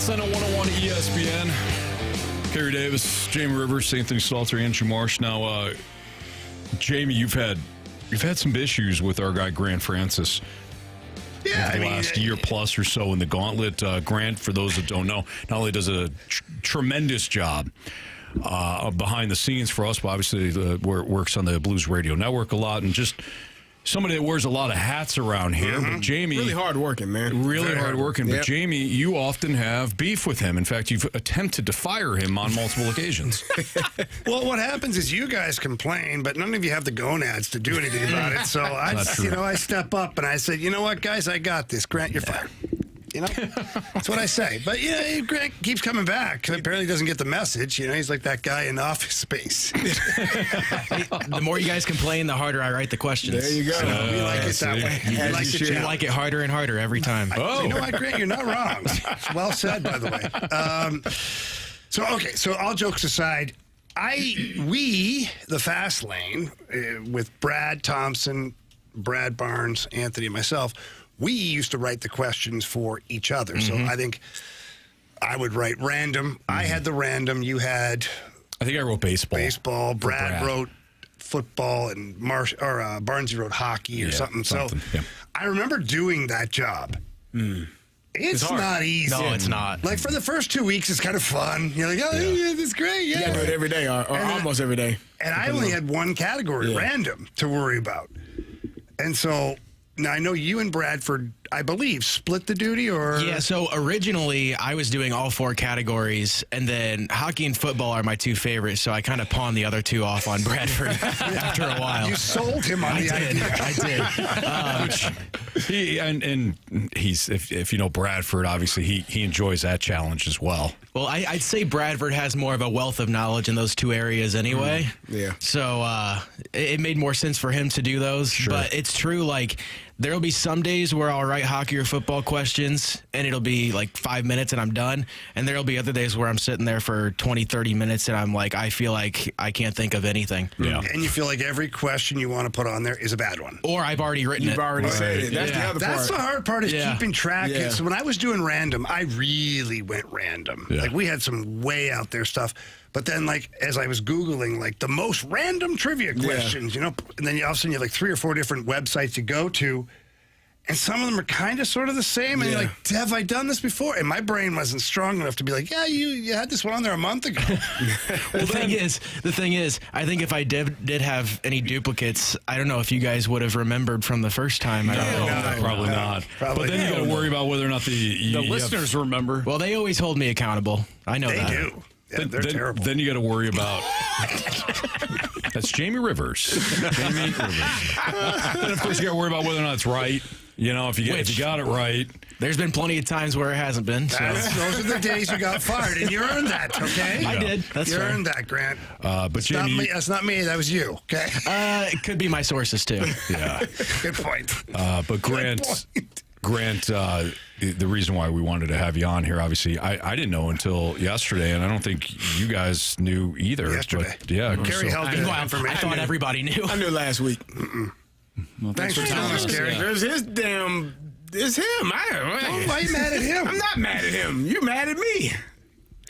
Gauntlet on 101 ESPN. Carey Davis, Jamie Rivers, Anthony Stalter, Andrew Marsh. Now, Jamie, you've had some issues with our guy Grant Francis. Yeah, the last year plus or so in the Gauntlet. Grant, for those that don't know, not only does a tremendous job behind the scenes for us, but obviously works on the Blues Radio Network a lot, and just somebody that wears a lot of hats around here. But Jamie, really hard working, man. Really hard working. But Jamie, you often have beef with him. In fact, you've attempted to fire him on multiple occasions. Well, what happens is you guys complain, but none of you have the gonads to do anything about it. So I step up and I said, you know what, guys, I got this. Grant, you're fired. You know, that's what I say. But Grant keeps coming back. Apparently, doesn't get the message. You know, he's like that guy in Office Space. The more you guys complain, the harder I write the questions. There you go. We like it that way. You like it harder and harder every time. You know what, Grant? You're not wrong. Well said, by the way. So all jokes aside, we, the Fast Lane, with Brad Thompson, Brad Barnes, Anthony, and myself, we used to write the questions for each other. So I think I would write random. I had the random. You had... I think I wrote baseball. Brad wrote football, and Barnesy wrote hockey or something. So I remember doing that job. It's not easy. No, it's not. Like, for the first 2 weeks, it's kind of fun. You're like, this is great. Yeah. You got to do it every day or almost every day. And I only had one category, random, to worry about. And so... Now, I know you and Bradford, I believe, split the duty, or... Yeah, so originally I was doing all 4 categories, and then hockey and football are my 2 favorites, so I kind of pawned the other 2 off on Bradford after a while. You sold him on the idea. I did. He's, if you know Bradford, obviously he enjoys that challenge as well. Well, I'd say Bradford has more of a wealth of knowledge in those 2 areas anyway. Yeah. So it made more sense for him to do those. Sure. But it's true, like, there'll be some days where I'll write hockey or football questions, and it'll be like 5 minutes and I'm done. And there'll be other days where I'm sitting there for 20, 30 minutes and I'm like, I feel like I can't think of anything. Yeah. And you feel like every question you want to put on there is a bad one. Or I've already written it. You've already said it. That's the other part. That's the hard part, is keeping track. Yeah. So when I was doing random, I really went random. Yeah. Like, we had some way out there stuff. But then, like, as I was Googling, like, the most random trivia questions, you know, and then all of a sudden you have like 3 or 4 different websites you go to, and some of them are kind of sort of the same. And you're like, have I done this before? And my brain wasn't strong enough to be like, yeah, you had this one on there a month ago. Well, the thing is, I think if I did have any duplicates, I don't know if you guys would have remembered from the first time. I don't know. Probably not. But then you got to worry about whether or not the listeners remember. Well, they always hold me accountable. I know that. They do. Yeah, they're terrible. Then you got to worry about... That's Jamie Rivers. Jamie Rivers. Then, of course, you got to worry about whether or not it's right. You know, if you got it right. There's been plenty of times where it hasn't been. So. Those are the days you got fired, and you earned that, okay? I did. That's you fair. earned that, Grant. But that's Jamie, not me. That's not me. That was you, okay? It could be my sources, too. Yeah. Good point. But Grant, the reason why we wanted to have you on here, obviously, I didn't know until yesterday, and I don't think you guys knew either. Yesterday. But, yeah. Carey held the information. I thought everybody knew. I knew last week. Well, thanks for telling us, Carey. There's it's him. Why are you mad at him? I'm not mad at him. You're mad at me.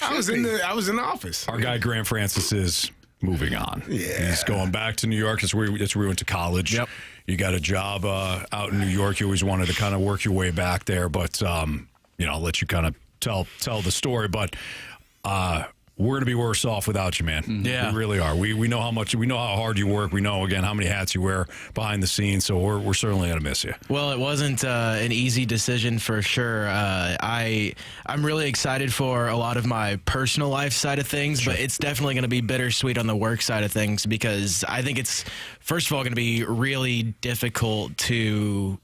I was in the office. Our guy Grant Francis is moving on. Yeah. He's going back to New York. That's where he went to college. Yep. You got a job out in New York. You always wanted to kind of work your way back there, but I'll let you kind of tell the story. But we're going to be worse off without you, man. Yeah. We really are. We know how hard you work. We know, again, how many hats you wear behind the scenes, so we're certainly going to miss you. Well, it wasn't an easy decision for sure. I'm really excited for a lot of my personal life side of things, but it's definitely going to be bittersweet on the work side of things, because I think it's, first of all, going to be really difficult to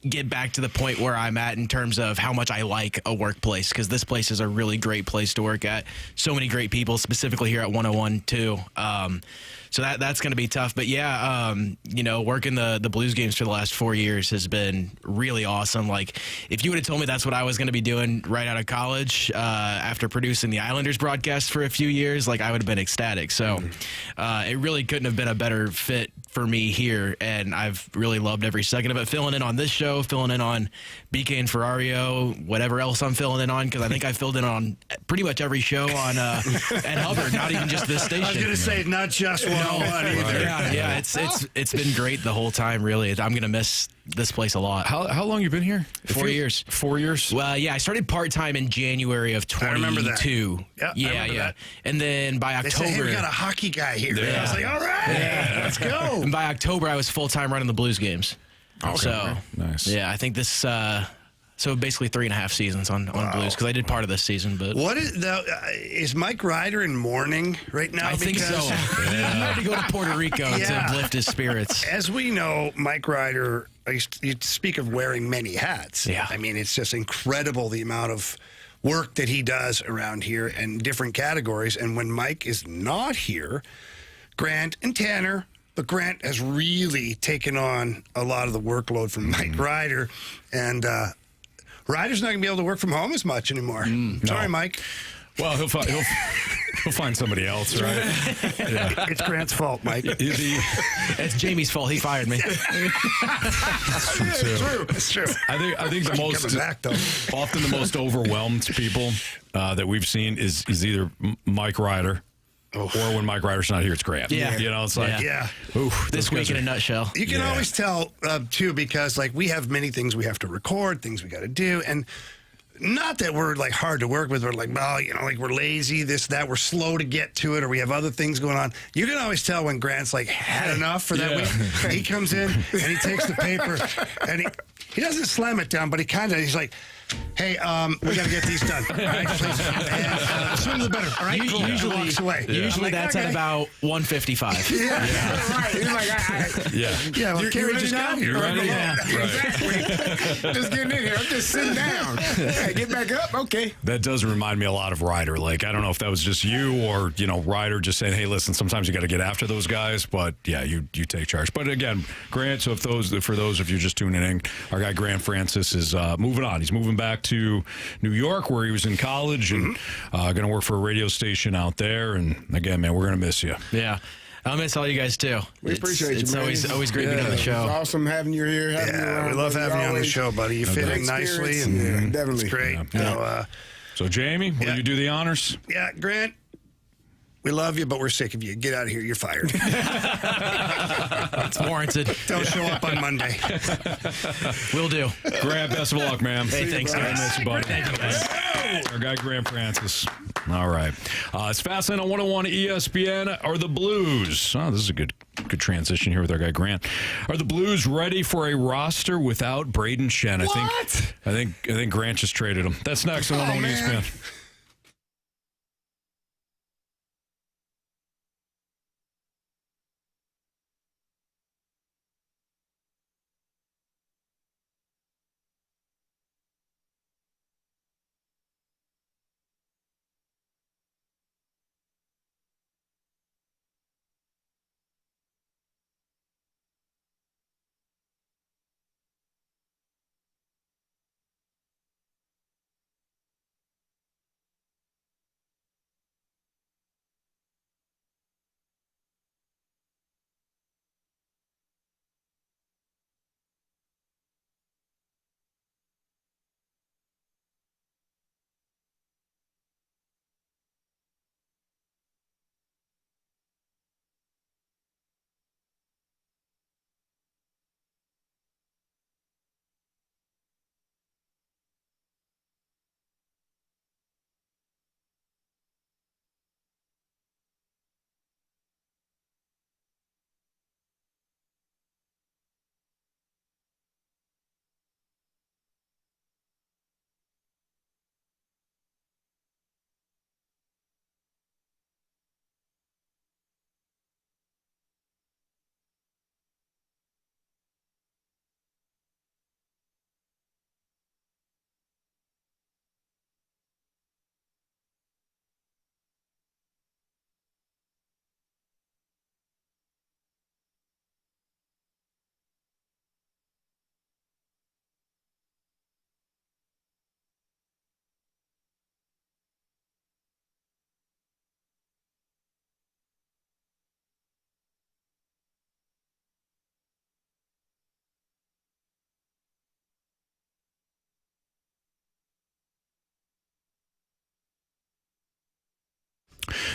get back to the point where I'm at in terms of how much I like a workplace, because this place is a really great place to work at. So many great people, specifically here at 101 too. So that's going to be tough. But yeah, working the Blues games for the last 4 years has been really awesome. Like, if you would have told me that's what I was going to be doing right out of college after producing the Islanders broadcast for a few years, like, I would have been ecstatic. So it really couldn't have been a better fit for me here, and I've really loved every second of it. Filling in on this show, filling in on BK and Ferrario, whatever else I'm filling in on, because I think I filled in on pretty much every show on at Hubbard, not even just this station. I was going to say not just 101 either. Yeah, it's been great the whole time. Really, I'm going to miss this place a lot. How long you been here? 4 years. 4 years? Well, yeah, I started part-time in January of 22. I remember that. Yeah. That. And then by They October... said, hey, we got a hockey guy here. Yeah. I was like, all right, let's go. And by October, I was full-time running the Blues games. Okay. So, nice. Yeah, I think this... so basically 3.5 seasons on Blues, because I did part of this season. But what is Mike Ryder in mourning right now? I think so. He had to go to Puerto Rico to uplift his spirits. As we know, Mike Ryder, you speak of wearing many hats. Yeah. I mean, it's just incredible the amount of work that he does around here in different categories. And when Mike is not here, Grant and Tanner, but Grant has really taken on a lot of the workload from Mike Ryder. And Ryder's not going to be able to work from home as much anymore. Sorry, Mike. Well, he'll find somebody else, right? Yeah. It's Grant's fault, Mike. It's Jamie's fault. He fired me. That's true, too. It's true. I think the most often the most overwhelmed people that we've seen is either Mike Ryder. Or when Mike Ryder's not here, it's Grant. Yeah. You know, it's like, oof, this week in a nutshell. You can always tell, too, because, like, we have many things we have to record, things we got to do, and not that we're, like, hard to work with. We're like, well, you know, like, we're lazy, this, that. We're slow to get to it, or we have other things going on. You can always tell when Grant's, like, had enough for that week. He comes in, and he takes the paper, and he doesn't slam it down, but he's like, hey, we got to get these done. All right, please. And sooner the better. All right, Usually, walks away. Usually that's at about 1:55. Yeah. Right. He's like, yeah. Well, Carey just got here. Ready? Yeah. Exactly. Just getting in here. I'm just sitting down. Hey, get back up. Okay. That does remind me a lot of Ryder. Like, I don't know if that was just you or, you know, Ryder just saying, hey, listen, sometimes you got to get after those guys. But, yeah, you take charge. But, again, Grant, so for those of you just tuning in, our guy Grant Francis is moving on. He's moving back to New York where he was in college and going to work for a radio station out there. And, again, man, we're going to miss you. Yeah. I'll miss all you guys, too. We appreciate you, It's man. always great being on the show. It's awesome having you here. Having you around, we love having you on the show, buddy. You fit in nicely, and definitely. it's great. Yeah. So, Jamie, will you do the honors? Yeah, Grant, we love you, but we're sick of you. Get out of here. You're fired. It's warranted. Don't show up on Monday. Will do. Grant, best of luck, man. Hey, thanks, guys. Miss you, buddy. Thank you, guys. Our guy Grant Francis. All right. It's Fastlane on 101 ESPN. Are the Blues? Oh, this is a good transition here with our guy Grant. Are the Blues ready for a roster without Brayden Schenn? I think Grant just traded him. That's next on 101 ESPN.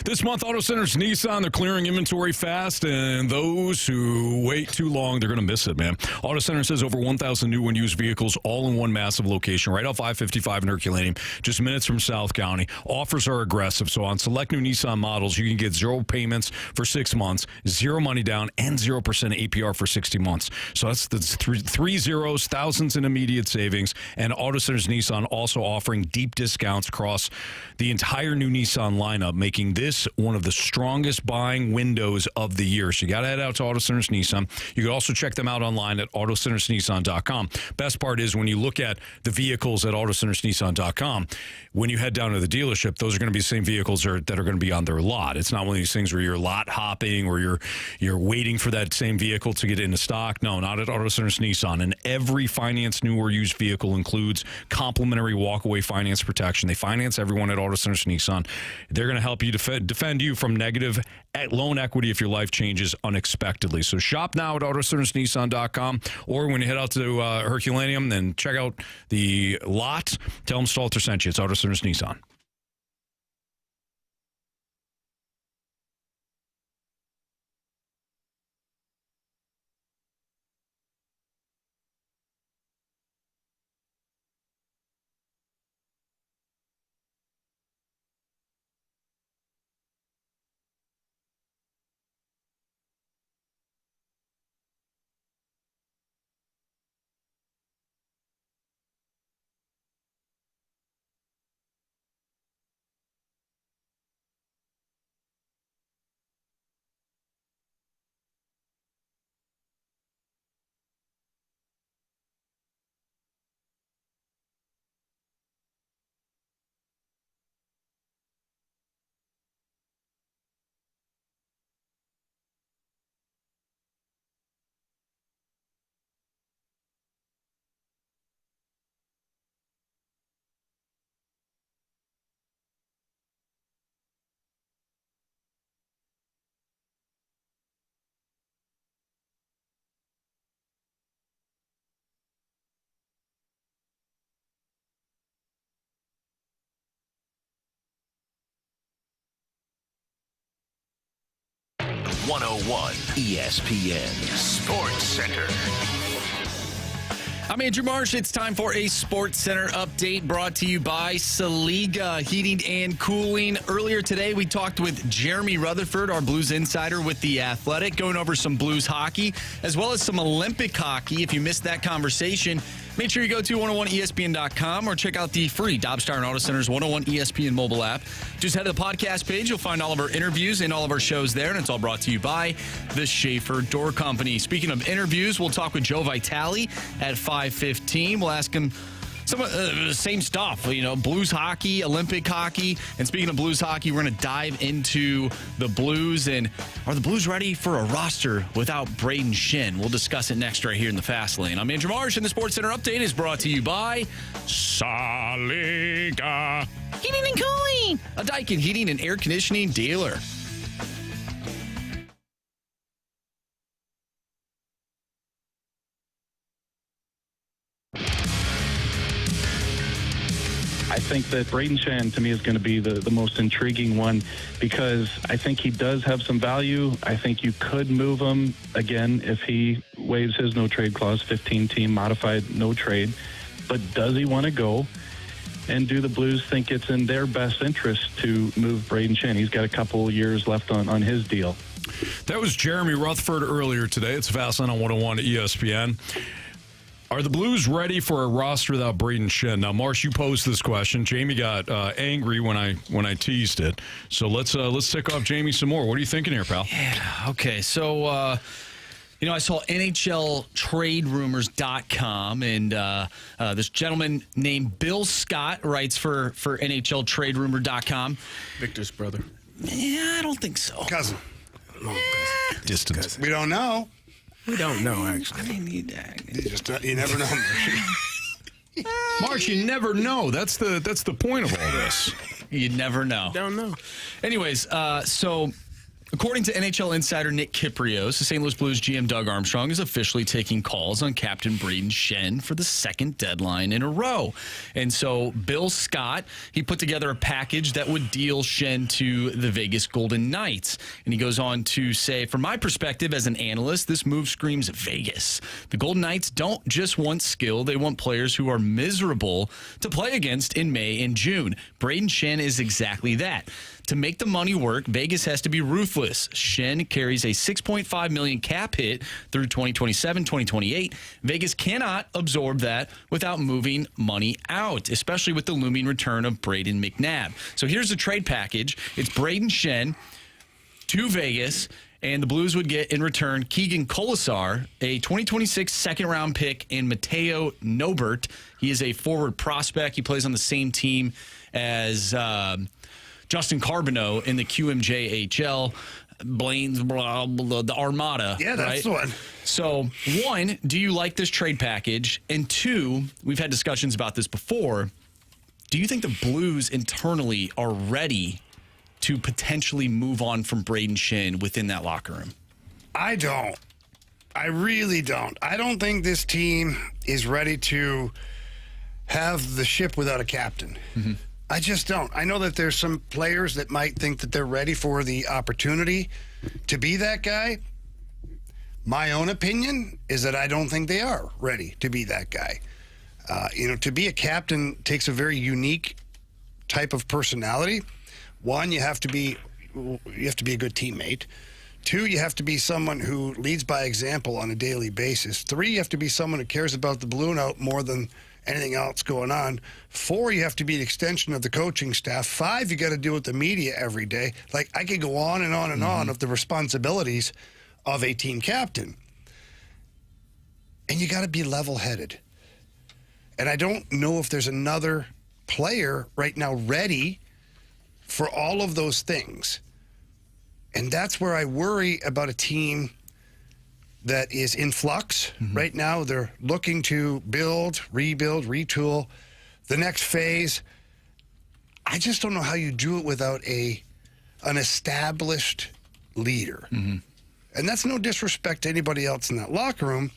This month, Auto Center's Nissan, they're clearing inventory fast, and those who wait too long, they're going to miss it, man. Auto Center says over 1,000 new and used vehicles all in one massive location right off I-55 in Herculaneum, just minutes from South County. Offers are aggressive, so on select new Nissan models, you can get 0 payments for 6 months, 0 money down, and 0% APR for 60 months. So that's three zeros, thousands in immediate savings, and Auto Center's Nissan also offering deep discounts across the entire new Nissan lineup, making this one of the strongest buying windows of the year. So you got to head out to Auto Center's Nissan. You can also check them out online at autocentersnissan.com. Best part is when you look at the vehicles at autocentersnissan.com, when you head down to the dealership, those are going to be the same vehicles that are going to be on their lot. It's not one of these things where you're lot hopping or you're waiting for that same vehicle to get into stock. No, not at Auto Center's Nissan. And every finance new or used vehicle includes complimentary walkaway finance protection. They finance everyone at Auto Center's Nissan. They're going to help you defend you from negative loan equity if your life changes unexpectedly. So shop now at autocentersnissan.com, or when you head out to Herculaneum, then check out the lot. Tell them Stalter sent you. It's Auto Center's Nissan. ESPN Sports Center. I'm Andrew Marsh. It's time for a Sports Center update brought to you by Saliga Heating and Cooling. Earlier today, we talked with Jeremy Rutherford, our Blues insider with The Athletic, going over some Blues hockey as well as some Olympic hockey. If you missed that conversation, make sure you go to 101ESPN.com or check out the free Dobstar and Auto Center's 101 ESPN mobile app. Just head to the podcast page. You'll find all of our interviews and all of our shows there, and it's all brought to you by the Schaefer Door Company. Speaking of interviews, we'll talk with Joe Vitale at 5:15. We'll ask him some of the same stuff, Blues hockey, Olympic hockey. And speaking of Blues hockey, we're going to dive into the Blues. And are the Blues ready for a roster without Brayden Schenn? We'll discuss it next right here in the Fast Lane. I'm Andrew Marsh, and the Sports Center update is brought to you by Saliga Heating and Cooling, a Daikin heating and air conditioning dealer. I think that Brayden Schenn, to me, is going to be the most intriguing one because I think he does have some value. I think you could move him, again, if he waives his no-trade clause, 15-team modified no-trade. But does he want to go? And do the Blues think it's in their best interest to move Brayden Schenn? He's got a couple years left on his deal. That was Jeremy Rutherford earlier today. It's Fastlane on 101 ESPN. Are the Blues ready for a roster without Brayden Schenn? Now, Marsh, you posed this question. Jamie got angry when I teased it. So let's tick off Jamie some more. What are you thinking here, pal? Yeah, okay, so I saw NHLTradeRumors.com, and this gentleman named Bill Scott writes for NHLTradeRumor.com. Victor's brother. Yeah, I don't think so. Cousin. Distance. We don't know. We don't know, actually. I mean, You never know. Marsh, you never know. That's the point of all this. You never know. Don't know. Anyways, so According to NHL insider Nick Kyprios, the St. Louis Blues GM Doug Armstrong is officially taking calls on Captain Brayden Schenn for the second deadline in a row. And so Bill Scott, he put together a package that would deal Schenn to the Vegas Golden Knights. And he goes on to say, from my perspective as an analyst, this move screams Vegas. The Golden Knights don't just want skill, they want players who are miserable to play against in May and June. Brayden Schenn is exactly that. To make the money work, Vegas has to be ruthless. Schenn carries a $6.5 million cap hit through 2027, 2028. Vegas cannot absorb that without moving money out, especially with the looming return of Brayden McNabb. So here's the trade package. It's Brayden Schenn to Vegas, and the Blues would get in return Keegan Colasar, a 2026 second-round pick, and Matteo Nobert. He is a forward prospect. He plays on the same team as Justin Carbonneau in the QMJHL, Blaine's, the Armada. Yeah, that's the one. So, one, do you like this trade package? And two, we've had discussions about this before. Do you think the Blues internally are ready to potentially move on from Brayden Schenn within that locker room? I don't. I really don't. I don't think this team is ready to have the ship without a captain. Mm-hmm. I just don't. I know that there's some players that might think that they're ready for the opportunity to be that guy. My own opinion is that I don't think they are ready to be that guy. To be a captain takes a very unique type of personality. One, you have to be a good teammate. Two, you have to be someone who leads by example on a daily basis. Three, you have to be someone who cares about the Blue Note more than anything else going on. Four, you have to be an extension of the coaching staff. Five, you got to deal with the media every day. Like, I could go on and on and on of the responsibilities of a team captain. And you got to be level-headed. And I don't know if there's another player right now ready for all of those things. And that's where I worry about a team that is in flux. Mm-hmm. Right now, they're looking to build, rebuild, retool the next phase. I just don't know how you do it without an established leader. Mm-hmm. And that's no disrespect to anybody else in that locker room,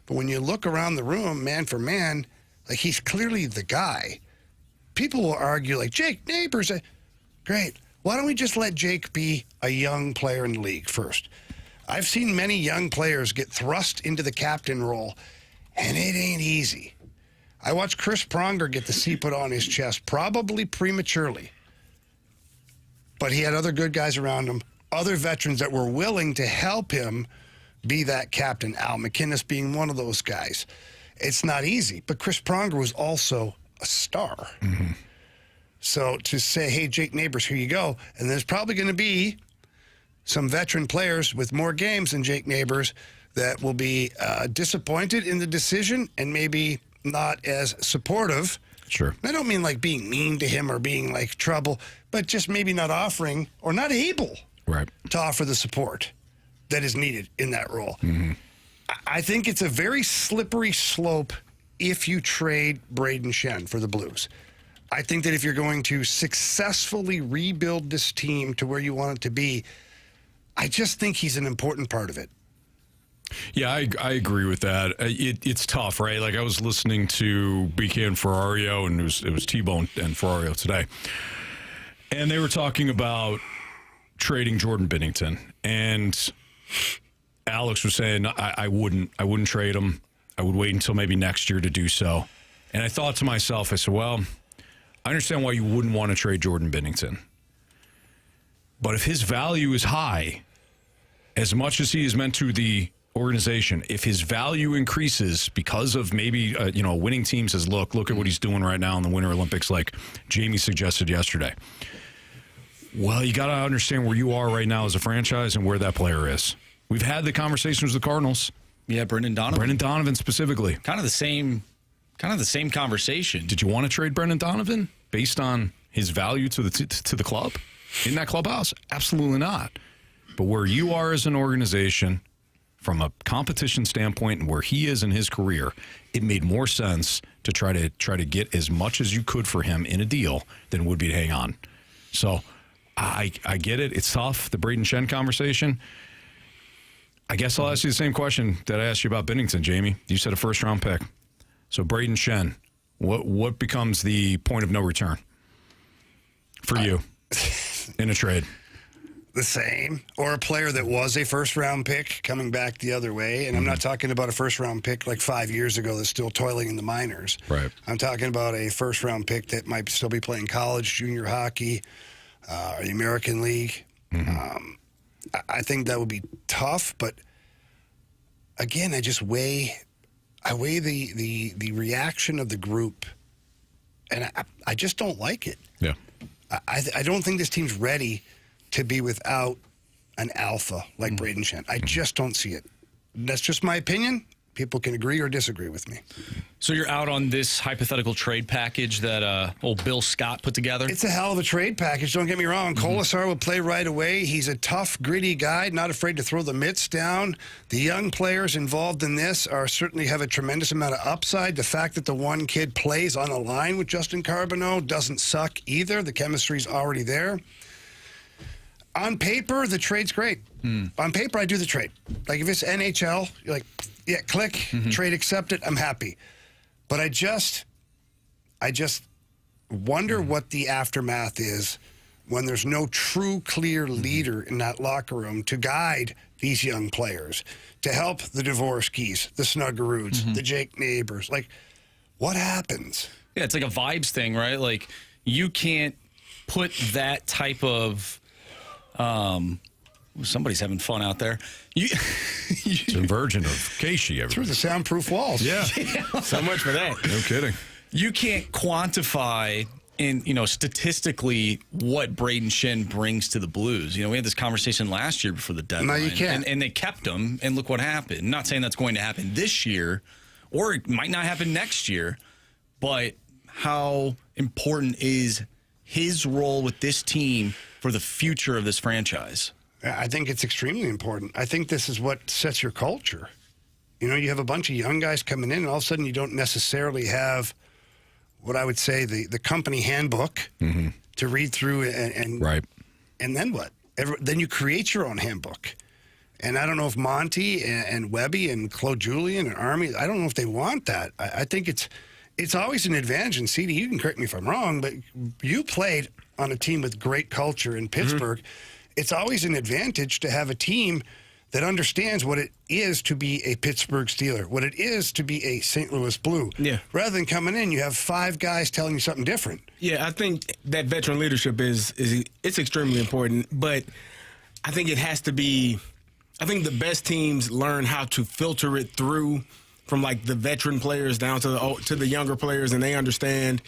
but when you look around the room, man for man, like, he's clearly the guy. People will argue, like, Jake Neighbors, great. Why don't we just let Jake be a young player in the league first? I've seen many young players get thrust into the captain role, and it ain't easy. I watched Chris Pronger get the C put on his chest, probably prematurely. But he had other good guys around him, other veterans that were willing to help him be that captain, Al McInnes being one of those guys. It's not easy, but Chris Pronger was also a star. Mm-hmm. So to say, hey, Jake Neighbors, here you go, and there's probably going to be some veteran players with more games than Jake Neighbors that will be disappointed in the decision and maybe not as supportive. Sure. I don't mean like being mean to him or being like trouble, but just maybe not offering or not able to offer the support that is needed in that role. Mm-hmm. I think it's a very slippery slope if you trade Brayden Schenn for the Blues. I think that if you're going to successfully rebuild this team to where you want it to be, I just think he's an important part of it. Yeah, I agree with that. It's tough, right? Like, I was listening to BK and Ferrario, and it was T-Bone and Ferrario today. And they were talking about trading Jordan Binnington. And Alex was saying, I wouldn't trade him. I would wait until maybe next year to do so. And I thought to myself, I said, well, I understand why you wouldn't want to trade Jordan Binnington. But if his value is high, as much as he is meant to the organization, if his value increases because of maybe a winning team says, look at what he's doing right now in the Winter Olympics, like Jamie suggested yesterday. Well, you got to understand where you are right now as a franchise and where that player is. We've had the conversations with the Cardinals. Yeah, Brendan Donovan. Brendan Donovan specifically. Kind of the same conversation. Did you want to trade Brendan Donovan based on his value to the club in that clubhouse? Absolutely not. But where you are as an organization, from a competition standpoint and where he is in his career, it made more sense to try to get as much as you could for him in a deal than would be to hang on. So I get it. It's tough, the Brayden Schenn conversation. I guess I'll ask you the same question that I asked you about Binnington, Jamie. You said a first-round pick. So Brayden Schenn, what becomes the point of no return for you in a trade? The same, or a player that was a first-round pick coming back the other way. And I'm not talking about a first-round pick like 5 years ago that's still toiling in the minors. Right. I'm talking about a first-round pick that might still be playing college, junior hockey, or the American League. I think that would be tough, but again, I weigh the reaction of the group, and I just don't like it. Yeah. I don't think this team's ready to be without an alpha like Brayden Schenn. I just don't see it. That's just my opinion. People can agree or disagree with me. So you're out on this hypothetical trade package that old Bill Scott put together? It's a hell of a trade package, don't get me wrong. Colasar will play right away. He's a tough, gritty guy, not afraid to throw the mitts down. The young players involved in this certainly have a tremendous amount of upside. The fact that the one kid plays on a line with Justin Carbonneau doesn't suck either. The chemistry's already there. On paper, the trade's great. On paper, I do the trade. Like, if it's NHL, you're like, yeah, click, trade accepted, I'm happy. But I just wonder what the aftermath is when there's no true, clear leader in that locker room to guide these young players, to help the Dvorsky's, the Snuggaroos, the Jake Neighbors. Like, what happens? Yeah, it's like a vibes thing, right? Like, you can't put that type of somebody's having fun out there. It's a virgin of Casey. Through the soundproof walls. Yeah. So much for that. No kidding. You can't quantify statistically what Brayden Schenn brings to the Blues. We had this conversation last year before the deadline. No, you can't. And they kept him, and look what happened. Not saying that's going to happen this year, or it might not happen next year, but how important is his role with this team for the future of this franchise? I think it's extremely important. I think this is what sets your culture. You have a bunch of young guys coming in, and all of a sudden you don't necessarily have what I would say the company handbook to read through, and right. And then what? Then you create your own handbook. And I don't know if Monty and Webby and Claude Julien and Army, I don't know if they want that. I think it's always an advantage. And CD, you can correct me if I'm wrong, but you played on a team with great culture in Pittsburgh. It's always an advantage to have a team that understands what it is to be a Pittsburgh Steeler, what it is to be a St. Louis Blue. Yeah. Rather than coming in, you have 5 guys telling you something different. Yeah, I think that veteran leadership is extremely important, but I think it has to be. I think the best teams learn how to filter it through from like the veteran players down to the younger players, and they understand.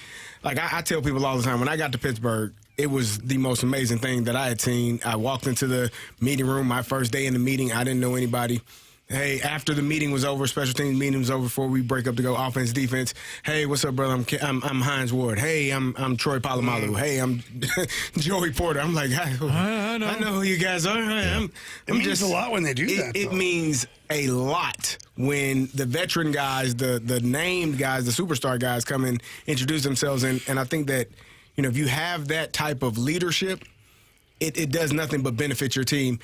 Like I tell people all the time, when I got to Pittsburgh, it was the most amazing thing that I had seen. I walked into the meeting room, my first day in the meeting. I didn't know anybody. Hey, after the meeting was over, special teams meeting was over, before we break up to go offense, defense. Hey, what's up, brother? I'm Hines Ward. Hey, I'm Troy Polamalu. Hey, I'm Joey Porter. I'm like, I know who you guys are. It means a lot when they do that. It means a lot when the veteran guys, the named guys, the superstar guys come and introduce themselves. And I think that, if you have that type of leadership, it does nothing but benefit your team.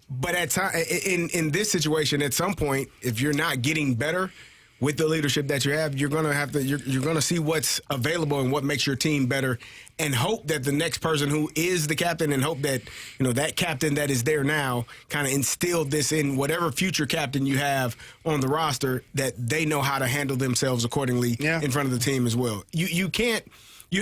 But in this situation, at some point, if you're not getting better with the leadership that you have, you're gonna see what's available and what makes your team better, and hope that the next person who is the captain, and hope that that captain that is there now kind of instilled this in whatever future captain you have on the roster, that they know how to handle themselves accordingly in front of the team as well. You can't.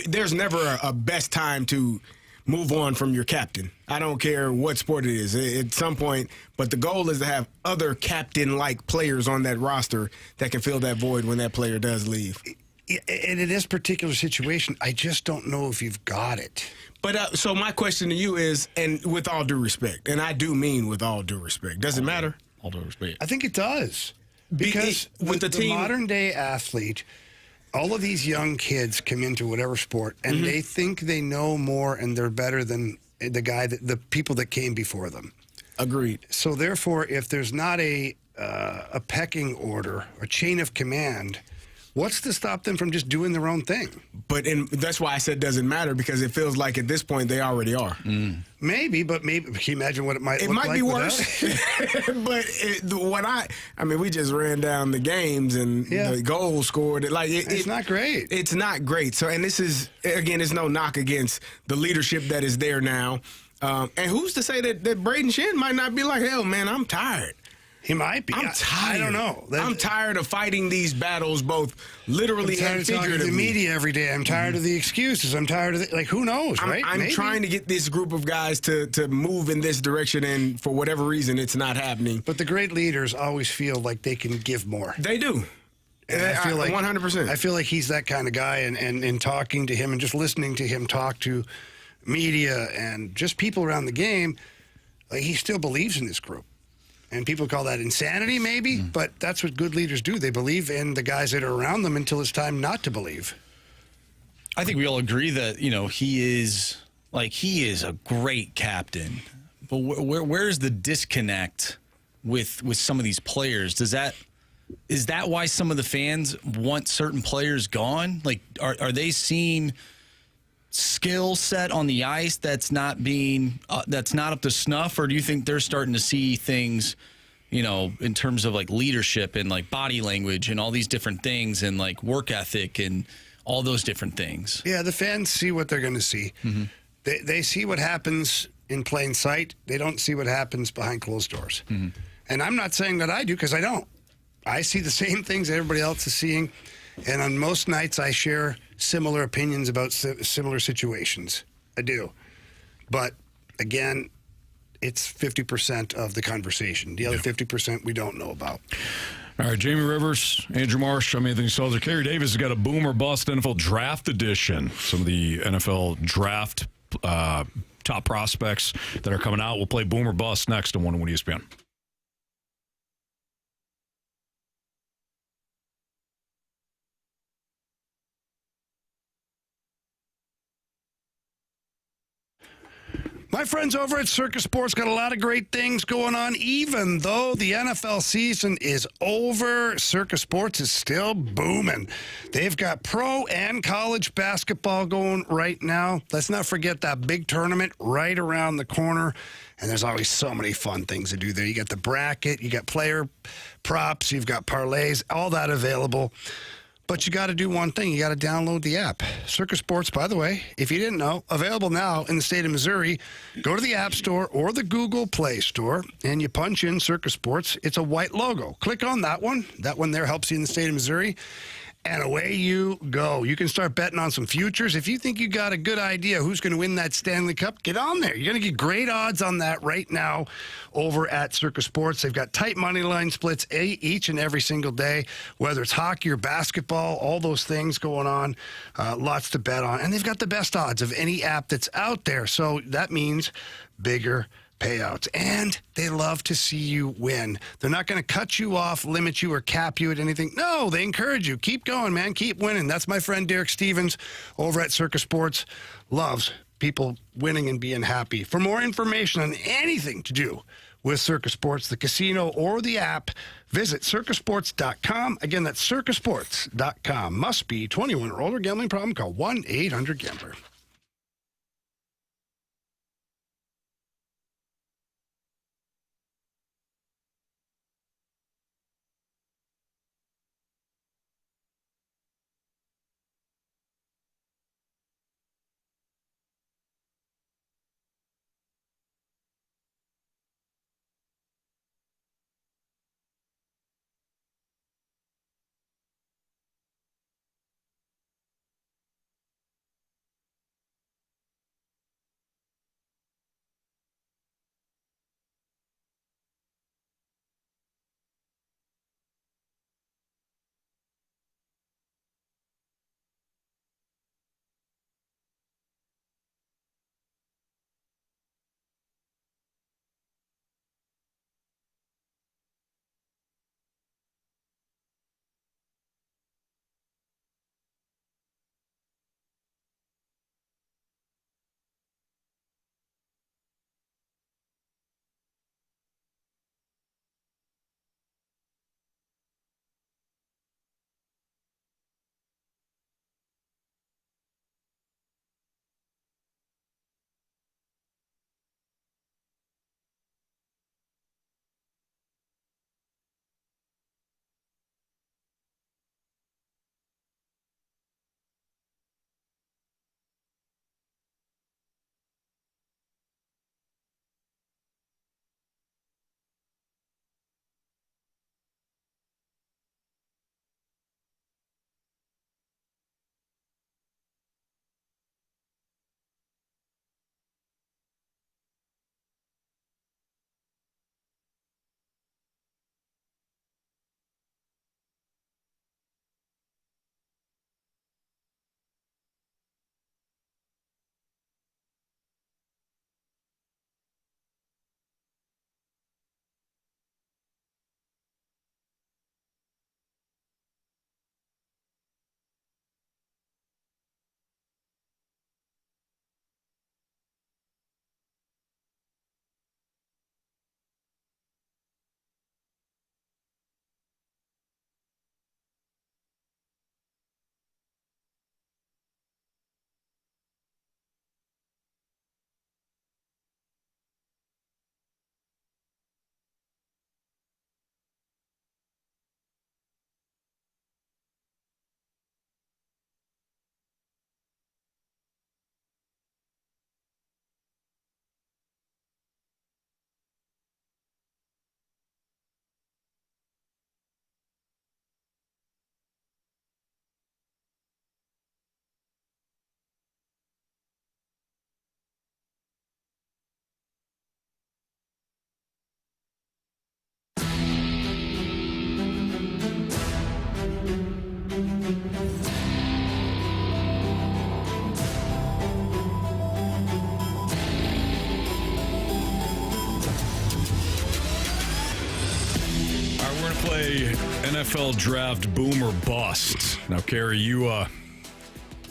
There's never a best time to move on from your captain. I don't care what sport it is at some point, but the goal is to have other captain-like players on that roster that can fill that void when that player does leave. And in this particular situation, I just don't know if you've got it. But so my question to you is, and with all due respect, and I do mean with all due respect, does it matter? All due respect. I think it does. Because with the modern-day athlete, all of these young kids come into whatever sport, and they think they know more and they're better than the people that came before them. Agreed. So therefore, if there's not a pecking order, a chain of command, What's to stop them from just doing their own thing? But that's why I said it doesn't matter, because it feels like at this point they already are. Maybe, but maybe. Can you imagine what it might It look might like be without worse. it? But we just ran down the games and the goals scored. It's not great. It's not great. So, and this is, again, it's no knock against the leadership that is there now. And who's to say that Brayden Schenn might not be like, hell, man, I'm tired. He might be. I'm tired. I don't know. I'm tired of fighting these battles, both literally and of talking to figuratively. the media every day. I'm tired of the excuses. I'm tired of who knows, right? I'm trying to get this group of guys to move in this direction, and for whatever reason, it's not happening. But the great leaders always feel like they can give more. They do. And I feel like 100%. I feel like he's that kind of guy, and in talking to him and just listening to him talk to media and just people around the game, he still believes in this group. And people call that insanity, maybe, but that's what good leaders do. They believe in the guys that are around them until it's time not to believe. I think we all agree that, he is a great captain. But where's the disconnect with some of these players? Is that why some of the fans want certain players gone? Like, are they seeing skill set on the ice that's not up to snuff, or do you think they're starting to see things, in terms of like leadership and like body language and all these different things and like work ethic and all those different things? Yeah, the fans see what they're going to see. Mm-hmm. They see what happens in plain sight. They don't see what happens behind closed doors. Mm-hmm. And I'm not saying that I do, because I don't. I see the same things everybody else is seeing. And on most nights, I share similar opinions about similar situations. I do. But, again, it's 50% of the conversation. The other 50% we don't know about. All right, Jamie Rivers, Andrew Marsh, I'm Anthony Stalter. Carey Davis has got a boom or bust NFL draft edition. Some of the NFL draft top prospects that are coming out. We'll play boom or bust next on 101 ESPN. My friends over at Circus Sports got a lot of great things going on. Even though the NFL season is over, Circus Sports is still booming. They've got pro and college basketball going right now. Let's not forget that big tournament right around the corner. And there's always so many fun things to do there. You got the bracket, you got player props, you've got parlays, all that available. But you got to do one thing. You got to download the app. Circus Sports, by the way, if you didn't know, available now in the state of Missouri. Go to the App Store or the Google Play Store, and you punch in Circus Sports. It's a white logo. Click on that one. That one there helps you in the state of Missouri. And away you go. You can start betting on some futures. If you think you got a good idea who's going to win that Stanley Cup, get on there. You're going to get great odds on that right now over at Circus Sports. They've got tight money line splits each and every single day, whether it's hockey or basketball, all those things going on. Lots to bet on. And they've got the best odds of any app that's out there. So that means bigger payouts. And they love to see you win. They're not going to cut you off, limit you, or cap you at anything. No, they encourage you. Keep going, man. Keep winning. That's my friend Derek Stevens over at Circus Sports. Loves people winning and being happy. For more information on anything to do with Circus Sports, the casino, or the app, visit circusports.com. Again, that's circusports.com. Must be 21 or older. Gambling problem? Call 1-800-GAMBLER. NFL draft boom or bust. Now, Carey, you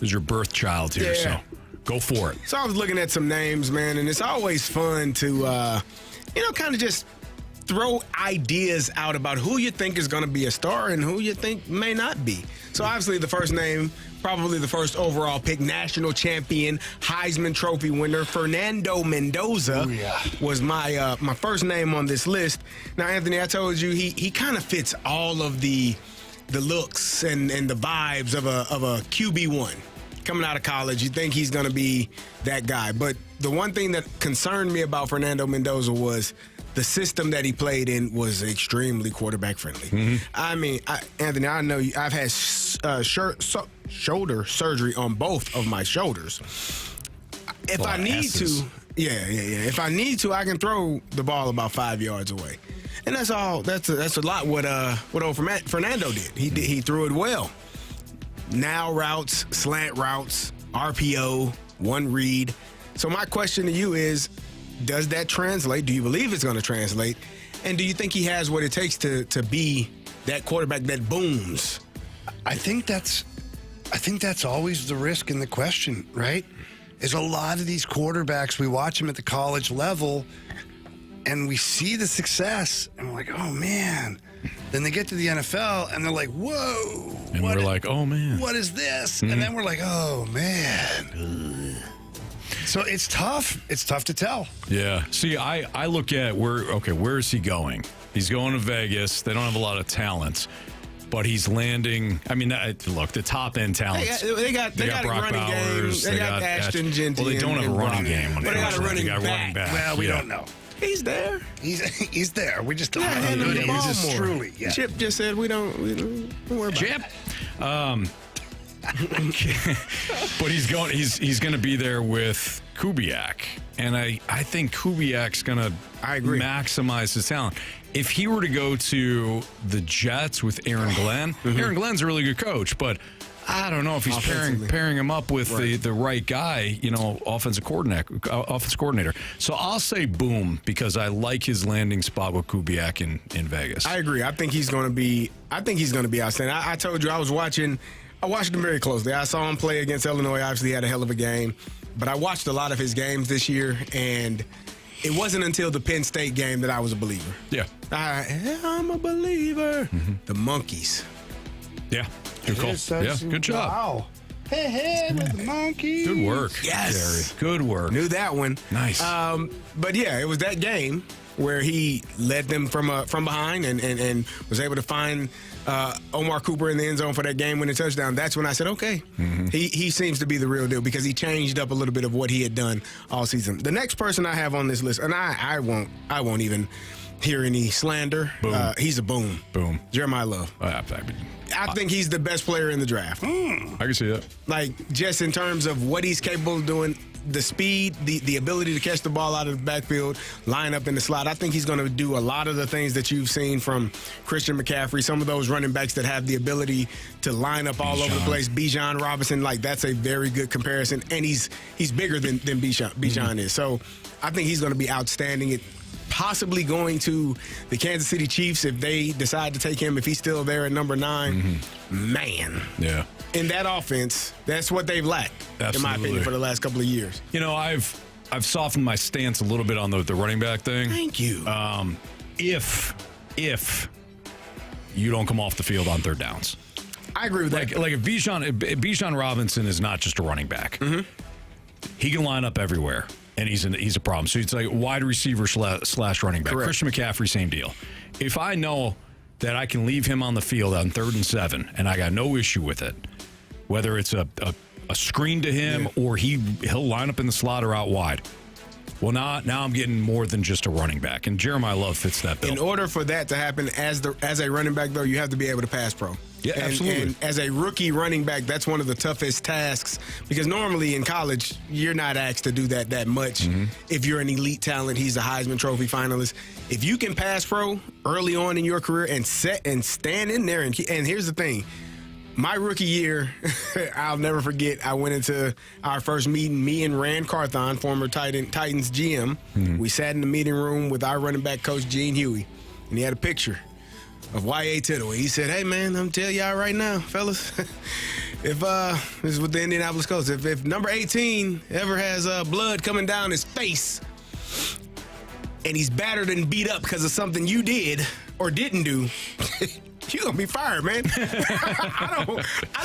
is your birth child here, so go for it. So I was looking at some names, man, and it's always fun to, kind of just throw ideas out about who you think is going to be a star and who you think may not be. So obviously the first name, probably the first overall pick, national champion, Heisman Trophy winner, Fernando Mendoza was my my first name on this list. Now, Anthony, I told you he kind of fits all of the looks and the vibes of a QB1. Coming out of college, you think he's going to be that guy. But the one thing that concerned me about Fernando Mendoza was the system that he played in was extremely quarterback friendly. Mm-hmm. I mean, Anthony, I know I've had shoulder surgery on both of my shoulders. If I need to, if I need to, I can throw the ball about 5 yards away, and that's all. That's a lot. What old Fernando did. He threw it well. Now routes, slant routes, RPO, one read. So my question to you is, does that translate? Do you believe it's going to translate? And do you think he has what it takes to be that quarterback that booms? I think that's always the risk in the question, right? Is a lot of these quarterbacks, we watch them at the college level and we see the success and we're like, oh man. Then they get to the NFL and they're like, whoa. And we're like, oh man. What is this? Mm-hmm. And then we're like, oh man. So it's tough. It's tough to tell. Yeah. See, I look at where is he going? He's going to Vegas. They don't have a lot of talent, but he's landing. I mean, look, the top end talent. They got Brock running Bowers. Game. They got Ashton Genty. Well, they don't have a running game. But they got a running back. Well, we don't know. He's there. He's there. We just don't know how good he is. Truly, yeah. Chip just said we don't worry about Chip. But he's going to be there with Kubiak, and I think Kubiak's going to maximize his talent. If he were to go to the Jets with Aaron Glenn, Aaron Glenn's a really good coach, but I don't know if he's pairing him up with the right guy, offensive coordinator. So I'll say boom because I like his landing spot with Kubiak in Vegas. I agree. I think he's going to be outstanding. I told you I watched him very closely. I saw him play against Illinois. Obviously, he had a hell of a game. But I watched a lot of his games this year, and it wasn't until the Penn State game that I was a believer. Yeah. I'm a believer. Mm-hmm. The Monkeys. Yeah. Good call. Yeah, good job. Wow. Hey, with the Monkeys. Good work. Yes. Gary. Good work. Knew that one. Nice. But yeah, it was that game where he led them from behind and was able to find Omar Cooper in the end zone for that game-winning touchdown. That's when I said, okay, he seems to be the real deal because he changed up a little bit of what he had done all season. The next person I have on this list, and I won't even hear any slander. Boom. He's a boom. Boom. Jeremiah Love. I think he's the best player in the draft. I can see that. Like, just in terms of what he's capable of doing, the speed, the ability to catch the ball out of the backfield, line up in the slot. I think he's going to do a lot of the things that you've seen from Christian McCaffrey, some of those running backs that have the ability to line up all over the place. Bijan Robinson, that's a very good comparison. And he's bigger than Bijan is. So I think he's going to be outstanding. Possibly going to the Kansas City Chiefs if they decide to take him, if he's still there at number 9. Man. Yeah. In that offense, that's what they've lacked, in my opinion, for the last couple of years. I've softened my stance a little bit on the running back thing. Thank you. If you don't come off the field on third downs. I agree with that. Like if Bijan Robinson is not just a running back. He can line up everywhere. And he's a problem. So it's like wide receiver slash running back. Correct. Christian McCaffrey, same deal. If I know that I can leave him on the field on 3rd and 7, and I got no issue with it, whether it's a screen to him or he'll line up in the slot or out wide. Well, now I'm getting more than just a running back, and Jeremiah Love fits that bill. In order for that to happen as a running back, though, you have to be able to pass pro. Yeah, absolutely. And as a rookie running back, that's one of the toughest tasks because normally in college, you're not asked to do that much. If you're an elite talent, he's a Heisman Trophy finalist. If you can pass pro early on in your career and stand in there, and here's the thing. My rookie year, I'll never forget, I went into our first meeting, me and Rand Carthon, former Titans GM. We sat in the meeting room with our running back coach, Gene Huey, and he had a picture of Y.A. Tittle. He said, hey, man, I'm telling y'all right now, fellas, if this is with the Indianapolis Colts, if number 18 ever has blood coming down his face and he's battered and beat up because of something you did or didn't do, you're going to be fired, man. I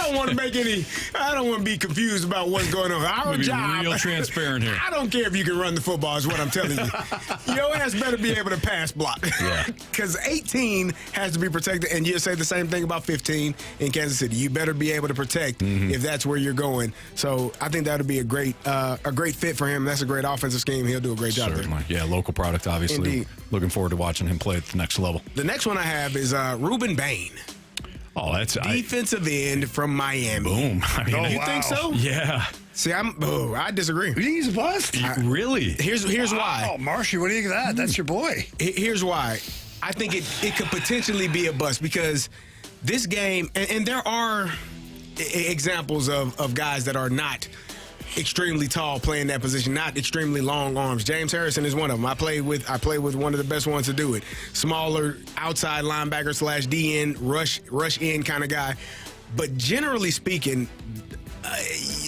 don't want to be confused about what's going on. Our job. Real transparent here. I don't care if you can run the football is what I'm telling you. Your ass better be able to pass block. Yeah. Because 18 has to be protected, and you'll say the same thing about 15 in Kansas City. You better be able to protect if that's where you're going. So I think that would be a great fit for him. That's a great offensive scheme. He'll do a great job Certainly. Yeah, local product, obviously. Indeed. Looking forward to watching him play at the next level. The next one I have is Ruben Bain. Oh, that's defensive end from Miami. Boom. I mean, you think so? Yeah. See, I disagree. You think he's a bust? Really? Here's why. Oh, Marshy, what do you think of that? That's your boy. Here's why. I think it could potentially be a bust because this game, and there are examples of guys that are not extremely tall playing that position, not extremely long arms. James Harrison is one of them. I played with one of the best ones to do it. Smaller outside linebacker / DN rush in kind of guy. But generally speaking,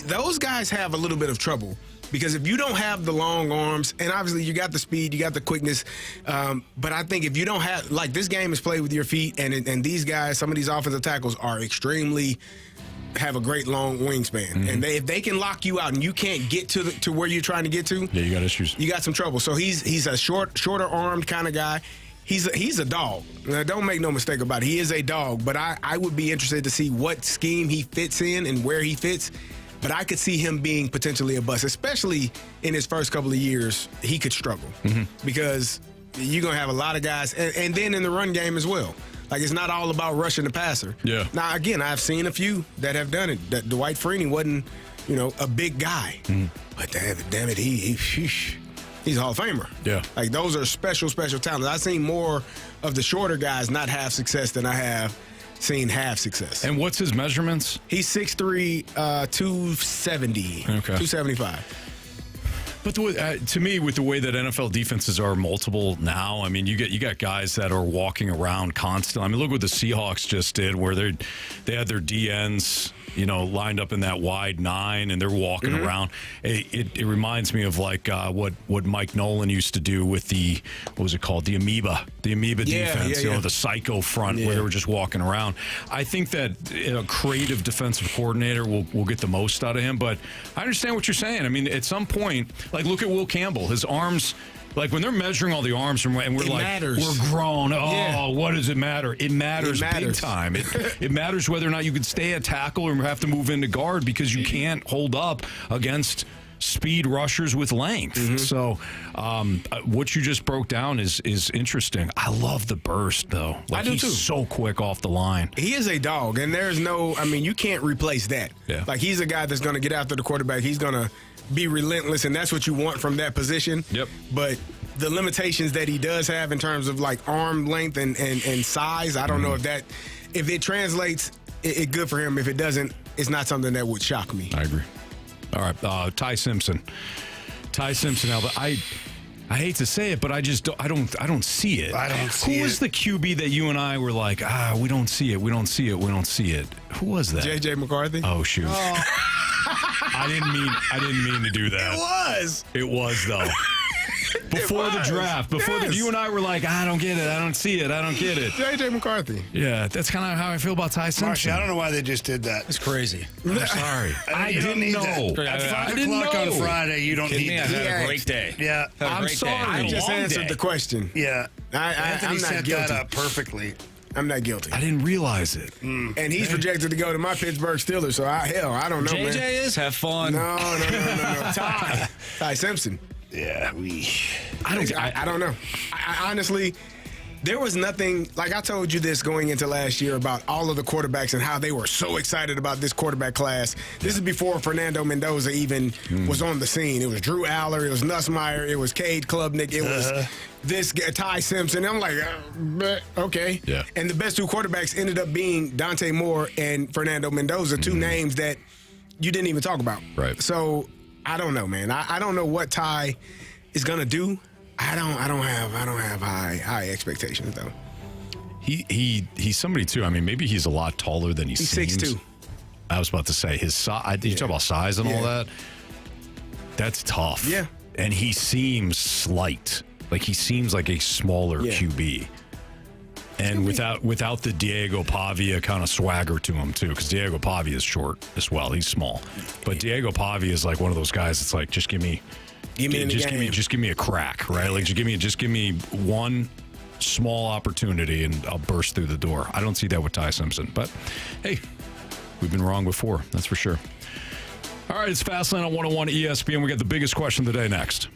those guys have a little bit of trouble because if you don't have the long arms, and obviously you got the speed, you got the quickness, but I think if you don't have, like, this game is played with your feet, and these guys, some of these offensive tackles are extremely have a great long wingspan, and if they can lock you out and you can't get to where you're trying to get to, yeah, you got issues. You got some trouble. So he's a shorter armed kind of guy. He's a dog. Now, don't make no mistake about it. He is a dog. But I would be interested to see what scheme he fits in and where he fits. But I could see him being potentially a bust, especially in his first couple of years. He could struggle because you're gonna have a lot of guys, and then in the run game as well. Like, it's not all about rushing the passer. Yeah. Now, again, I've seen a few that have done it. That Dwight Freeney wasn't, a big guy. But damn it, he's a Hall of Famer. Yeah. Like, those are special talents. I've seen more of the shorter guys not have success than I have seen have success. And what's his measurements? He's 6'3", 270. Okay. 275. But to me, with the way that NFL defenses are multiple now, I mean, you got guys that are walking around constantly. I mean, look what the Seahawks just did, where they had their DNs, lined up in that wide 9, and they're walking around. It reminds me of like what Mike Nolan used to do with the, what was it called, the amoeba defense, the psycho front where they were just walking around. I think that a creative defensive coordinator will get the most out of him. But I understand what you're saying. I mean, at some point, like, look at Will Campbell, his arms. Like, when they're measuring all the arms and we're like, matters. We're grown. Oh, what does it matter? It matters big time. It matters whether or not you can stay at tackle or have to move into guard because you can't hold up against speed rushers with length. So what you just broke down is interesting. I love the burst, though. Like, I do, he's too. so quick off the line. He is a dog, and there's you can't replace that. Yeah. Like, he's a guy that's going to get after the quarterback. He's going to be relentless, and that's what you want from that position. Yep. But the limitations that he does have in terms of, like, arm length and size, I don't know if it translates, it good for him. If it doesn't, it's not something that would shock me. I agree. All right, Ty Simpson, Albert. I hate to say it, but I don't see it. I don't see it. Who was the QB that you and I were like, we don't see it. Who was that? JJ McCarthy. Oh, shoot. Oh. I didn't mean to do that. It was though. Before the draft, you and I were like, I don't get it. I don't see it. I don't get it. JJ McCarthy. Yeah, that's kind of how I feel about Ty Simpson. Marcy, I don't know why they just did that. It's crazy. I'm sorry. I didn't know. At 5 o'clock on Friday, you don't need that. to. Had a great day. Yeah. I'm sorry. I just answered the question. Yeah. Anthony I'm not set guilty. that up perfectly. I'm not guilty. I didn't realize it. And he's projected to go to my Pittsburgh Steelers, so I don't know, man. JJ is? Have fun. No. Ty Simpson. Yeah, I don't know. I honestly, there was nothing, like I told you this going into last year about all of the quarterbacks and how they were so excited about this quarterback class. This is before Fernando Mendoza even was on the scene. It was Drew Aller, it was Nussmeier, it was Cade Klubnik, it was this guy, Ty Simpson. I'm like, okay. Yeah. And the best two quarterbacks ended up being Dante Moore and Fernando Mendoza, two names that you didn't even talk about. Right. So I don't know, man. I don't know what Ty is gonna do. I don't have high expectations though. He's somebody too. I mean, maybe he's a lot taller than he He's seems. 6'2". I was about to say his size. You talk about size and all that. That's tough. Yeah. And he seems slight. Like he seems like a smaller QB. And without the Diego Pavia kind of swagger to him too, because Diego Pavia is short as well. He's small, but Diego Pavia is like one of those guys. It's like just give me a crack, right? Like just give me one small opportunity and I'll burst through the door. I don't see that with Ty Simpson, but hey, we've been wrong before. That's for sure. All right, it's Fastlane on 101 ESPN. We got the biggest question of the day next.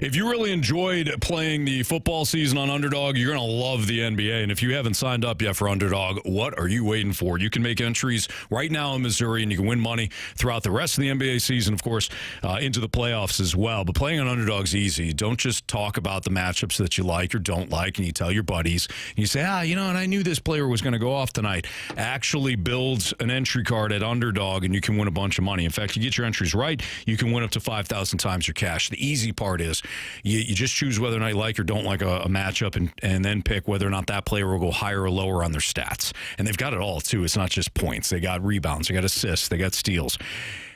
If you really enjoyed playing the football season on Underdog, you're going to love the NBA. And if you haven't signed up yet for Underdog, what are you waiting for? You can make entries right now in Missouri, and you can win money throughout the rest of the NBA season, of course, into the playoffs as well. But playing on Underdog's easy. Don't just talk about the matchups that you like or don't like, and you tell your buddies. And you say, and I knew this player was going to go off tonight. Actually builds an entry card at Underdog, and you can win a bunch of money. In fact, you get your entries right, you can win up to 5,000 times your cash. The easy part is you just choose whether or not you like or don't like a matchup and then pick whether or not that player will go higher or lower on their stats. And they've got it all, too. It's not just points. They got rebounds. They got assists. They got steals.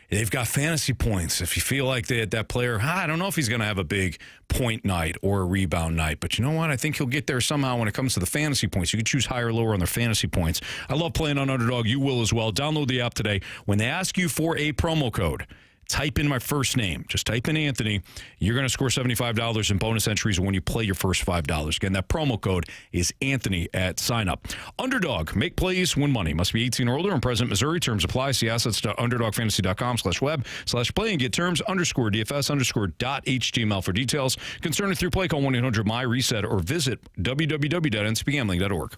They've got fantasy points. If you feel like that player, I don't know if he's going to have a big point night or a rebound night, but you know what? I think he'll get there somehow when it comes to the fantasy points. You can choose higher or lower on their fantasy points. I love playing on Underdog. You will as well. Download the app today. When they ask you for a promo code, type in my first name. Just type in Anthony. You're going to score $75 in bonus entries when you play your first $5. Again, that promo code is Anthony at sign up. Underdog. Make plays, win money. Must be 18 or older and present Missouri. Terms apply. See assets.underdogfantasy.com/web/play and get terms _DFS_.html for details. Concerned through play, call 1-800-MY-RESET or visit www.ncpgambling.org.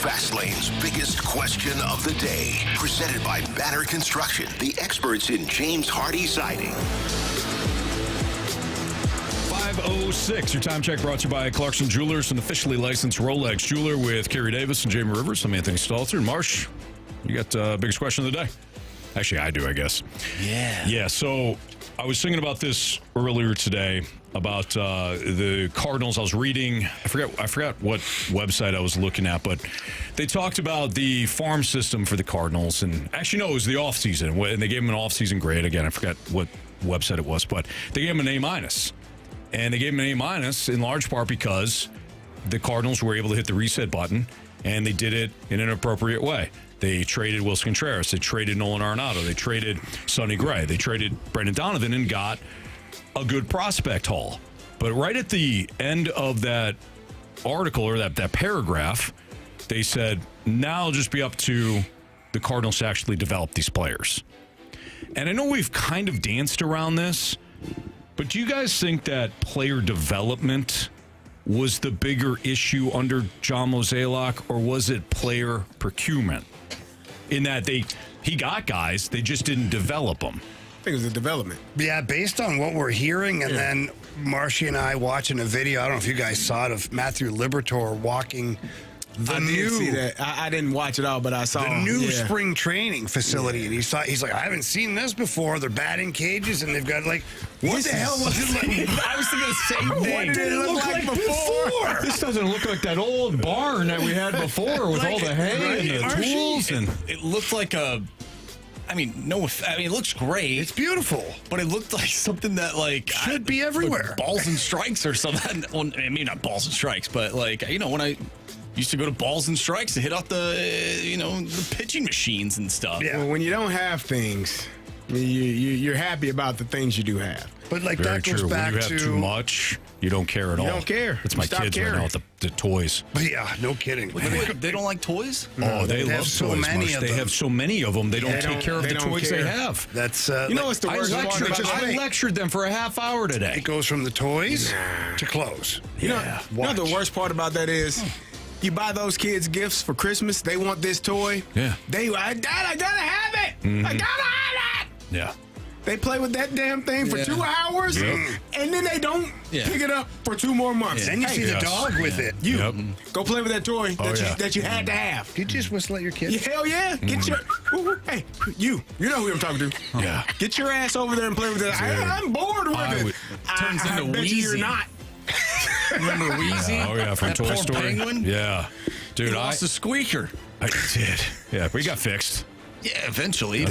Fastlane's biggest question of the day. Presented by Banner Construction, the experts in James Hardy siding. 5:06. Your time check brought to you by Clarkson Jewelers, an officially licensed Rolex jeweler with Carey Davis and Jamie Rivers. I'm Anthony Stalter. Marsh, you got biggest question of the day? Actually, I do, I guess. Yeah. Yeah, so I was thinking about this earlier today about the Cardinals. I was reading, I forgot what website I was looking at, but they talked about the farm system for the Cardinals. And actually, no, it was the offseason. And they gave them an offseason grade. Again, I forgot what website it was, but they gave them an A-. And they gave him an A- in large part because the Cardinals were able to hit the reset button, and they did it in an appropriate way. They traded Wilson Contreras. They traded Nolan Arenado. They traded Sonny Gray. They traded Brendan Donovan and got a good prospect haul. But right at the end of that article or that paragraph, they said, now it'll just be up to the Cardinals to actually develop these players. And I know we've kind of danced around this, but do you guys think that player development was the bigger issue under John Mozeliak, or was it player procurement? In that he got guys, they just didn't develop them. I think it was the development. Yeah, based on what we're hearing, and then Marshy and I watching a video, I don't know if you guys saw it, of Matthew Liberatore walking I didn't see that. I didn't watch it all, but I saw the new spring training facility, and he's like, I haven't seen this before. They're batting cages, and they've got what the hell was it like? I was thinking the same thing. What did it look like before? This doesn't look like that old barn that we had before with all the hay and the tools. And it looked like it looks great. It's beautiful. But it looked like something that should be everywhere. Like balls and strikes or something. Well, maybe not balls and strikes, but when I used to go to balls and strikes to hit off the pitching machines and stuff. Yeah. Well, when you don't have things, you're happy about the things you do have. But Very that goes true. back when you have too much, you don't care at all. You don't care. It's my kids right now with the toys. But yeah, no kidding. They don't like toys? Oh, they love so toys. many of They them. have so many of them. They don't take care of the toys they have. That's what's the worst part? I lectured them for a half hour today. It goes from the toys to clothes. You know the worst part about that is, you buy those kids gifts for Christmas. They want this toy. Yeah. I gotta have it. Mm-hmm. I gotta have it. Yeah. They play with that damn thing for 2 hours, and then they don't pick it up for 2 more months. Then you see the dog with it. Go play with that toy that you had to have. You just whistle at your kids. Hell yeah. Get your hey, you know who I'm talking to. Yeah. Get your ass over there and play with it. I'm bored with it. Turns into I bet Wheezy. you're not. Remember Wheezy? Oh yeah, from that Toy poor Story. Penguin? Yeah, dude, He lost the squeaker. I did. Yeah, but he got fixed. Yeah, eventually.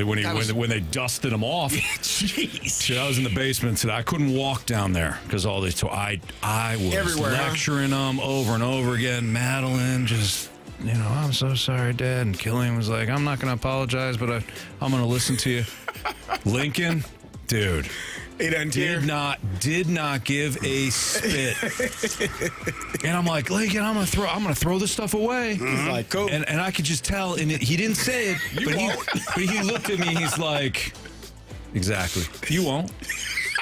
When they dusted him off. Jeez. Shit, I was in the basement today. I couldn't walk down there because all these. I was Everywhere, lecturing them over and over again. Madeline just, I'm so sorry, Dad. And Killian was like, I'm not going to apologize, but I'm going to listen to you. Lincoln, dude. He doesn't care. Did not give a spit. And I'm like, Lincoln, I'm gonna throw this stuff away. He's like, cool. And I could just tell, and he didn't say it, but he looked at me. He's like, exactly. You won't.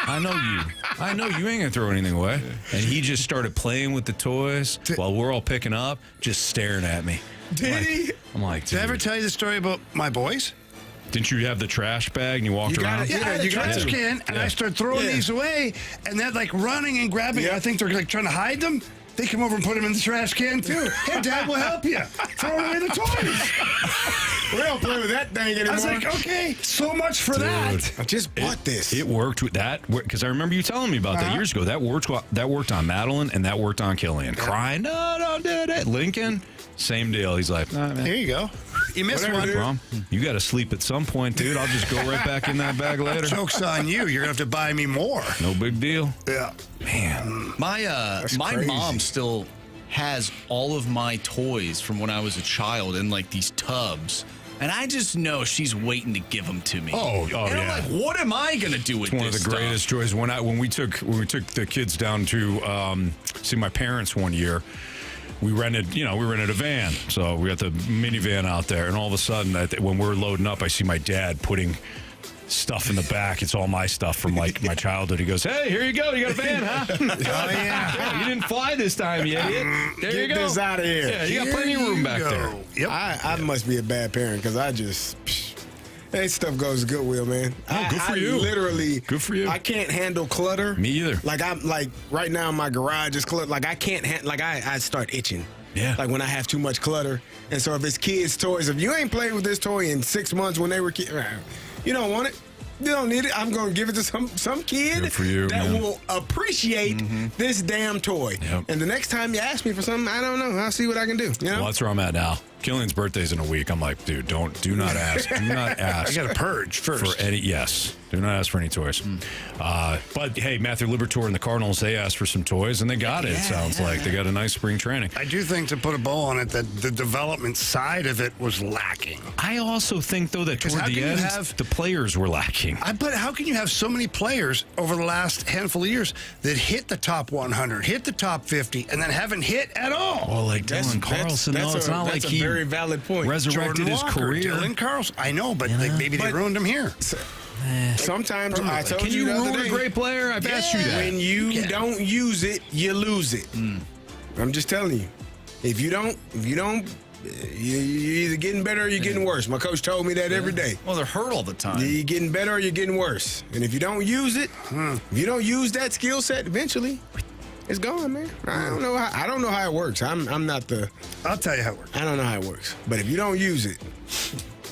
I know you ain't gonna throw anything away. And he just started playing with the toys while we're all picking up, just staring at me. Did he? I'm like, did I ever tell you the story about my boys? Didn't you have the trash bag and you walked around? Yeah, I had a trash can, and I started throwing these away, and they're running and grabbing. I think they're trying to hide them. They come over and put them in the trash can too. Hey, Dad, we'll help you. Throw away the toys. We don't play with that thing anymore. I was like, okay, so much for that. I just bought this. It worked with that because I remember you telling me about that years ago. That worked on Madeline and that worked on Killian. Crying, no, don't do that. Lincoln, same deal. He's like, nah, man. Here you go. You missed one. Prom. You got to sleep at some point, dude. I'll just go right back in that bag later. Joke's on you. You're going to have to buy me more. No big deal. Yeah. Man. My mom still has all of my toys from when I was a child in these tubs. And I just know she's waiting to give them to me. Oh, and yeah. I'm like, what am I going to do with this One of the greatest joys. When we took the kids down to see my parents one year, we rented a van. So we got the minivan out there, and all of a sudden, when we're loading up, I see my dad putting stuff in the back. It's all my stuff from like my childhood. He goes, "Hey, here you go. You got a van, huh? Oh yeah. You didn't fly this time, you idiot. There you Get go. this out of here. Yeah, you got plenty of room back there. Yep. I must be a bad parent because I just that stuff goes to Goodwill, man. Oh, good for you. Literally, good for you. I can't handle clutter. Me either. Like I'm like right now, my garage is cluttered. Like I can't I start itching. Yeah. Like when I have too much clutter, and so if it's kids' toys, if you ain't played with this toy in 6 months when they were kids, you don't want it. You don't need it. I'm going to give it to some kid Good for you, that man. will appreciate this damn toy. Yep. And the next time you ask me for something, I don't know. I'll see what I can do. You know? Well, that's where I'm at now. Killian's birthday's in a week. I'm like, dude, do not ask. Do not ask. I got to purge first. For any, yes. Do not ask for any toys. But hey, Matthew Liberatore and the Cardinals, they asked for some toys and they got it. It sounds like they got a nice spring training. I do think, to put a bow on it, that the development side of it was lacking. I also think though that toward the end, the players were lacking. But how can you have so many players over the last handful of years that hit the top 100, hit the top 50, and then haven't hit at all? Well, like Dylan Carlson, though, it's not like he very valid point. resurrected Jordan his Walker, career. Dylan Carlson, I know, but like maybe they ruined him here. Sometimes I told Can you the other ruin day, a great player? I've asked you that. When you don't use it, you lose it. I'm just telling you. If you don't, you're either getting better or you're getting worse. My coach told me that every day. Well, they're hurt all the time. You're getting better or you're getting worse. And if you don't use it, if you don't use that skill set, eventually it's gone, man. I don't know how it works. I'm not the. I'll tell you how it works. I don't know how it works. But if you don't use it,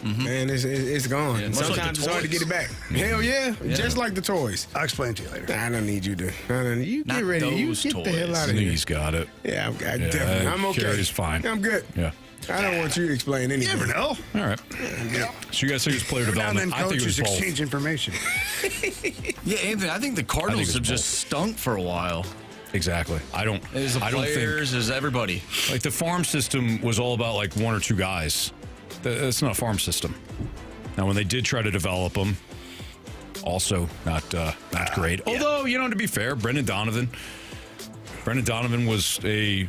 man, it's gone. Yeah, much Sometimes like the it's hard to toys. get it back. Hell yeah, just like the toys. I'll explain to you later. I don't need you to. You Not get ready. You those get the hell toys. out I of think here. he's got it. Yeah, definitely. I'm okay. Carey's fine. I'm good. Yeah. I don't want you to explain anything. You never know. All right. So you guys think it was player Now and then development? I think it was coaches both. exchange information. Yeah, Anthony, I think the Cardinals it's have just both. stunk for a while. Exactly. I don't There's the I don't think players, there's everybody. like the farm system was all about like one or two guys. That's not a farm system. Now, when they did try to develop them, also not great. Although, to be fair, Brendan Donovan was a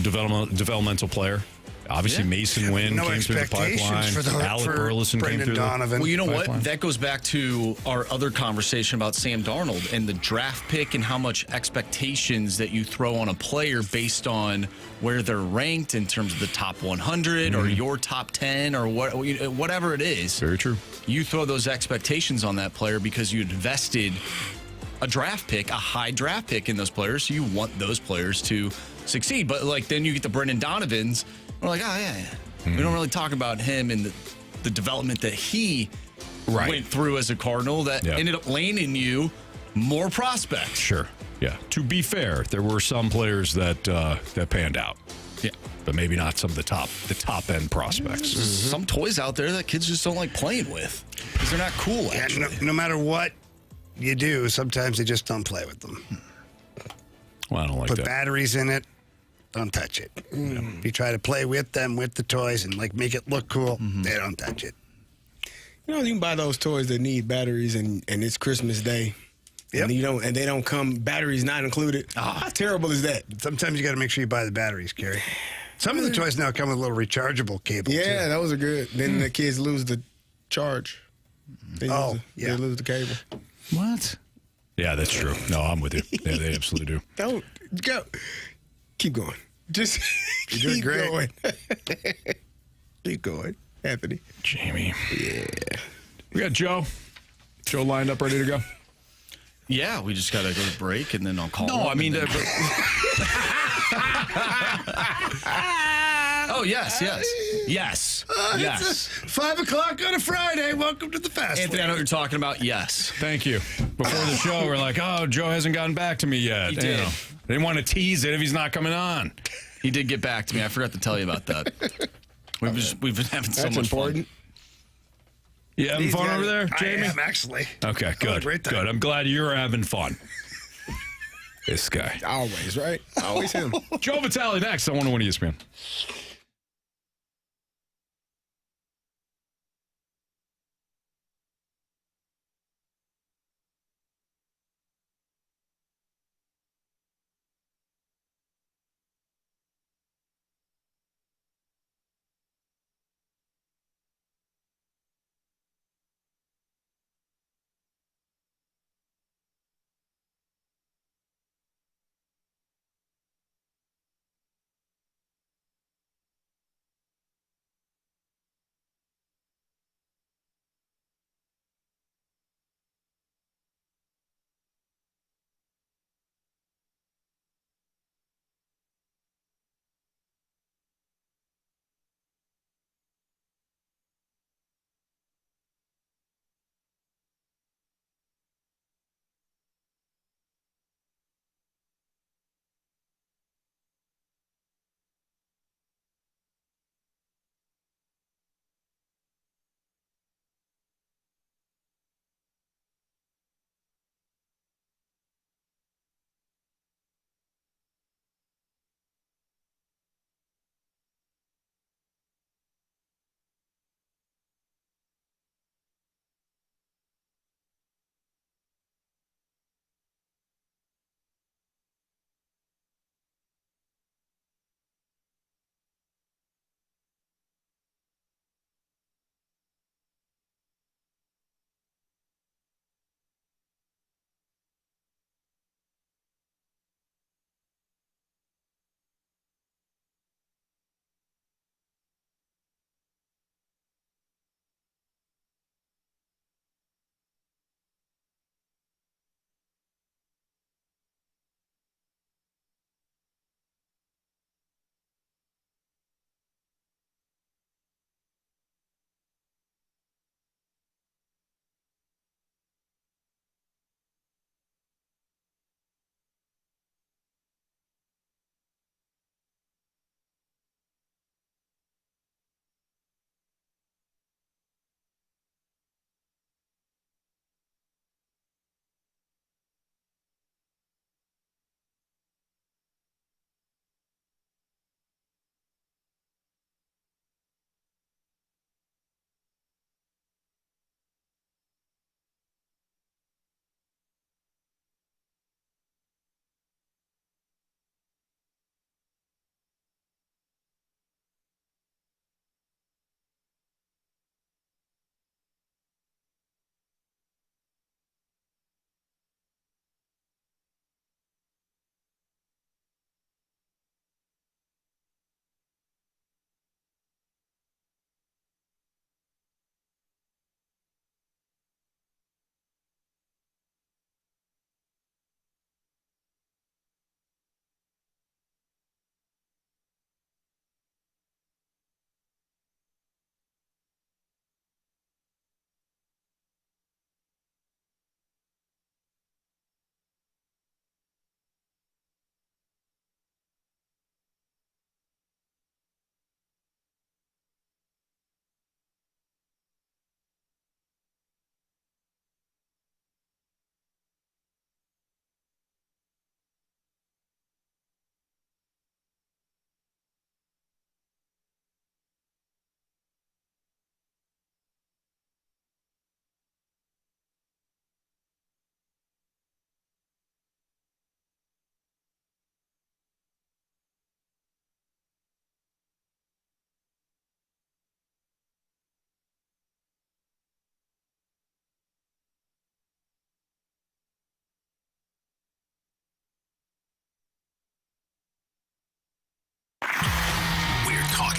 developmental player. Obviously, Mason Wynn No came through the pipeline. expectations Alec for Burleson came Brendan through Donovan. Well, you know pipeline. what? That goes back to our other conversation about Sam Darnold and the draft pick and how much expectations that you throw on a player based on where they're ranked in terms of the top 100 or your top 10 or whatever it is. Very true. You throw those expectations on that player because you invested a draft pick, a high draft pick in those players, so you want those players to succeed. But like then you get the Brendan Donovans, we're like, oh yeah. We don't really talk about him and the development that he went through as a Cardinal that ended up landing you more prospects. Sure. Yeah. To be fair, there were some players that panned out. Yeah. But maybe not some of the top end prospects. Some toys out there that kids just don't like playing with because they're not cool. Yeah, Actually, no matter what you do, sometimes they just don't play with them. Well, I don't like Put that. batteries in it. Don't touch it. If you try to play with them, with the toys, and like make it look cool, they don't touch it. You can buy those toys that need batteries, and it's Christmas Day. Yep. And they don't come. Batteries not included. How terrible is that? Sometimes you got to make sure you buy the batteries, Carey. Some of the toys now come with a little rechargeable cable. Yeah, too. those are good. Then the kids lose the charge. They lose the cable. What? Yeah, that's true. No, I'm with you. Yeah, they absolutely do. Don't go. Keep going. Just You're doing keep great. going. Keep going, Anthony. Jamie. Yeah. We got Joe. Joe lined up, ready to go. yeah, we just got to go to break and then I'll call. No, him I mean, and then- oh yes. Yes. It's 5 o'clock on a Friday. Welcome to the fast Anthony, I lane. know what you're talking about. Yes. Thank you. Before the show, we're like, oh, Joe hasn't gotten back to me yet. He did. They didn't want to tease it if he's not coming on. He did get back to me. I forgot to tell you about that. We've been having so That's much important. You having He's fun got over it. there, Jamie? I am, actually. Okay, good. great time. Good. I'm glad you're having fun. This guy. Always, right? Always him. Joe Vitale next on 101 ESPN.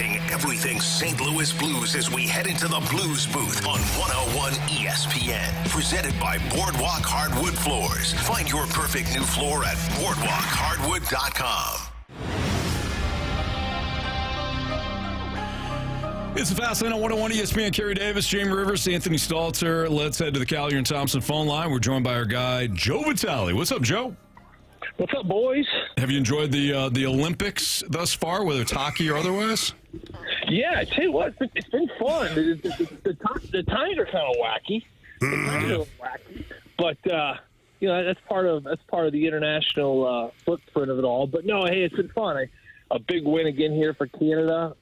talking everything St. Louis Blues as we head into the Blues booth on 101 ESPN. Presented by Boardwalk Hardwood Floors. Find your perfect new floor at boardwalkhardwood.com. It's the Fast Lane on 101 ESPN. Carey Davis, Jamie Rivers, Anthony Stalter. Let's head to the Collier and Thompson phone line. We're joined by our guy, Joe Vitale. What's up, Joe? What's up, boys? Have you enjoyed the Olympics thus far, whether it's hockey or otherwise? Yeah, I tell you what, it's been fun. The times are kind of wacky. But that's part of the international footprint of it all. But no, hey, it's been fun. A big win again here for Canada.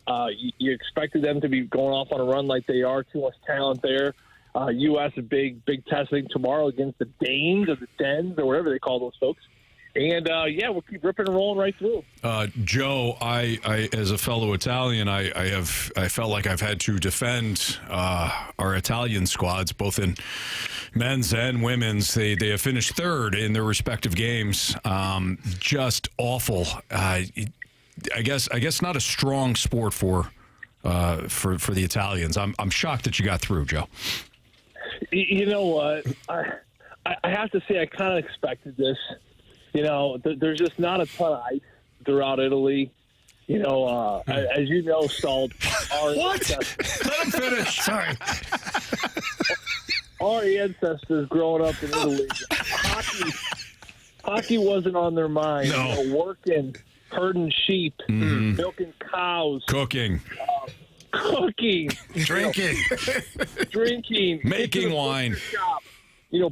You expected them to be going off on a run like they are. Too much talent there. U.S. a big testing tomorrow against the Danes or the Dens or whatever they call those folks. And we'll keep ripping and rolling right through. Joe, I as a fellow Italian, I felt like I've had to defend our Italian squads, both in men's and women's. They have finished third in their respective games. Just awful. I guess not a strong sport for the Italians. I'm shocked that you got through, Joe. You know what? I have to say I kind of expected this. There's just not a ton of ice throughout Italy. As you know, Salt. What? Let him finish. Sorry. Our ancestors growing up in Italy, hockey wasn't on their mind. No. Working, herding sheep, milking cows, Cooking. drinking, Making wine. Shop,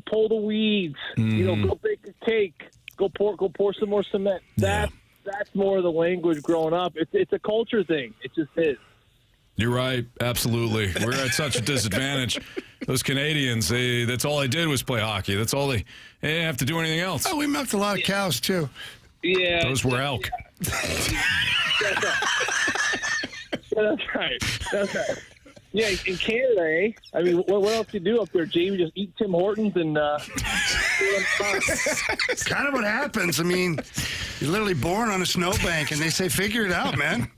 pull the weeds, go bake a cake. Go pour some more cement. That's more of the language growing up. It's a culture thing. It just is. You're right. Absolutely. We're at such a disadvantage. Those Canadians, that's all they did was play hockey. That's all they didn't have to do anything else. Oh, we milked a lot of cows, too. Yeah. Those were elk. That's right. Yeah, in Canada, eh? I mean, what else do you do up there, Jamie? Just eat Tim Hortons and... It's kind of what happens. I mean, you're literally born on a snowbank, and they say, figure it out, man.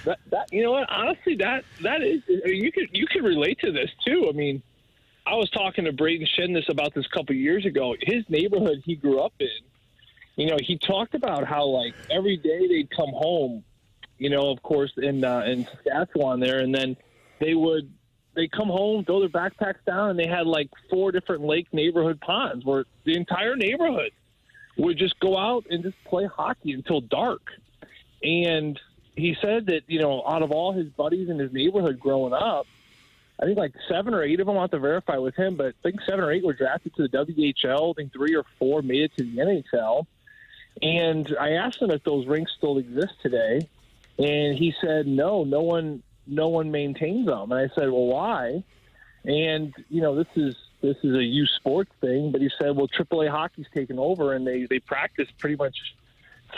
That you know what? Honestly, that is... You could relate to this, too. I mean, I was talking to Brayden Schenn about this a couple of years ago. His neighborhood he grew up in, he talked about how, like, every day they'd come home, of course, in Saskatchewan there, and then they'd come home, throw their backpacks down, and they had like 4 different lake neighborhood ponds where the entire neighborhood would just go out and just play hockey until dark. And he said that, out of all his buddies in his neighborhood growing up, I think like 7 or 8 of them, I'll have to verify with him, but I think 7 or 8 were drafted to the WHL. I think 3 or 4 made it to the NHL. And I asked him if those rinks still exist today. And he said, no one maintains them. And I said, well, why? And, this is a youth sports thing, but he said, well, AAA hockey's taken over and they practice pretty much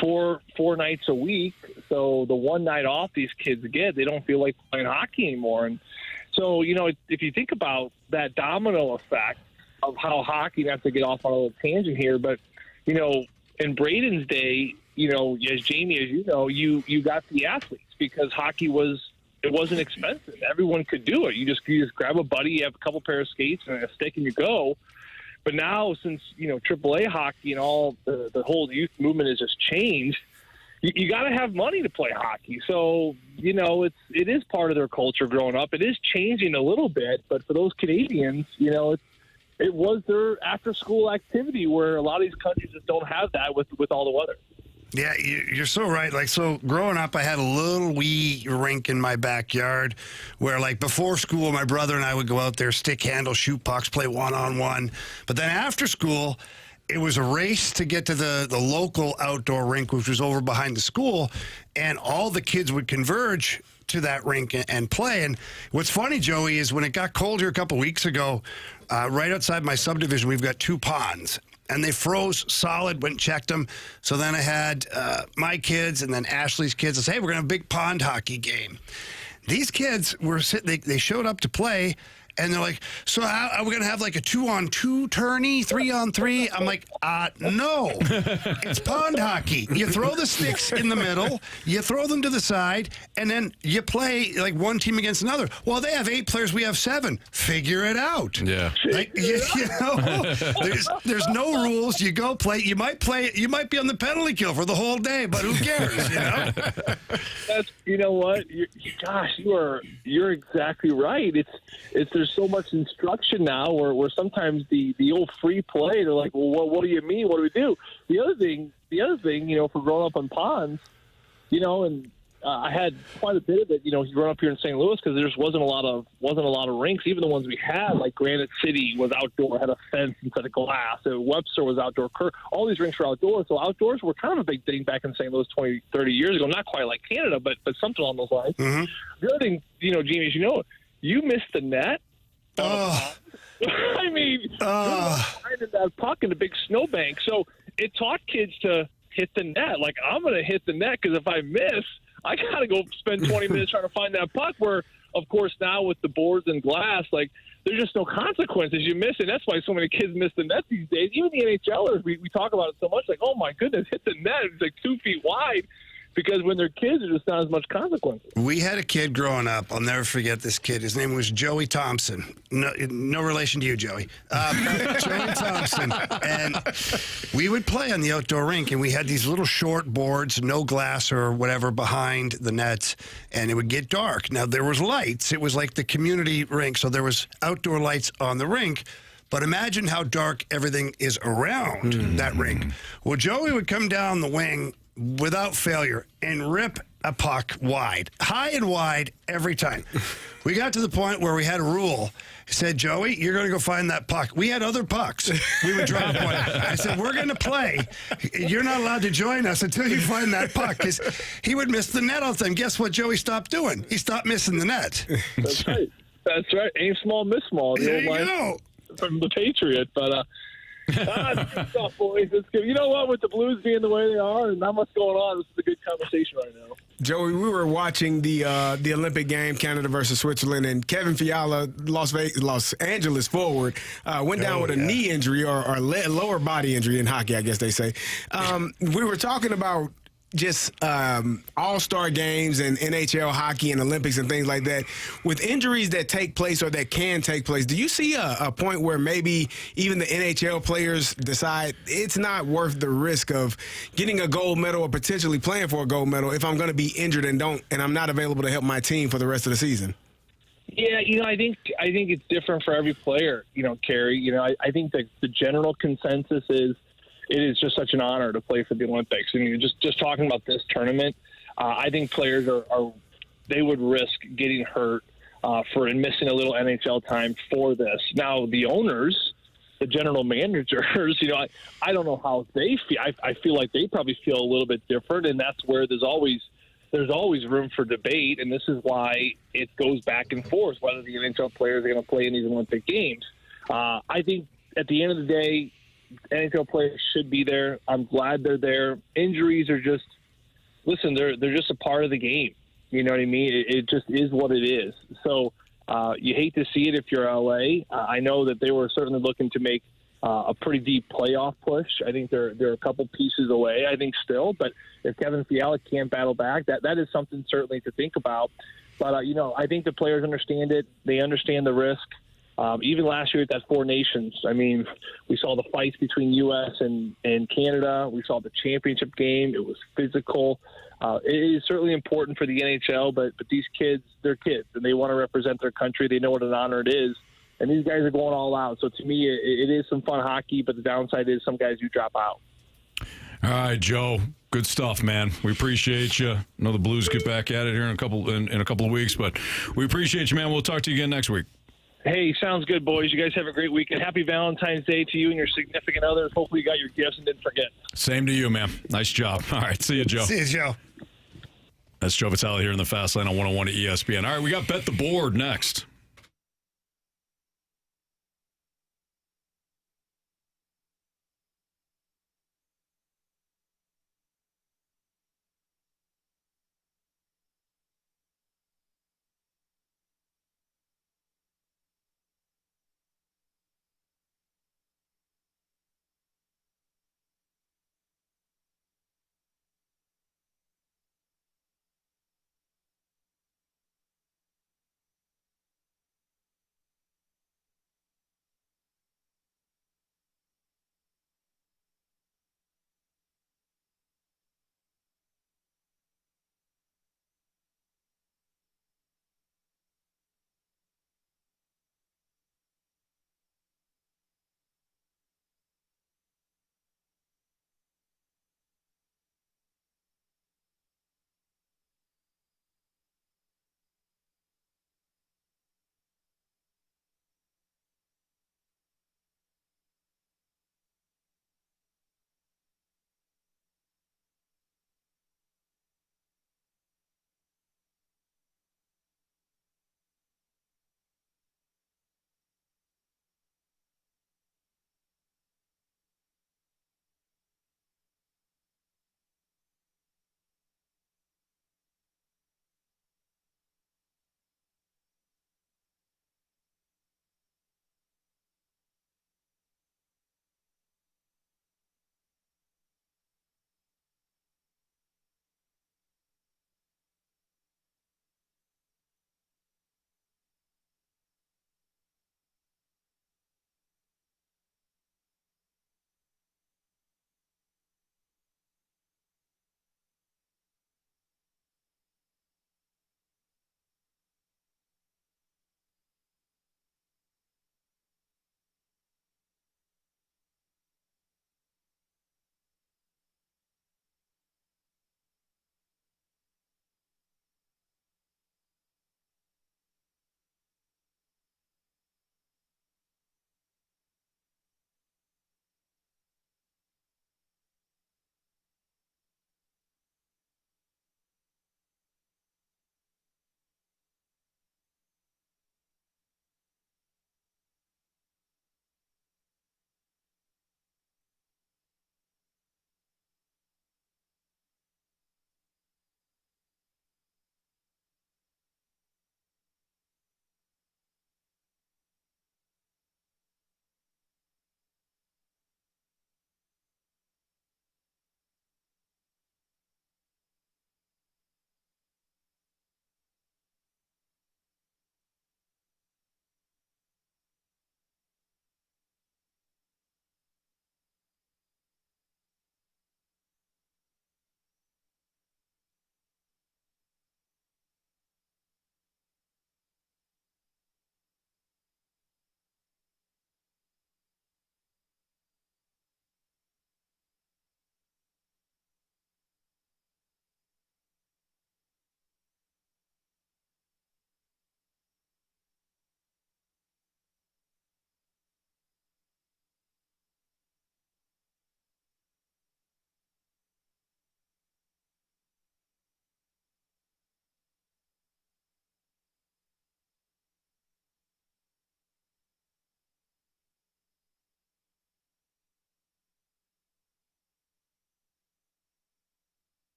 four nights a week. So the one night off these kids get, they don't feel like playing hockey anymore. And so, if you think about that domino effect of how hockey, not to get off on a little tangent here, but, in Brayden's day, as Jamie, as you got the athletes because hockey wasn't expensive. Everyone could do it. You just grab a buddy, you have a couple pair of skates and a stick, and you go. But now, since AAA hockey and all the whole youth movement has just changed, you got to have money to play hockey. So it is part of their culture growing up. It is changing a little bit, but for those Canadians, it was their after-school activity where a lot of these countries just don't have that with all the weather. Yeah, you're so right. Like, so growing up, I had a little wee rink in my backyard where, like, before school, my brother and I would go out there, stick handle, shoot pucks, play one-on-one. But then after school, it was a race to get to the local outdoor rink, which was over behind the school, and all the kids would converge to that rink and play. And what's funny, Joey, is when it got cold here a couple weeks ago, right outside my subdivision, we've got 2 ponds. And they froze solid, went and checked them. So then I had my kids and then Ashley's kids. I said, hey, we're going to have a big pond hockey game. These kids were sitting, they showed up to play, And they're like, so how, are we going to have like a 2-on-2 tourney, 3-on-3? I'm like, no. It's pond hockey. You throw the sticks in the middle, you throw them to the side, and then you play like one team against another. Well, they have 8 players, we have 7. Figure it out. Yeah. Like, you know, there's no rules. You go play. You might be on the penalty kill for the whole day, but who cares? You know. You know what? You're exactly right. It's there's so much instruction now where sometimes the old free play, they're like, well, what do you mean? What do we do? The other thing, for growing up on ponds, and I had quite a bit of it, growing up here in St. Louis, because there just wasn't a lot of rinks. Even the ones we had, like Granite City was outdoor, had a fence instead of glass. Webster was outdoor. All these rinks were outdoors. So outdoors were kind of a big thing back in St. Louis 20, 30 years ago. Not quite like Canada, but something along those lines. Mm-hmm. The other thing, Jamie, you missed the net. I mean, finding that puck in the big snowbank. So it taught kids to hit the net. Like, I'm going to hit the net because if I miss, I got to go spend 20 minutes trying to find that puck where, of course, now with the boards and glass, like, there's just no consequences. You miss it. That's why so many kids miss the net these days. Even the NHLers, we talk about it so much, like, oh, my goodness, hit the net. It's like 2 feet wide. Because when they're kids, there's just not as much consequences. We had a kid growing up. I'll never forget this kid. His name was Joey Thompson. No relation to you, Joey. Joey Thompson. And we would play on the outdoor rink, and we had these little short boards, no glass or whatever, behind the nets, and it would get dark. Now, there was lights. It was like the community rink, so there was outdoor lights on the rink. But imagine how dark everything is around that rink. Well, Joey would come down the wing without failure and rip a puck wide, high and wide every time. We got to the point where we had a rule. He said, Joey, you're going to go find that puck. We had other pucks. We would drop one. I said, we're going to play. You're not allowed to join us until you find that puck, because he would miss the net all the time. Guess what Joey stopped doing? He stopped missing the net. That's right. That's right. Aim small, miss small. There you go. From the Patriot, but it's good stuff, boys. It's good. You know what? With the Blues being the way they are and not much going on, this is a good conversation right now. Joey, we were watching the Olympic game, Canada versus Switzerland, and Kevin Fiala, Los Angeles forward, went down with a knee injury or lower body injury in hockey, I guess they say. We were talking about just all-star games and NHL hockey and Olympics and things like that. With injuries that take place or that can take place, do you see a point where maybe even the NHL players decide it's not worth the risk of getting a gold medal or potentially playing for a gold medal if I'm going to be injured and I'm not available to help my team for the rest of the season? Yeah, I think it's different for every player, Carey. I think that the general consensus is it is just such an honor to play for the Olympics. I mean, just talking about this tournament, I think players they would risk getting hurt for missing a little NHL time for this. Now, the owners, the general managers, I don't know how they feel. I feel like they probably feel a little bit different, and that's where there's always room for debate, and this is why it goes back and forth whether the NHL players are going to play in these Olympic games. I think at the end of the day, NHL players should be there. I'm glad they're there. Injuries are just, they're just a part of the game. You know what I mean? It just is what it is. So you hate to see it if you're LA. I know that they were certainly looking to make a pretty deep playoff push. I think they're a couple pieces away, I think, still. But if Kevin Fiala can't battle back, that is something certainly to think about. But, I think the players understand it. They understand the risk. Even last year at that Four Nations, I mean, we saw the fights between U.S. and Canada. We saw the championship game. It was physical. It is certainly important for the NHL, but these kids, they're kids, and they want to represent their country. They know what an honor it is, and these guys are going all out. So to me, it is some fun hockey, but the downside is some guys do drop out. All right, Joe. Good stuff, man. We appreciate you. I know the Blues get back at it here in a couple of weeks, but we appreciate you, man. We'll talk to you again next week. Hey, sounds good, boys. You guys have a great weekend. Happy Valentine's Day to you and your significant others. Hopefully you got your gifts and didn't forget. Same to you, man. Nice job. All right, see you, Joe. See you, Joe. That's Joe Vitale here in the Fast Lane on 101 ESPN. All right, we got Bet the Board next.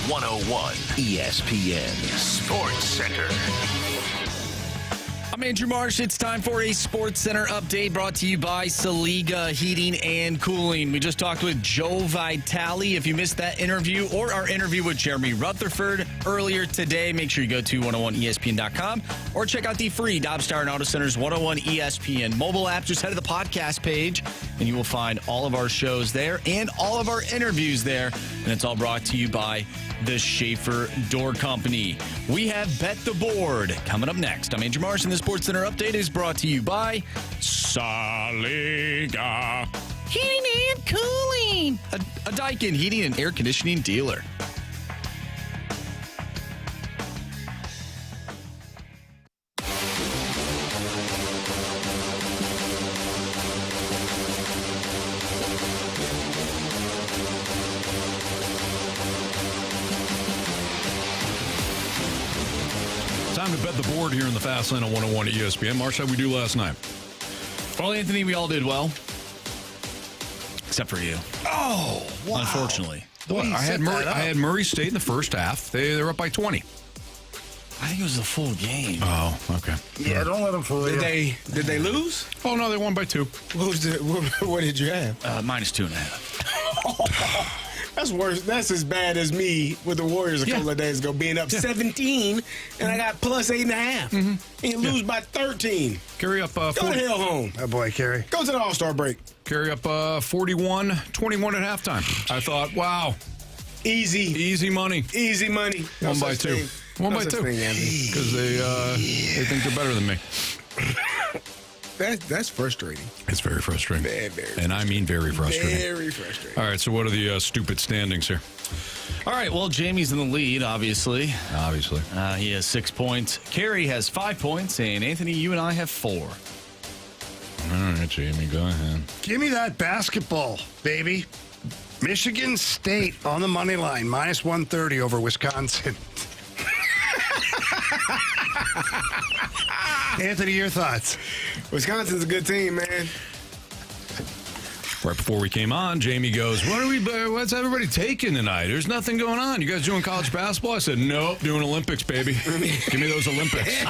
101 ESPN Sports Center. I'm Andrew Marsh. It's time for a Sports Center update brought to you by Saliga Heating and Cooling. We just talked with Joe Vitale. If you missed that interview or our interview with Jeremy Rutherford earlier today, make sure you go to 101ESPN.com or check out the free Dobstar and Auto Center's 101 ESPN mobile app. Just head to the podcast page and you will find all of our shows there and all of our interviews there. And it's all brought to you by the Schaefer Door Company. We have Bet the Board coming up next. I'm Andrew Marsh, and the Sports Center update is brought to you by Saliga Heating and Cooling, a Daikin heating and air conditioning dealer. Time to bet the board here in the Fast Lane on 101 ESPN. Marsh, how'd we do last night? Well, Anthony, we all did well. Except for you. Oh, wow. Unfortunately. Well, I had Murray State in the first half. They were up by 20. I think it was the full game. Oh, okay. Yeah, don't let them fool you. Did they lose? Oh, no, they won by 2. What did you have? -2.5. That's worse. That's as bad as me with the Warriors a couple of days ago, being up 17, and I got plus 8.5. And you lose by 13. Carey up Go the hell home. Oh, boy, Carey. Go to the All-Star break. Carey up 41-21 at halftime. I thought, wow. Easy money. Easy money. One by 2. One by 2. Because they think they're better than me. That's frustrating. It's very frustrating. Very, very and I mean very frustrating. Very frustrating. All right, so what are the stupid standings here? All right, well, Jamie's in the lead, obviously. He has 6 points. Carey has 5 points, and Anthony, you and I have 4. All right, Jamie, go ahead. Give me that basketball, baby. Michigan State on the money line, -130 over Wisconsin. Anthony, your thoughts? Wisconsin's a good team, man. Right before we came on, Jamie goes, what's everybody taking tonight? There's nothing going on. You guys doing college basketball? I said, nope, doing Olympics, baby. Give me those Olympics.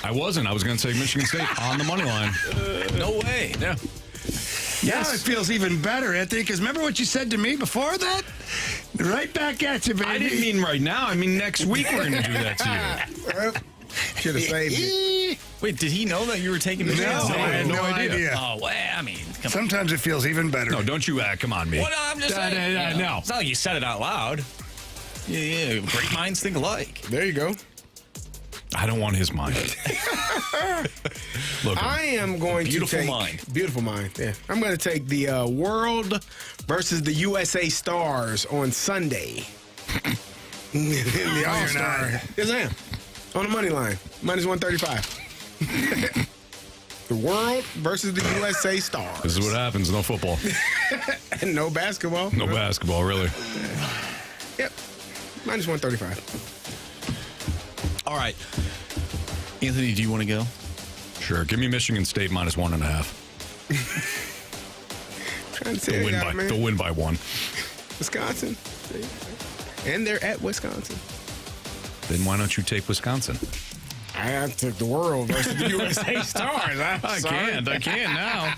I wasn't. I was going to say Michigan State on the money line. No way. Yeah. Now it feels even better, Anthony, because remember what you said to me before that? Right back at you, baby. I didn't mean right now. I mean next week we're going to do that to you. Should have saved it. Wait, did he know that you were taking Michigan No, State? I had no idea. Oh, well, I mean, come Sometimes it feels even better. No, don't you come on me. on. Well, I'm just saying. No. It's not like you said it out loud. Yeah, great minds think alike. There you go. I don't want his mind. Look, I am going to take... Beautiful mind, yeah. I'm going to take the World versus the USA Stars on Sunday. The All-Star. Yes, I am. On the money line, -135. The World versus the USA Stars. This is what happens. No football. And no basketball. No basketball, really. Yep. -135. All right. Anthony, do you want to go? Sure. Give me Michigan State -1.5. Trying to say They'll win by 1. Wisconsin. And they're at Wisconsin. Then why don't you take Wisconsin? I took the World versus the USA Stars. I can't now.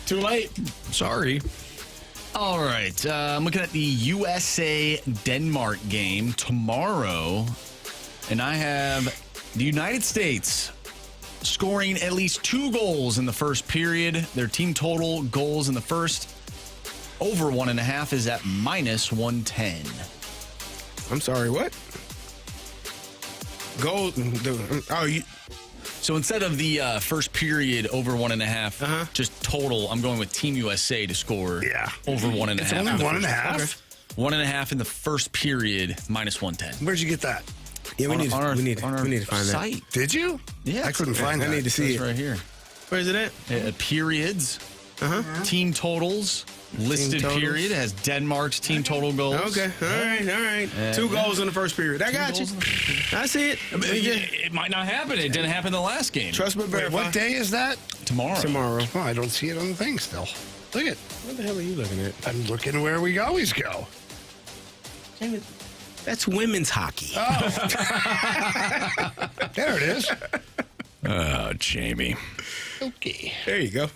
Too late. Sorry. All right. I'm looking at the USA-Denmark game tomorrow, and I have the United States scoring at least 2 goals in the first period. Their team total goals in the first over 1.5 is at -110. I'm sorry, what? Goal. So instead of the first period over 1.5, just total, I'm going with Team USA to score over 1.5. It's only 1.5? Okay. 1.5 in the first period, -110. Where'd you get that? Yeah, we need to find site. that. Did you? Yeah. I couldn't find that. I need to see it. Right here. Where is it at? Periods, team totals, listed totals. period has Denmark's team total goals. Okay. All right. 2 goals in the first period. I got you. I see it. It might not happen. It didn't happen in the last game. Trust but verify. What day is that? Tomorrow. Oh, I don't see it on the thing still. Look at. What the hell are you looking at? I'm looking where we always go. That's women's hockey. Oh. There it is. Oh, Jamie. Okay. There you go.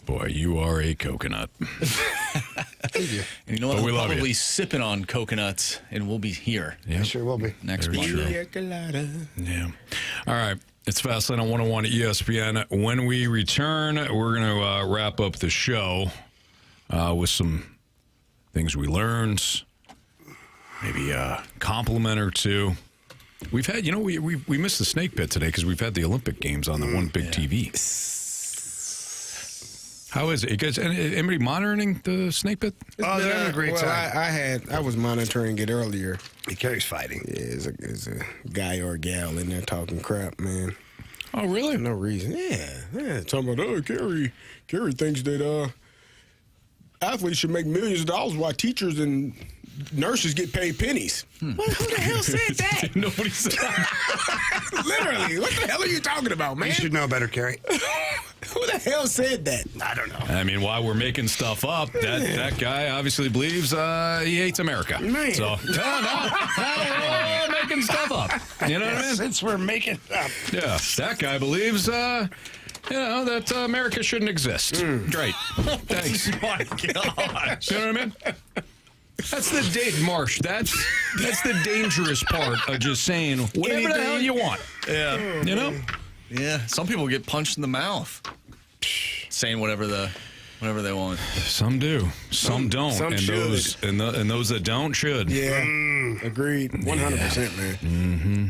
Boy, you are a coconut. Thank you. And you know what? But we We're love probably you. sipping on coconuts, and we'll be here I sure will be. next Very month. true. Yeah. All right. It's Fastlane on 101 ESPN. When we return, we're going to wrap up the show with some things we learned, maybe a compliment or two. We've had, we missed the snake pit today because we've had the Olympic Games on the one big TV. How is it? You guys, anybody monitoring the snake pit? Oh, they're having a great time. I was monitoring it earlier. Carey's fighting. Yeah, there's a guy or a gal in there talking crap, man. Oh, really? For no reason. Yeah. Talking about, Carey thinks that athletes should make millions of dollars while teachers and nurses get paid pennies. Well, who the hell said that? Nobody said that. Literally. What the hell are you talking about, man? You should know better, Carey. Who the hell said that? I don't know. I mean, while we're making stuff up, that guy obviously believes he hates America. Man. So, no, making stuff up. You know what I mean? Since we're making it up. Yeah, that guy believes, that America shouldn't exist. Great. Thanks. Oh my gosh. You know what I mean? That's the Dave Marsh. That's the dangerous part of just saying whatever the hell you want. Yeah. You know? Yeah. Some people get punched in the mouth saying whatever they want. Some do. Some don't. some and should. those that don't should. Yeah. Agreed. 100%, man. Mm-hmm.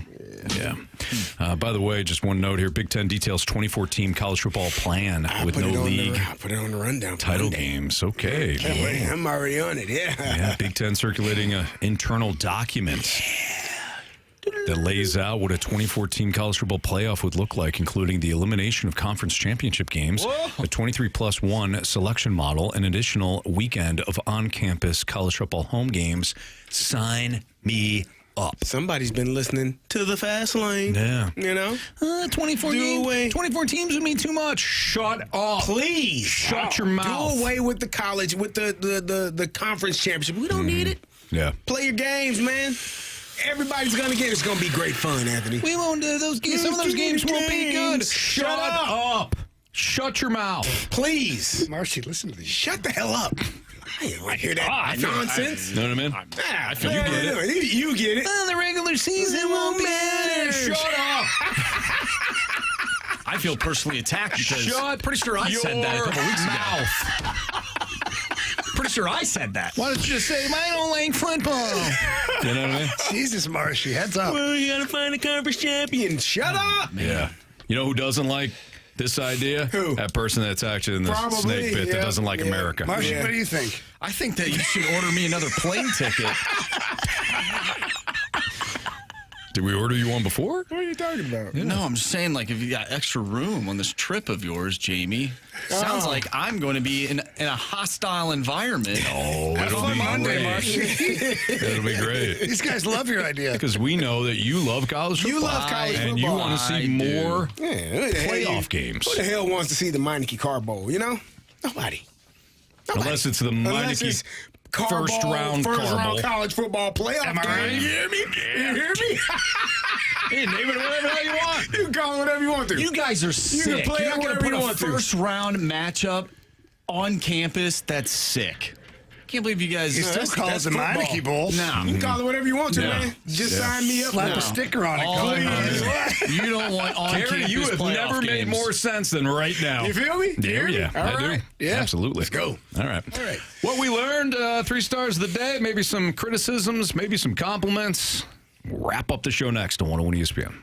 Yeah. By the way, just one note here. Big Ten details 24-team college football plan with no league. I put it on the rundown. Title games. Okay. Yeah, I'm already on it. Yeah, Big Ten circulating an internal document that lays out what a 24-team college football playoff would look like, including the elimination of conference championship games, a 23+1 selection model, an additional weekend of on-campus college football home games. Sign me up. Somebody's been listening to the fast lane. Yeah. You know? 24 teams would mean too much. Shut up. Please. Shut your mouth. Do away with the college, with the conference championship. We don't need it. Yeah. Play your games, man. Everybody's going to get it. It's going to be great fun, Anthony. We won't do those games. Some of those games won't be good. Shut up. Shut your mouth. Please. Marcy, listen to these. Shut the hell up. I don't want to hear that nonsense. You know what I mean? I feel you get it. You get it. The regular season won't matter. Shut up. I feel personally attacked because pretty sure I said that a couple weeks ago. Pretty sure I said that. Why don't you just say, I don't like football? You know what I mean? Jesus, Marshy, heads up. Well, you got to find a conference champion. Shut up. Yeah. You know who doesn't like this idea? Who? That person that's actually in the Probably, snake pit that doesn't like America. Marshy, what do you think? I think that you should order me another plane ticket. Did we order you one before? What are you talking about? No, I'm just saying, like, if you got extra room on this trip of yours, Jamie, sounds like I'm going to be in a hostile environment. Oh, it'll be Monday, great. Marshy. It'll be great. These guys love your idea. Because we know that you love college football. You love college and football. you want to see more playoff games. Who the hell wants to see the Meineke Car Bowl, you know? Nobody. Unless it's the Unless Meineke it's Car first Bowl, round first Car round Bowl. college football playoff Am I right? game. You hear me? Yeah. You hear me? Hey, name it whatever the hell you want. You can call it whatever you want to. You guys are sick. can play You're it not going to wherever put you a want to. first round matchup on campus. That's sick. Can't believe you guys. You still call it the Meineke Bowl. No. You can call it whatever you want to, Yeah. man. Just sign me up Slap now. a sticker on it. Oh, Call it no. You don't want on Carey, campus you have playoff never made games. more sense than right now. You feel me? You hear me? Yeah, All I right. do. Yeah. Absolutely. Let's go. All right. All right. What we learned, 3 stars of the day, maybe some criticisms, maybe some compliments. We'll wrap up the show next on 101 ESPN.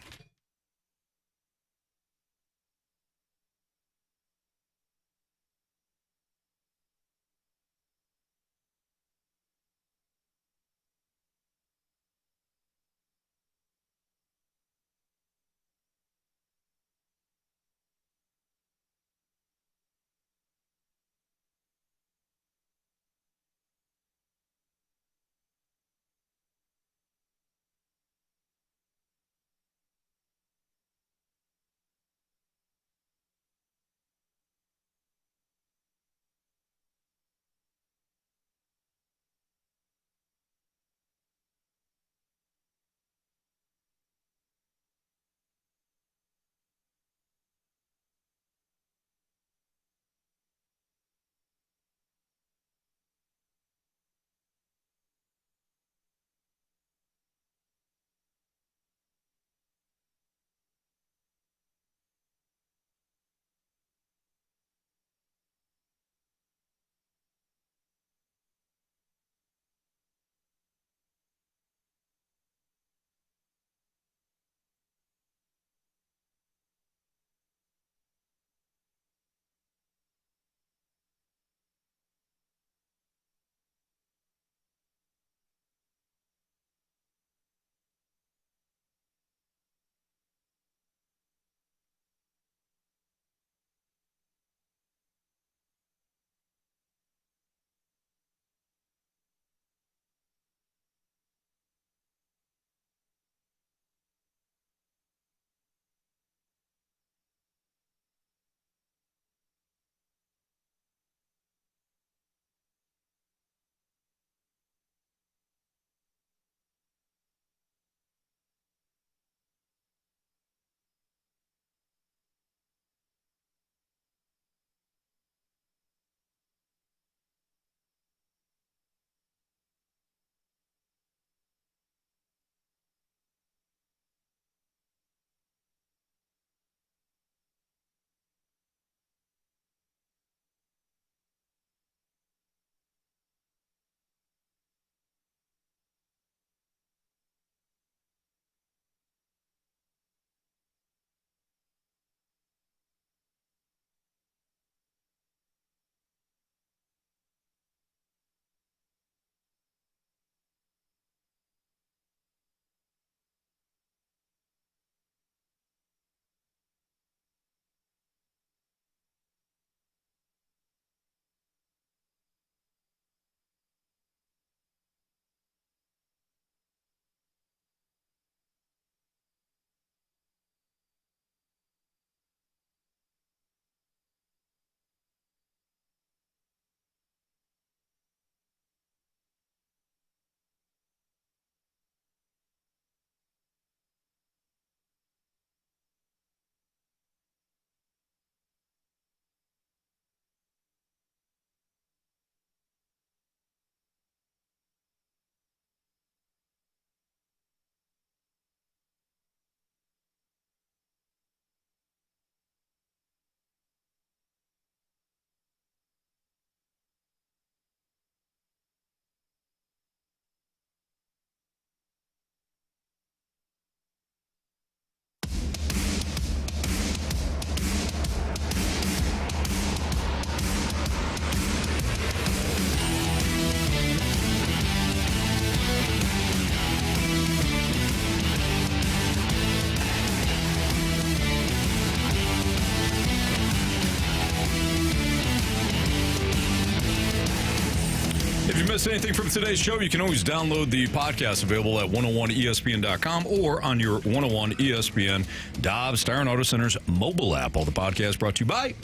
miss anything from today's show, you can always download the podcast available at 101ESPN.com or on your 101 ESPN Dobbs Star and Auto Center's mobile app. All the podcasts brought to you by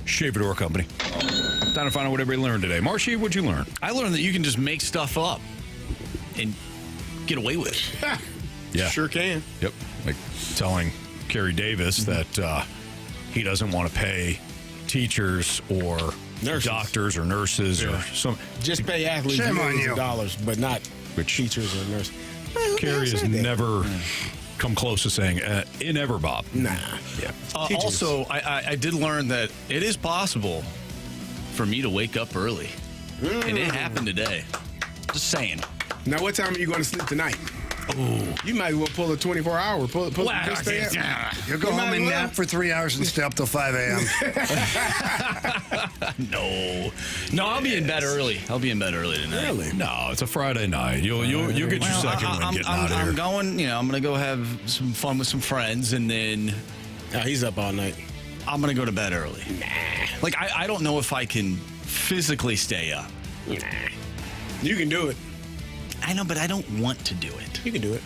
Shaver Door Company. Time to find out what everybody learned today. Marshy, what'd you learn? I learned that you can just make stuff up and get away with it. Yeah. Sure can. Yep. Like telling Carey Davis that he doesn't want to pay teachers or doctors or nurses or some. Just pay athletes millions of dollars, but not teachers or nurses. Carey has never come close to saying never, Bob. Nah. Yeah. Also, I did learn that it is possible for me to wake up early. And it happened today. Just saying. Now, what time are you going to sleep tonight? Oh, you might as well pull a 24-hour. You'll go home and nap for 3 hours and stay up till 5 a.m. No, I'll be in bed early. I'll be in bed early tonight. Really? No, it's a Friday night. You'll get your second one getting out of here. I'm going. I'm going to go have some fun with some friends, and then he's up all night. I'm going to go to bed early. Nah. Like I don't know if I can physically stay up. Nah. You can do it. I know, but I don't want to do it. You can do it.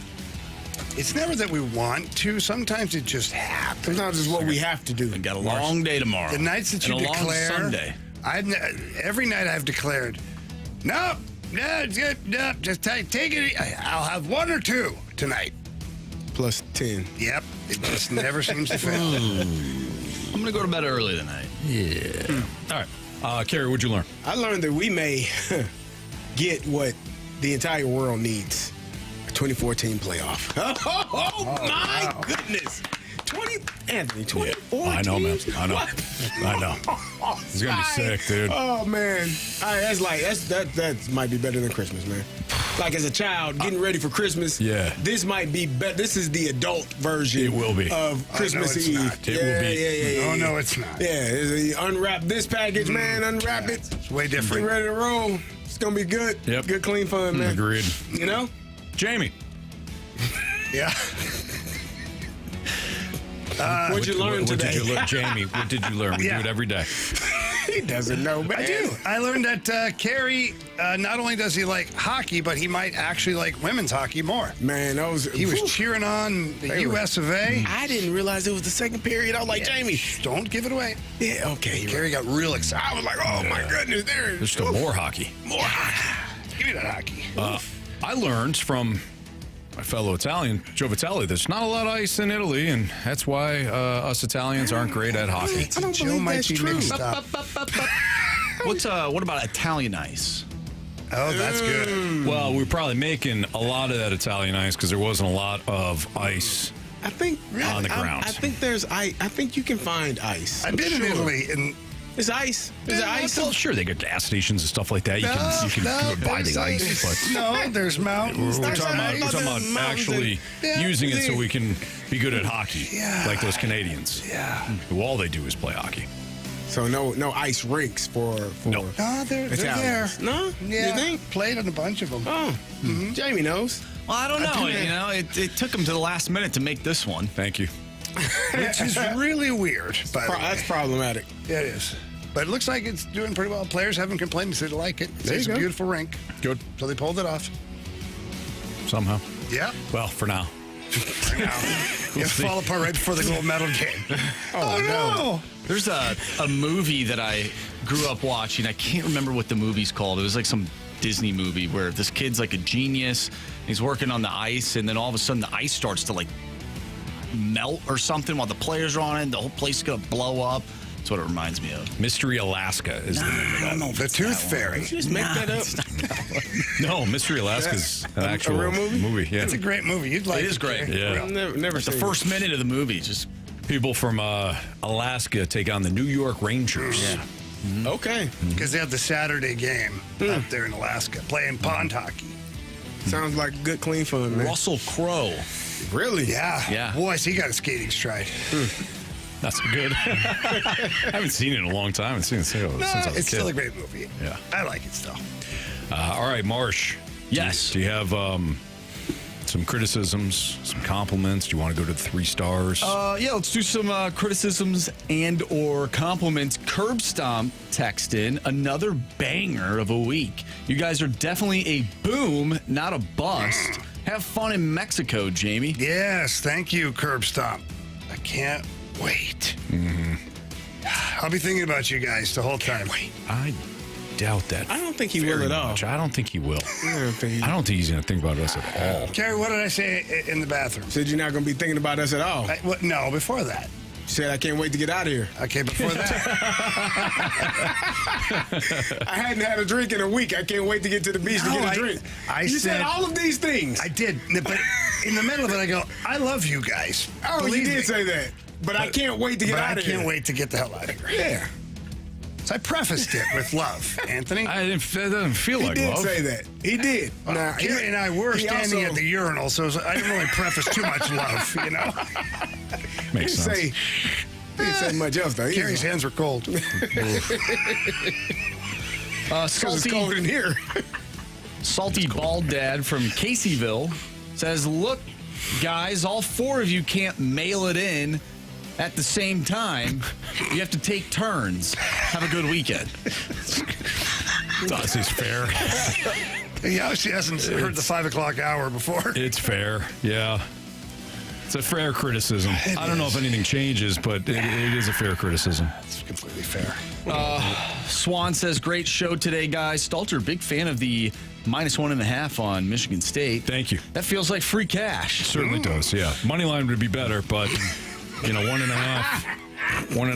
It's never that we want to. Sometimes it just happens. Sometimes it's what we have to do. I got a long day tomorrow. The nights that you and a declare. long Sunday. Every night I've declared, no, it's good. No, just take it. I'll have 1 or 2 tonight. Plus 10. Yep. It just never seems to fail. I'm going to go to bed early tonight. Yeah. All right. Carey, what'd you learn? I learned that we may get what the entire world needs. A 2014 playoff. Oh my goodness. 24 I know, man. teams? I know. What? I know. It's going to be sick, dude. Oh, man. That might be better than Christmas, man. Like as a child, getting ready for Christmas. Yeah. This might be better. This is the adult version. It will be. Of Christmas no, it's Eve. Not. It will be. Yeah. Oh, no, it's not. Yeah. Unwrap this package, man. Unwrap it. It's way different. Get ready to roll. It's going to be good. Yep. Good, clean fun, man. Agreed. You know? Jamie. Yeah. What'd you learn today? Jamie, what did you learn? We do it every day. He doesn't know, man. I do. I learned that Carey, not only does he like hockey, but he might actually like women's hockey more. Man, he was cheering on the U.S. of A. I didn't realize it was the second period. I was like, Jamie, don't give it away. Yeah, okay. Carey got real excited. I was like, oh my goodness, there's still more hockey. More hockey. Give me that hockey. I learned from my fellow Italian, Joe Vitale, there's not a lot of ice in Italy, and that's why us Italians aren't great at hockey. I don't believe that's true. What about Italian ice? Oh, that's good. Well, we're probably making a lot of that Italian ice because there wasn't a lot of ice I think on the ground. I think you can find ice. I've been in Italy, and there's ice. Is there ice? Well, sure, they got gas stations and stuff like that. You can buy the ice, but no, there's mountains. we're talking about actually using it so we can be good at hockey, like those Canadians. Yeah, who all they do is play hockey. So no ice rinks for no. They're there. No, yeah, you think? Played on a bunch of them. Oh, Jamie knows. Well, I don't know. It took him to the last minute to make this one. Thank you. Which is really weird. That's problematic. Yeah, it is. But it looks like it's doing pretty well. Players haven't complained. They said they like it. It's a beautiful rink. Good. So they pulled it off. Somehow. Yeah. Well, for now. We'll fall apart right before the gold medal game. Oh no. There's a movie that I grew up watching. I can't remember what the movie's called. It was like some Disney movie where this kid's like a genius. He's working on the ice, and then all of a sudden the ice starts to like melt or something while the players are on it. And the whole place is going to blow up. That's what it reminds me of. Mystery Alaska is the name of that. The Tooth Fairy. Did you just make that up? No, Mystery Alaska is an actual real movie? Yeah. It's a great movie. You'd like it. It is great. Yeah. Never the first minute of the movie, just people from Alaska take on the New York Rangers. Yeah. Mm-hmm. Okay. Because they have the Saturday game up there in Alaska, playing pond hockey. Sounds like good, clean fun, man. Russell Crowe. Really? Yeah. Boys, he got a skating stride. That's good. I haven't seen it in a long time. I haven't seen it since I was a kid. It's still a great movie. Yeah. I like it still. All right, Marsh. Yes. Do you have some criticisms, some compliments? Do you want to go to the 3 stars? Yeah, let's do some criticisms and or compliments. Curb Stomp text in another banger of a week. You guys are definitely a boom, not a bust. Have fun in Mexico, Jamie. Yes, thank you, Curb Stomp. I can't wait. I'll be thinking about you guys the whole time. I doubt that. I don't think he will at all. Much. I don't think he will. I don't think he's going to think about us at all. Carey, what did I say in the bathroom? Said you're not going to be thinking about us at all. No, before that. Said I can't wait to get out of here. Okay, before that. I hadn't had a drink in a week. I can't wait to get to the beach to get a drink. You said all of these things. I did, but in the middle of it, I go, I love you guys. Oh, you did say that. But I can't wait to get out of here. I can't wait to get the hell out of here. Yeah. So I prefaced it with love, Anthony. It doesn't feel like love. He did say that. He did. Now, Carey and I were standing at the urinal, so I didn't really preface too much love, you know? Makes sense. He didn't say much else, though. Carey's hands were cold. It's cold in here. Salty Bald Dad from Caseyville says, look, guys, all four of you can't mail it in at the same time. You have to take turns. Have a good weekend. This is fair. He obviously hasn't heard the 5 o'clock hour before. It's fair, yeah. It's a fair criticism. I don't know if anything changes, but it is a fair criticism. It's completely fair. Swan says, great show today, guys. Stalter, big fan of the -1.5 on Michigan State. Thank you. That feels like free cash. It certainly does, yeah. Money line would be better, but 1.5, we're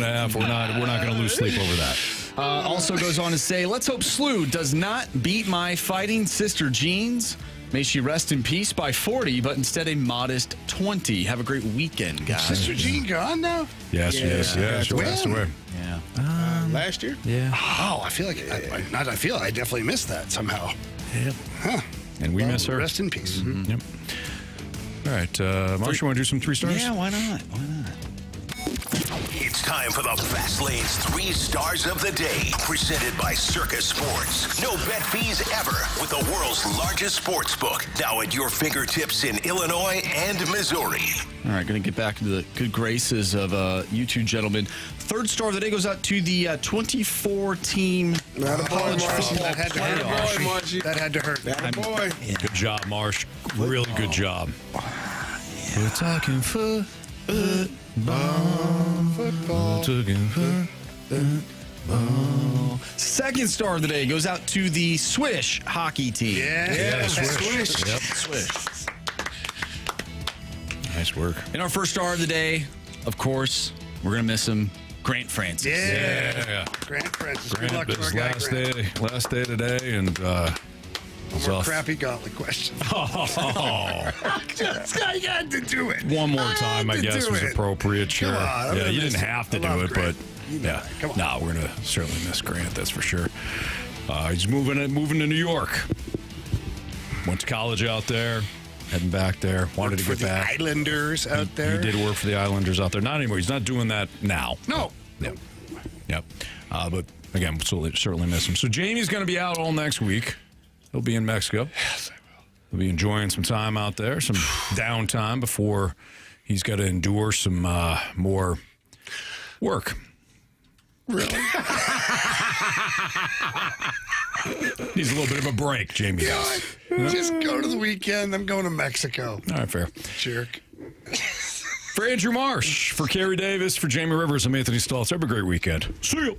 not going to lose sleep over that. Also goes on to say, let's hope Slew does not beat my fighting sister Jeans. May she rest in peace by 40, but instead a modest 20. Have a great weekend, guys. Sister Jean gone now? Yes. She passed away. Yeah. Last year? Yeah. Oh, I feel like I definitely missed that somehow. Yep. Huh. And we miss her. Rest in peace. Mm-hmm. Yep. All right, Marsh, you want to do some 3 stars? Yeah, why not? It's time for the Fast Lane's 3 Stars of the Day, presented by Circus Sports. No bet fees ever with the world's largest sports book, now at your fingertips in Illinois and Missouri. All right, going to get back to the good graces of you two gentlemen. 3rd star of the day goes out to the 24-team college football playoff. That had to hurt. Boy. Yeah. Good job, Marsh. Really good job. We're talking football. Football. 2nd star of the day goes out to the Swish hockey team. Yeah, Swish. Yep. Swish. Nice work. And our 1st star of the day, of course, we're going to miss him, Grant Francis. Yeah. Grant Francis. Good Grant, luck to our guy, last day today, and more crappy Gauntlet question. Oh. This guy had to do it. One more time, I guess, was appropriate. Sure. Come on, yeah, you didn't have to do it, Grant. but yeah. No, we're going to certainly miss Grant, that's for sure. He's moving to New York. Went to college out there. Heading back there. Wanted to get back. For the Islanders out there. He did work for the Islanders out there. Not anymore. He's not doing that now. No. Yep. But again, certainly miss him. So Jamie's going to be out all next week. He'll be in Mexico. Yes, I will. He'll be enjoying some time out there, some downtime before he's got to endure some more work. Really? Needs a little bit of a break, Jamie does. Just go to the weekend. I'm going to Mexico. All right, fair. Jerk. For Andrew Marsh, for Carey Davis, for Jamie Rivers, I'm Anthony Stalter. Have a great weekend. See you.